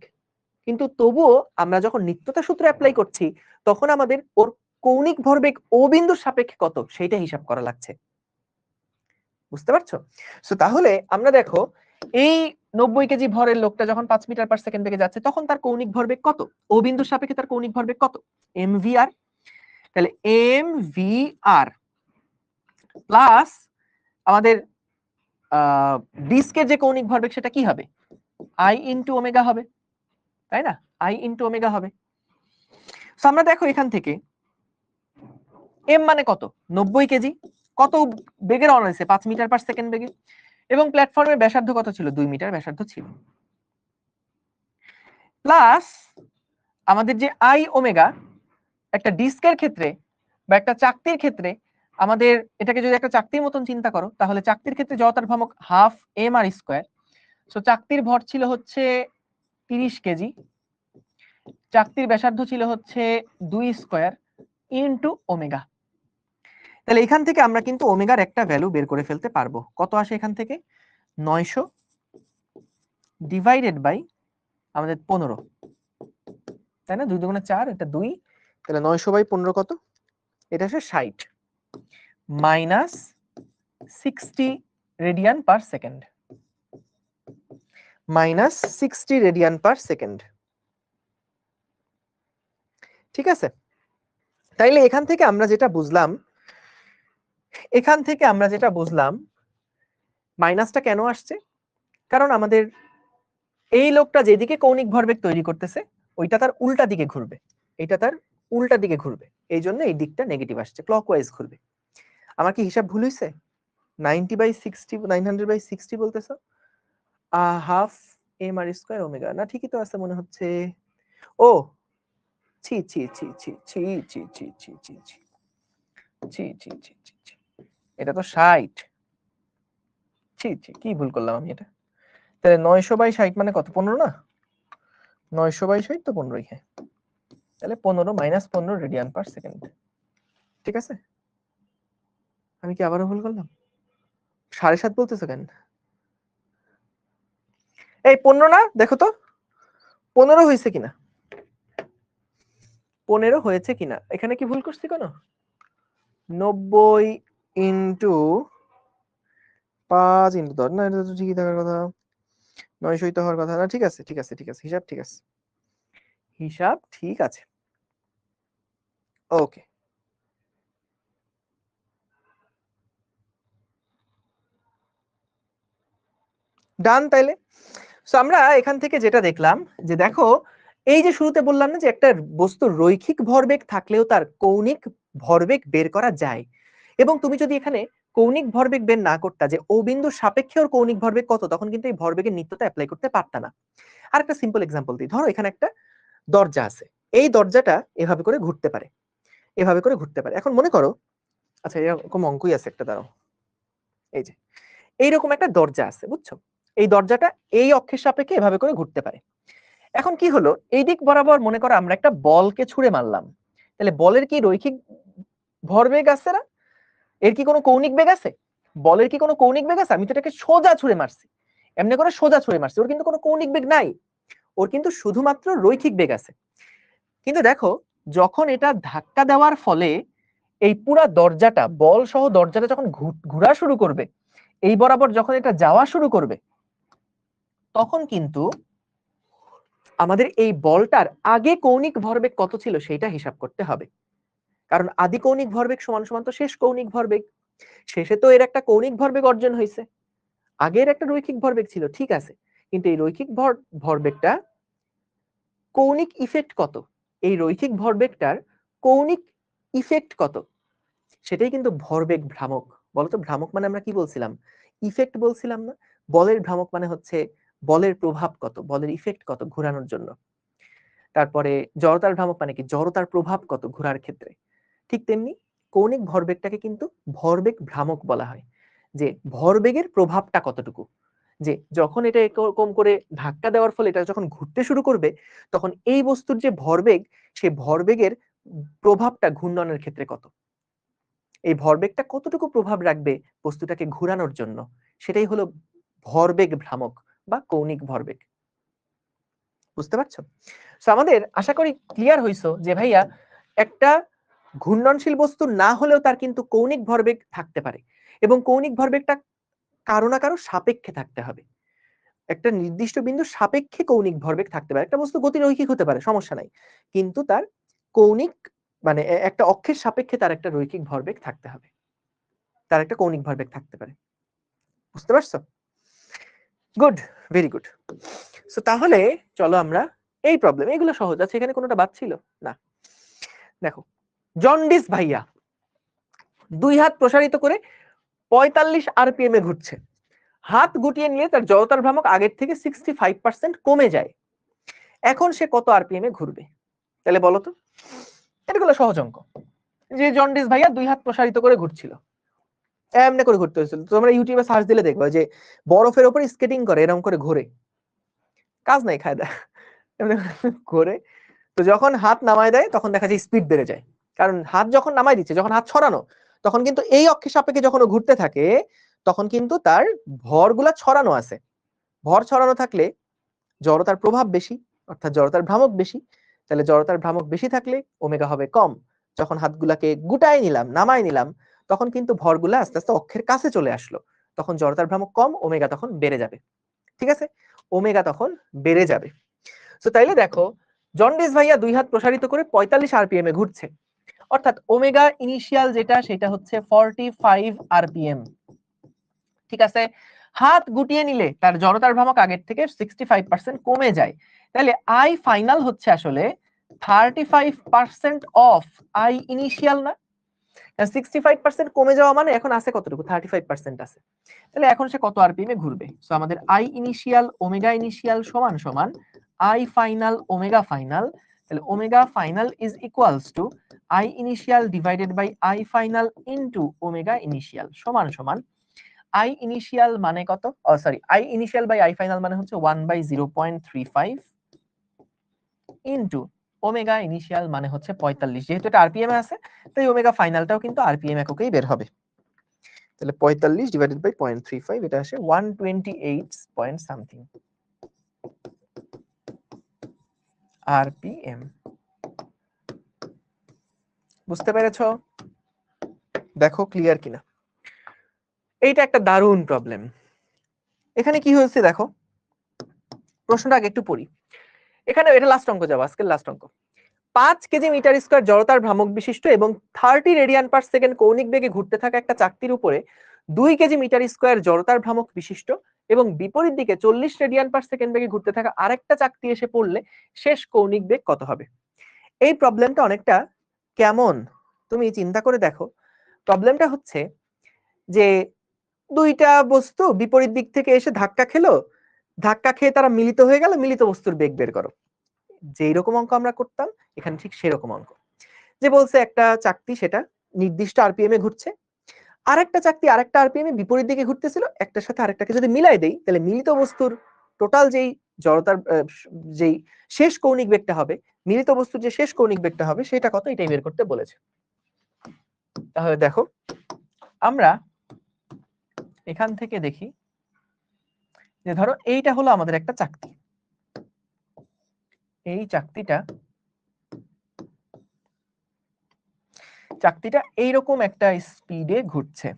কিন্তু তবুও আমরা যখন নিত্যতা সূত্র অ্যাপ্লাই করছি, তখন আমাদের ওর কৌণিক ভরবেগ ও বিন্দুর সাপেক্ষে কত সেইটা হিসাব করা লাগছে। বুঝতে পারছো? সো তাহলে আমরা দেখো এই 90 কেজি ভরের লোকটা যখন 5 মিটার পার সেকেন্ড বেগে যাচ্ছে তখন তার কৌণিক ভরবেগ কত? ও বিন্দুর সাপেক্ষে তার কৌণিক ভরবেগ কত? mvr। তাহলে mvr প্লাস আমাদের ডিস্কের যে কৌণিক ভরবেগ সেটা কি হবে? i ইনটু ওমেগা হবে, তাই না? i ইনটু ওমেগা হবে। সো আমরা দেখো এখান থেকে m মানে কত? 90 কেজি। কত বেগে রওনা হয়েছে? 5 মিটার পার সেকেন্ড বেগে। এবং প্ল্যাটফর্মের ব্যাসার্ধ কত ছিল? 2 মিটার ব্যাসার্ধ ছিল। প্লাস আমাদের যে i ওমেগা, একটা ডিস্কের ক্ষেত্রে বা একটা চাকতির ক্ষেত্রে আমাদের এটাকে যদি একটা চাকতির মতন চিন্তা করো, তাহলে চাকতির ক্ষেত্রে জড়তার ভ্রামক half M R square. So চাকতির ভর ছিল হচ্ছে 30 কেজি, চাকতির ব্যাসার্ধ ছিল হচ্ছে 2 স্কয়ার ইনটু ওমেগা। তাহলে এখান থেকে আমরা কিন্তু ওমেগার একটা ভ্যালু বের করে ফেলতে পারবো। কত আসে এখান থেকে? 900 ডিভাইডেড বাই আমাদের 15, তাই না? 2 দুগুণে 4, এটা 2, তাহলে 900 বাই 15 কত? এটা আসে 60 minus 60 radian per second, minus 60 radian per second. ঠিক আছে? তাইলে এখান থেকে আমরা যেটা বুঝলাম, মাইনাসটা কেন আসছে? কারণ আমাদের এই লোকটা যেদিকে কৌণিক ভরবেগ তৈরি করতেছে ওইটা তার উল্টা দিকে ঘুরবে, এটা তার উল্টা দিকে ঘুরবে, এই জন্য এই দিকটা নেগেটিভ আসছে, ক্লকওয়াইজ ঘুরবে। আমার কি হিসাব ভুল হয়েছে? 900/60 বলতেছো? Half M R square omega, না ঠিকই তো আছে মনে হচ্ছে। ও ছি ছি ছি ছি ছি ছি ছি ছি ছি ছি ছি ছি ছি ছি ছি, এটা তো 60। ছি ছি, কি ভুল করলাম আমি এটা? তাহলে 900/60 মানে কত? 15 না? 900/60 তো 15ই, হ্যাঁ। তাহলে 15 মাইনাস 15 রেডিয়ান পার সেকেন্ড। ঠিক আছে? আমি কি আবারও ভুল করলাম? 7.5 বলতেছো কেন? এই 15 না, দেখো তো 15 হয়েছে কিনা, 15 হয়েছে কিনা। এখানে কি ভুল করছি কোনো? 90 ইন্টু 5 ইন্টু 10, না এটা তো ঠিকই থাকার কথা। 900 তো হওয়ার কথা না। ঠিক আছে ঠিক আছে ঠিক আছে, হিসাব ঠিক আছে, হিসাব ঠিক আছে। ওকে, ডান। তাইলে সো আমরা এখান থেকে যেটা দেখলাম যে দেখো, এই যে শুরুতে বললাম না যে একটা বস্তুর রৈখিক ভরবেগ থাকলেও তার কৌণিক ভরবেগ বের করা যায়, এবং তুমি যদি এখানে কৌণিক ভরবেগ বের না করতা যে ও বিন্দুর সাপেক্ষে ওর কৌণিক ভরবেগ কত, তখন কিন্তু এই ভরবেগের নিত্যতা অ্যাপ্লাই করতে পারতা না। আর একটা সিম্পল এক্সাম্পল দিই, ধরো এখানে একটা দরজা আছে, এই দরজাটা এভাবে করে ঘুরতে পারে, এভাবে করে ঘুরতে পারে। এখন মনে করো, আচ্ছা এরকম অঙ্কই আছে একটা, দাঁড়াও, এই যে এইরকম একটা দরজা আছে, বুঝছো? এই দরজাটা এই অক্ষের সাপেক্ষে এভাবে করে ঘুরতে পারে। এখন কি হলো, এই দিক বরাবর মনে করো আমরা একটা বলকে ছুঁড়ে মারলাম, তাহলে বলের কি রৈখিক ভরবেগ আছে না? এর কি কোনো কৌণিক বেগ আছে? বলের কি কোনো কৌণিক বেগ আছে? আমি তো এটাকে সোজা ছুঁড়ে মারছি, এমনি করে সোজা ছুঁড়ে মারছি, ওর কিন্তু কোনো কৌণিক বেগ নাই, ওর কিন্তু শুধুমাত্র রৈখিক বেগ আছে। কিন্তু দেখো, যখন এটা ধাক্কা দেওয়ার ফলে এই পুরা দরজাটা, বল সহ দরজাটা যখন ঘোরা শুরু করবে, এই বরাবর যখন এটা যাওয়া শুরু করবে, তখন কিন্তু আমাদের এই বলটার আগে কৌণিক ভরবেগ কত ছিল সেটা হিসাব করতে হবে। কারণ আদি কৌণিক ভরবেগ সমান সমান তো শেষ কৌণিক ভরবেগ, শেষে তো এর একটা কৌণিক ভরবেগ অর্জন হয়েছে, আগের একটা রৈখিক ভরবেগ ছিল, ঠিক আছে, কিন্তু এই রৈখিক ভরবেগটা কৌণিক ইফেক্ট কত, এই রৈখিক ভরবেগটার কৌণিক ইফেক্ট কত, সেটাই কিন্তু ভরবেগ ভ্রামক। বলতো ভ্রামক মানে আমরা কি বলছিলাম? ইফেক্ট বলছিলাম না? বলের ভ্রামক মানে হচ্ছে বলের প্রভাব কত, বলের ইফেক্ট কত ঘোরানোর জন্য। তারপরে জড়তার ভ্রামক মানে কি, জড়তার প্রভাব কত ঘোরার ক্ষেত্রে। ঠিক তেমনি কৌণিক ভরবেগটাকে কিন্তু ভরবেগ ভ্রামক বলা হয়, যে ভরবেগের প্রভাবটা কতটুকু, যে যখন এটা এরকম করে ধাক্কা দেওয়ার ফলে এটা যখন ঘুরতে শুরু করবে, তখন এই বস্তুর যে ভরবেগ, সেই ভরবেগের প্রভাবটা ঘূর্ণনের ক্ষেত্রে কত, এই ভরবেগটা কতটুকু প্রভাব রাখবে বস্তুটাকে ঘোরানোর জন্য, সেটাই হলো ভরবেগ ভ্রামক বা কৌণিক ভরবেগ। বুঝতে পারছো? সো আমাদের আশা করি ক্লিয়ার হইছো যে ভাইয়া একটা ঘূর্ণনশীল বস্তু না হলেও তার কিন্তু কৌণিক ভরবেগ থাকতে পারে, এবং কৌণিক ভরবেগটা কারো না কারো সাপেক্ষে থাকতে হবে। একটা নির্দিষ্ট বিন্দুর সাপেক্ষে কৌণিক ভরবেগ থাকতে পারে। একটা বস্তু গতিরৈখিক হতে পারে, সমস্যা নাই, কিন্তু তার কৌণিক মানে একটা অক্ষের সাপেক্ষে তার একটা রৈখিক ভরবেগ থাকতে হবে, তার একটা কৌণিক ভরবেগ থাকতে পারে। বুঝতে পারছো? Good, very good. সো তাহলে চলো আমরা এই প্রবলেম, এগুলো সহজ আছে, এখানে কোনোটা বাদ ছিল না। দেখো, জন্ডিস ভাইয়া 2 হাত প্রসারিত করে 45 আরপিএম এ ঘুরছে। হাত গুটিয়ে নিলে তার জড়তার ভ্রামক আগের থেকে 65% কমে যায়। এখন সে কত আরপিএম এ ঘুরবে? তাহলে বলো তো, এগুলো সহজ অঙ্ক। যে জন্ডিস ভাইয়া 2 হাত প্রসারিত করে ঘুরছিল, এমনি করে ঘুরতে হয়েছিল। তোমরা ইউটিউবে সার্চ দিলে দেখবে যে বরফের উপর স্কেটিং করে, এরকম করে ঘোরে, কাজ নাই খায় দেয়, এমনি ঘোরে। তো যখন হাত নামায় দেয় তখন দেখা যায় স্পিড বেড়ে যায়, কারণ হাত যখন নামায় দিচ্ছে, যখন হাত ছড়ানো, তখন কিন্তু এই অক্ষের সাপেক্ষে যখন ও ঘুরতে থাকে তখন কিন্তু তার ভরগুলা ছড়ানো আছে। ভর ছড়ানো থাকলে জড়তার প্রভাব বেশি, অর্থাৎ জড়তার ভ্রামক বেশি। তাহলে জড়তার ভ্রামক বেশি থাকলে ওমেগা হবে কম। যখন হাতগুলাকে গুটায় নিলাম, নামায় নিলাম, তখন কিন্তু ভরগুলা আস্তে আস্তে অক্ষের কাছে চলে আসলো, তখন জড়তার ভ্রামক কম, ওমেগা তখন বেড়ে যাবে। ঠিক আছে, ওমেগা তখন বেড়ে যাবে। তো তাইলে দেখো, জন্ডিস ভাইয়া 2 হাত প্রসারিত করে 45 আরপিএম এ ঘুরছে, অর্থাৎ ওমেগা ইনিশিয়াল যেটা সেটা হচ্ছে 45 আরপিএম। ঠিক আছে, হাত গুটিয়ে নিলে তার জড়তার ভ্রামক আগের থেকে 65% কমে যায়। তাহলে আই ফাইনাল হচ্ছে আসলে 35% অফ আই ইনিশিয়াল না? 65% কমে যাওয়া মানে এখন আছে কতটুকু? 35% আছে। তাহলে এখন সে কত আরপিএম এ ঘুরবে? সো আমাদের আই ইনিশিয়াল ওমেগা ইনিশিয়াল সমান সমান আই ফাইনাল ওমেগা ফাইনাল। তাহলে omega final is equals to I initial divided by I final into omega initial সমান সমান আই ইনিশিয়াল মানে কত? Sorry, I initial by I final মানে হচ্ছে 1/0.35 ইনটু ওমেগা ইনিশিয়াল মানে হচ্ছে 45। যেহেতু এটা আরপিএম এ আছে তাই ওমেগা ফাইনালটাও কিন্তু আরপিএম এককেই বের হবে। তাহলে 45 ডিভাইডেড বাই 0.35, এটা আসে 128 পয়েন্ট সামথিং আরপিএম। বুঝতে পেরেছো? দেখো ক্লিয়ার কিনা। এইটা একটা দারুণ প্রবলেম। এখানে কি হয়েছে দেখো, প্রশ্নটা আগে একটু পড়ি। এখানে এটা লাস্ট অঙ্ক যাবো, আজকের লাস্ট অঙ্ক। 5 কেজি মিটার স্কয়ার জড়তার ভ্রামক বিশিষ্ট এবং 30 রেডিয়ান পার সেকেন্ড কৌণিক বেগে ঘুরতে থাকা একটা চাকতির উপরে 2 কেজি মিটার স্কয়ার জড়তার ভ্রামক বিশিষ্ট এবং বিপরীত দিকে 40 রেডিয়ান পার সেকেন্ড বেগে ঘুরতে থাকা আরেকটা চাকতি এসে পড়লে শেষ কৌণিক বেগ কত হবে? এই প্রবলেমটা অনেকটা কেমন তুমি চিন্তা করে দেখো। প্রবলেমটা হচ্ছে যে দুইটা বস্তু বিপরীত দিক থেকে এসে ধাক্কা খেলো, ধাক্কা খেয়ে তারা মিলিত হয়ে গেল, মিলিত বস্তুর বেগ বের করো। যেই রকম অঙ্ক আমরা করতাম এখানে ঠিক সেরকম অঙ্ক। যে বলছে একটা চাকতি সেটা নির্দিষ্ট আরপিএম এ ঘুরছে, আরেকটা চাকতি আরেকটা আরপিএম এ বিপরীত দিকে ঘুরতেছিল, একটার সাথে আরেকটাকে যদি মিলাই দেই তাহলে মিলিত বস্তুর টোটাল যেই জড়তার যেই শেষ কৌণিক বেগটা হবে, মিলিত বস্তুর যে শেষ কৌণিক বেগটা হবে সেটা কত, এটাই বের করতে বলেছে। তাহলে দেখো আমরা এখান থেকে দেখি যে ধরো এইটা হলো আমাদের একটা চাকতি, এই চাকতিটা এইরকম একটা স্পিডে ঘুরছে।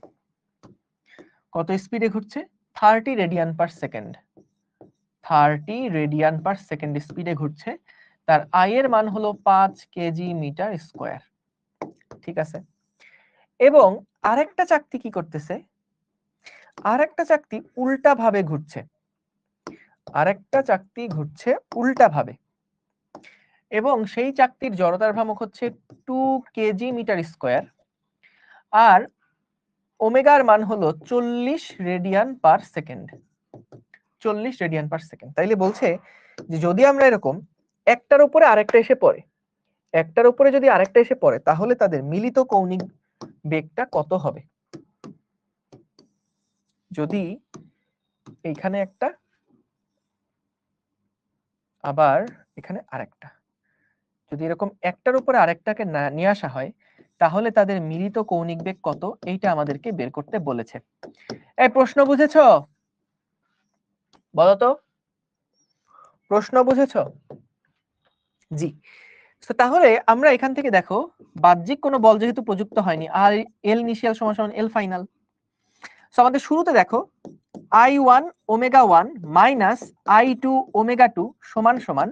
কত স্পিডে ঘুরছে? 30 radian per second. 30 radian per second স্পিডে ঘুরছে। তার আই এর মান হলো 5 কেজি মিটার স্কয়ার। ঠিক আছে, এবং আরেকটা চাকতি কি করতেছে? আরেকটা চাকতি উল্টা ভাবে ঘুরছে, আরেকটা চাকতি ঘুরছে উল্টা ভাবে, এবং সেই চাকতির জড়তার ভ্রামক হচ্ছে 2 কেজি মিটার স্কয়ার, আর ওমেগার মান হলো 40 radian per second. 40 radian per second. তাইলে বলছে যে যদি আমরা এরকম একটার উপরে আরেকটা এসে পড়ে, একটার উপরে যদি আরেকটা এসে পড়ে তাহলে তাদের মিলিত কৌণিক বেগটা কত হবে? যদি এইখানে একটা আবার এখানে আরেকটা, যদি এরকম একটার উপরে আরেকটাকে নিয়ে আসা হয় তাহলে তাদের মিলিত কৌণিক বেগ কত, এইটা আমাদেরকে বের করতে বলেছে। এই প্রশ্ন বুঝেছো? বলো তো, প্রশ্ন বুঝেছো? জি। তাহলে আমরা এখান থেকে দেখো বাহ্যিক কোনো বল যেহেতু প্রযুক্ত হয়নি, আর এল ইনিশিয়াল সমান সমান এল ফাইনাল। সো আমাদের শুরুতে দেখো I1 omega 1 minus I2 omega 2 সমান সমান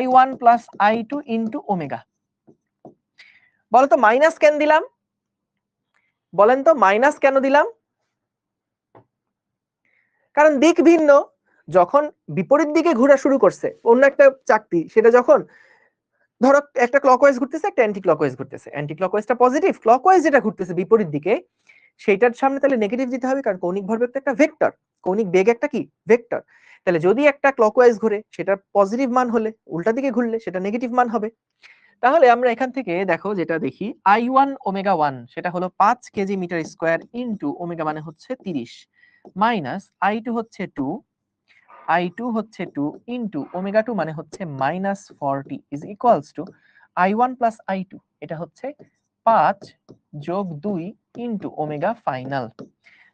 I1 plus I2 into omega. বলতো মাইনাস কেন দিলাম? বলেন তো মাইনাস কেন দিলাম? কারণ দিক ভিন্ন। যখন বিপরীত দিকে ঘোরা শুরু করছে অন্য একটা চাকতি, সেটা যখন ধরো একটা ক্লকওয়াইজ ঘুরতেছে, একটা অ্যান্টি ক্লকওয়াইজ ঘুরতেছে, অ্যান্টি ক্লকওয়াইজটা পজিটিভ, ক্লকওয়াইজ যেটা ঘুরতেছে বিপরীত দিকে সেইটার সামনে তাহলে নেগেটিভ দিতে হবে, কারণ কৌণিক ভরবেগ তো একটা ভেক্টর, কৌণিক বেগ একটা কি ভেক্টর। তাহলে যদি একটা ক্লকওয়াইজ ঘুরে সেটার পজিটিভ মান হলে, উল্টা দিকে ঘুরলে সেটা নেগেটিভ মান হবে। তাহলে আমরা এখান থেকে দেখো যেটা দেখি, I1 ওমেগা 1 সেটা হলো 5 KG metre square into omega মানে হচ্ছে 30 মাইনাস I2 হচ্ছে 2, I2 হচ্ছে 2 ইনটু ওমেগা 2 মানে হচ্ছে minus 40 is equals two I1 plus I2, এটা হচ্ছে 5 যোগ 2 ইনটু ওমেগা ফাইনাল।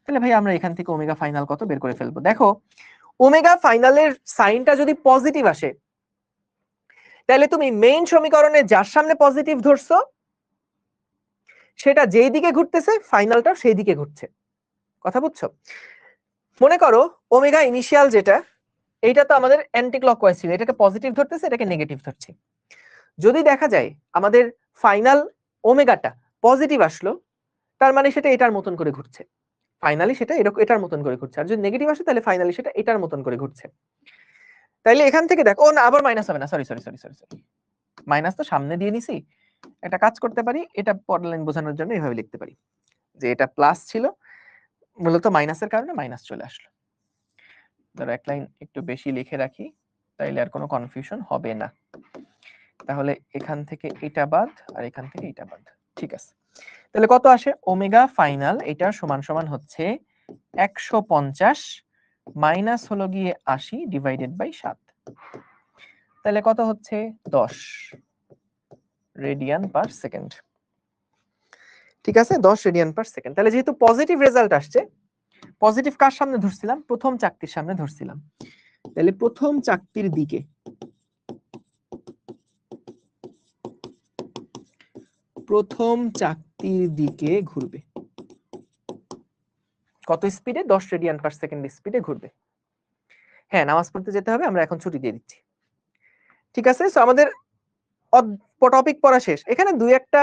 তাহলে ভাই আমরা এখান থেকে ওমেগা ফাইনাল কত বের করে ফেলবো। দেখো ওমেগা ফাইনালের সাইনটা যদি পজিটিভ আসে তাহলে তুমি মেইন সমীকরণে যার সামনে পজিটিভ ধরছো সেটা যেই দিকে ঘুরতেছে ফাইনালটা সেই দিকে ঘুরছে। কথা বুঝছো? মনে করো ওমেগা ইনিশিয়াল যেটা, এইটা তো আমাদের অ্যান্টি ক্লকওয়াইজ ছিল, এটাকে পজিটিভ ধরতেছে, এটাকে নেগেটিভ ধরছে। যদি দেখা যায় আমাদের ফাইনাল ওমেগাটা পজিটিভ আসলো, তার মানে সেটা এটার মতন করে ঘুরছে, ফাইনালি সেটা এরকম এটার মতন করে ঘুরছে। আর যদি নেগেটিভ আসে তাহলে ফাইনালি সেটা এটার মতন করে ঘুরছে। তাইলে এখান থেকে দেখো, ও না আবার মাইনাস হবে না, sorry sorry sorry sorry sorry, minus তো সামনে দিয়ে নিছি। একটা কাজ করতে পারি, এটা পরের লাইন বোঝানোর জন্য এইভাবে লিখতে পারি যে এটা প্লাস ছিল, মূলত মাইনাসের কারণে মাইনাস চলে আসলো। ধরো এক লাইন একটু বেশি লিখে রাখি, তাইলে আর কোনো কনফিউশন হবে না। তাহলে এখান থেকে এটা বাদ আর এখান থেকে এটা বাদ, ঠিক আছে। তাহলে কত আসে? ওমেগা ফাইনাল এটা সমান সমান হচ্ছে 150 মাইনাস হলো গিয়ে 80 ডিভাইডেড বাই 7, তাহলে কত হচ্ছে 10 রেডিয়ান পার সেকেন্ড। ঠিক আছে, 10 রেডিয়ান পার সেকেন্ড। তাহলে যেহেতু পজিটিভ রেজাল্ট আসছে, পজিটিভ কার সামনে ধরছিলাম? প্রথম চাকতির সামনে ধরছিলাম, তাহলে প্রথম চাকতির দিকে ঘুরবে কত স্পিডে? 10 রেডিয়ান পার সেকেন্ড স্পিডে ঘুরবে। হ্যাঁ, নামাজ পড়তে যেতে হবে, আমরা এখন ছুটি দিয়ে দিচ্ছি। ঠিক আছে, সো আমাদের টপিক পড়া শেষ। এখানে দুই একটা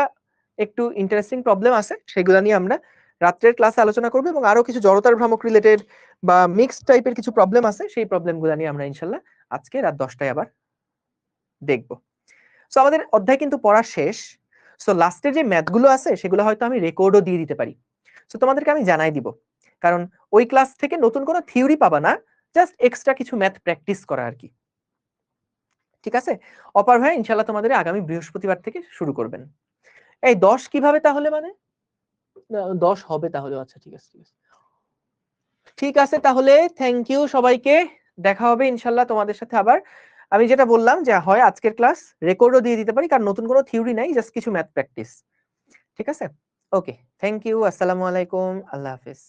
একটু ইন্টারেস্টিং প্রবলেম আছে, সেগুলো নিয়ে আমরা রাত্রের ক্লাসে আলোচনা করব, এবং আরো কিছু জড়তার ভ্রামক রিলেটেড বা মিক্সড টাইপের কিছু প্রবলেম আছে, সেই প্রবলেমগুলো নিয়ে আমরা ইনশাআল্লাহ আজকে রাত 10টায় আবার দেখব। সো আমাদের অধ্যায় কিন্তু পড়া শেষ। সো লাস্টে যে ম্যাথগুলো আছে সেগুলো হয়তো আমি রেকর্ডও দিয়ে দিতে পারি, সো তোমাদেরকে আমি জানাই দিব, কারণ ওই ক্লাস থেকে নতুন কোনো থিওরি পাবা না, জাস্ট এক্সট্রা কিছু ম্যাথ প্র্যাকটিস করা আর কি। ঠিক আছে, অপার ভাই ইনশাআল্লাহ তোমাদের আগামী বৃহস্পতিবার থেকে শুরু করবেন। এই 10 কিভাবে তাহলে? মানে 10 হবে তাহলে? আচ্ছা ঠিক আছে, ঠিক আছে তাহলে থ্যাংক ইউ সবাইকে, দেখা হবে ইনশাআল্লাহ তোমাদের সাথে আবার। আমি যেটা বললাম যে হয় আজকের ক্লাস রেকর্ডও দিয়ে দিতে পারি, কারণ নতুন কোনো থিওরি নাই, জাস্ট কিছু ম্যাথ প্র্যাকটিস। ঠিক আছে, ওকে, থ্যাংক ইউ, আসসালামু আলাইকুম, আল্লাহ হাফেজ।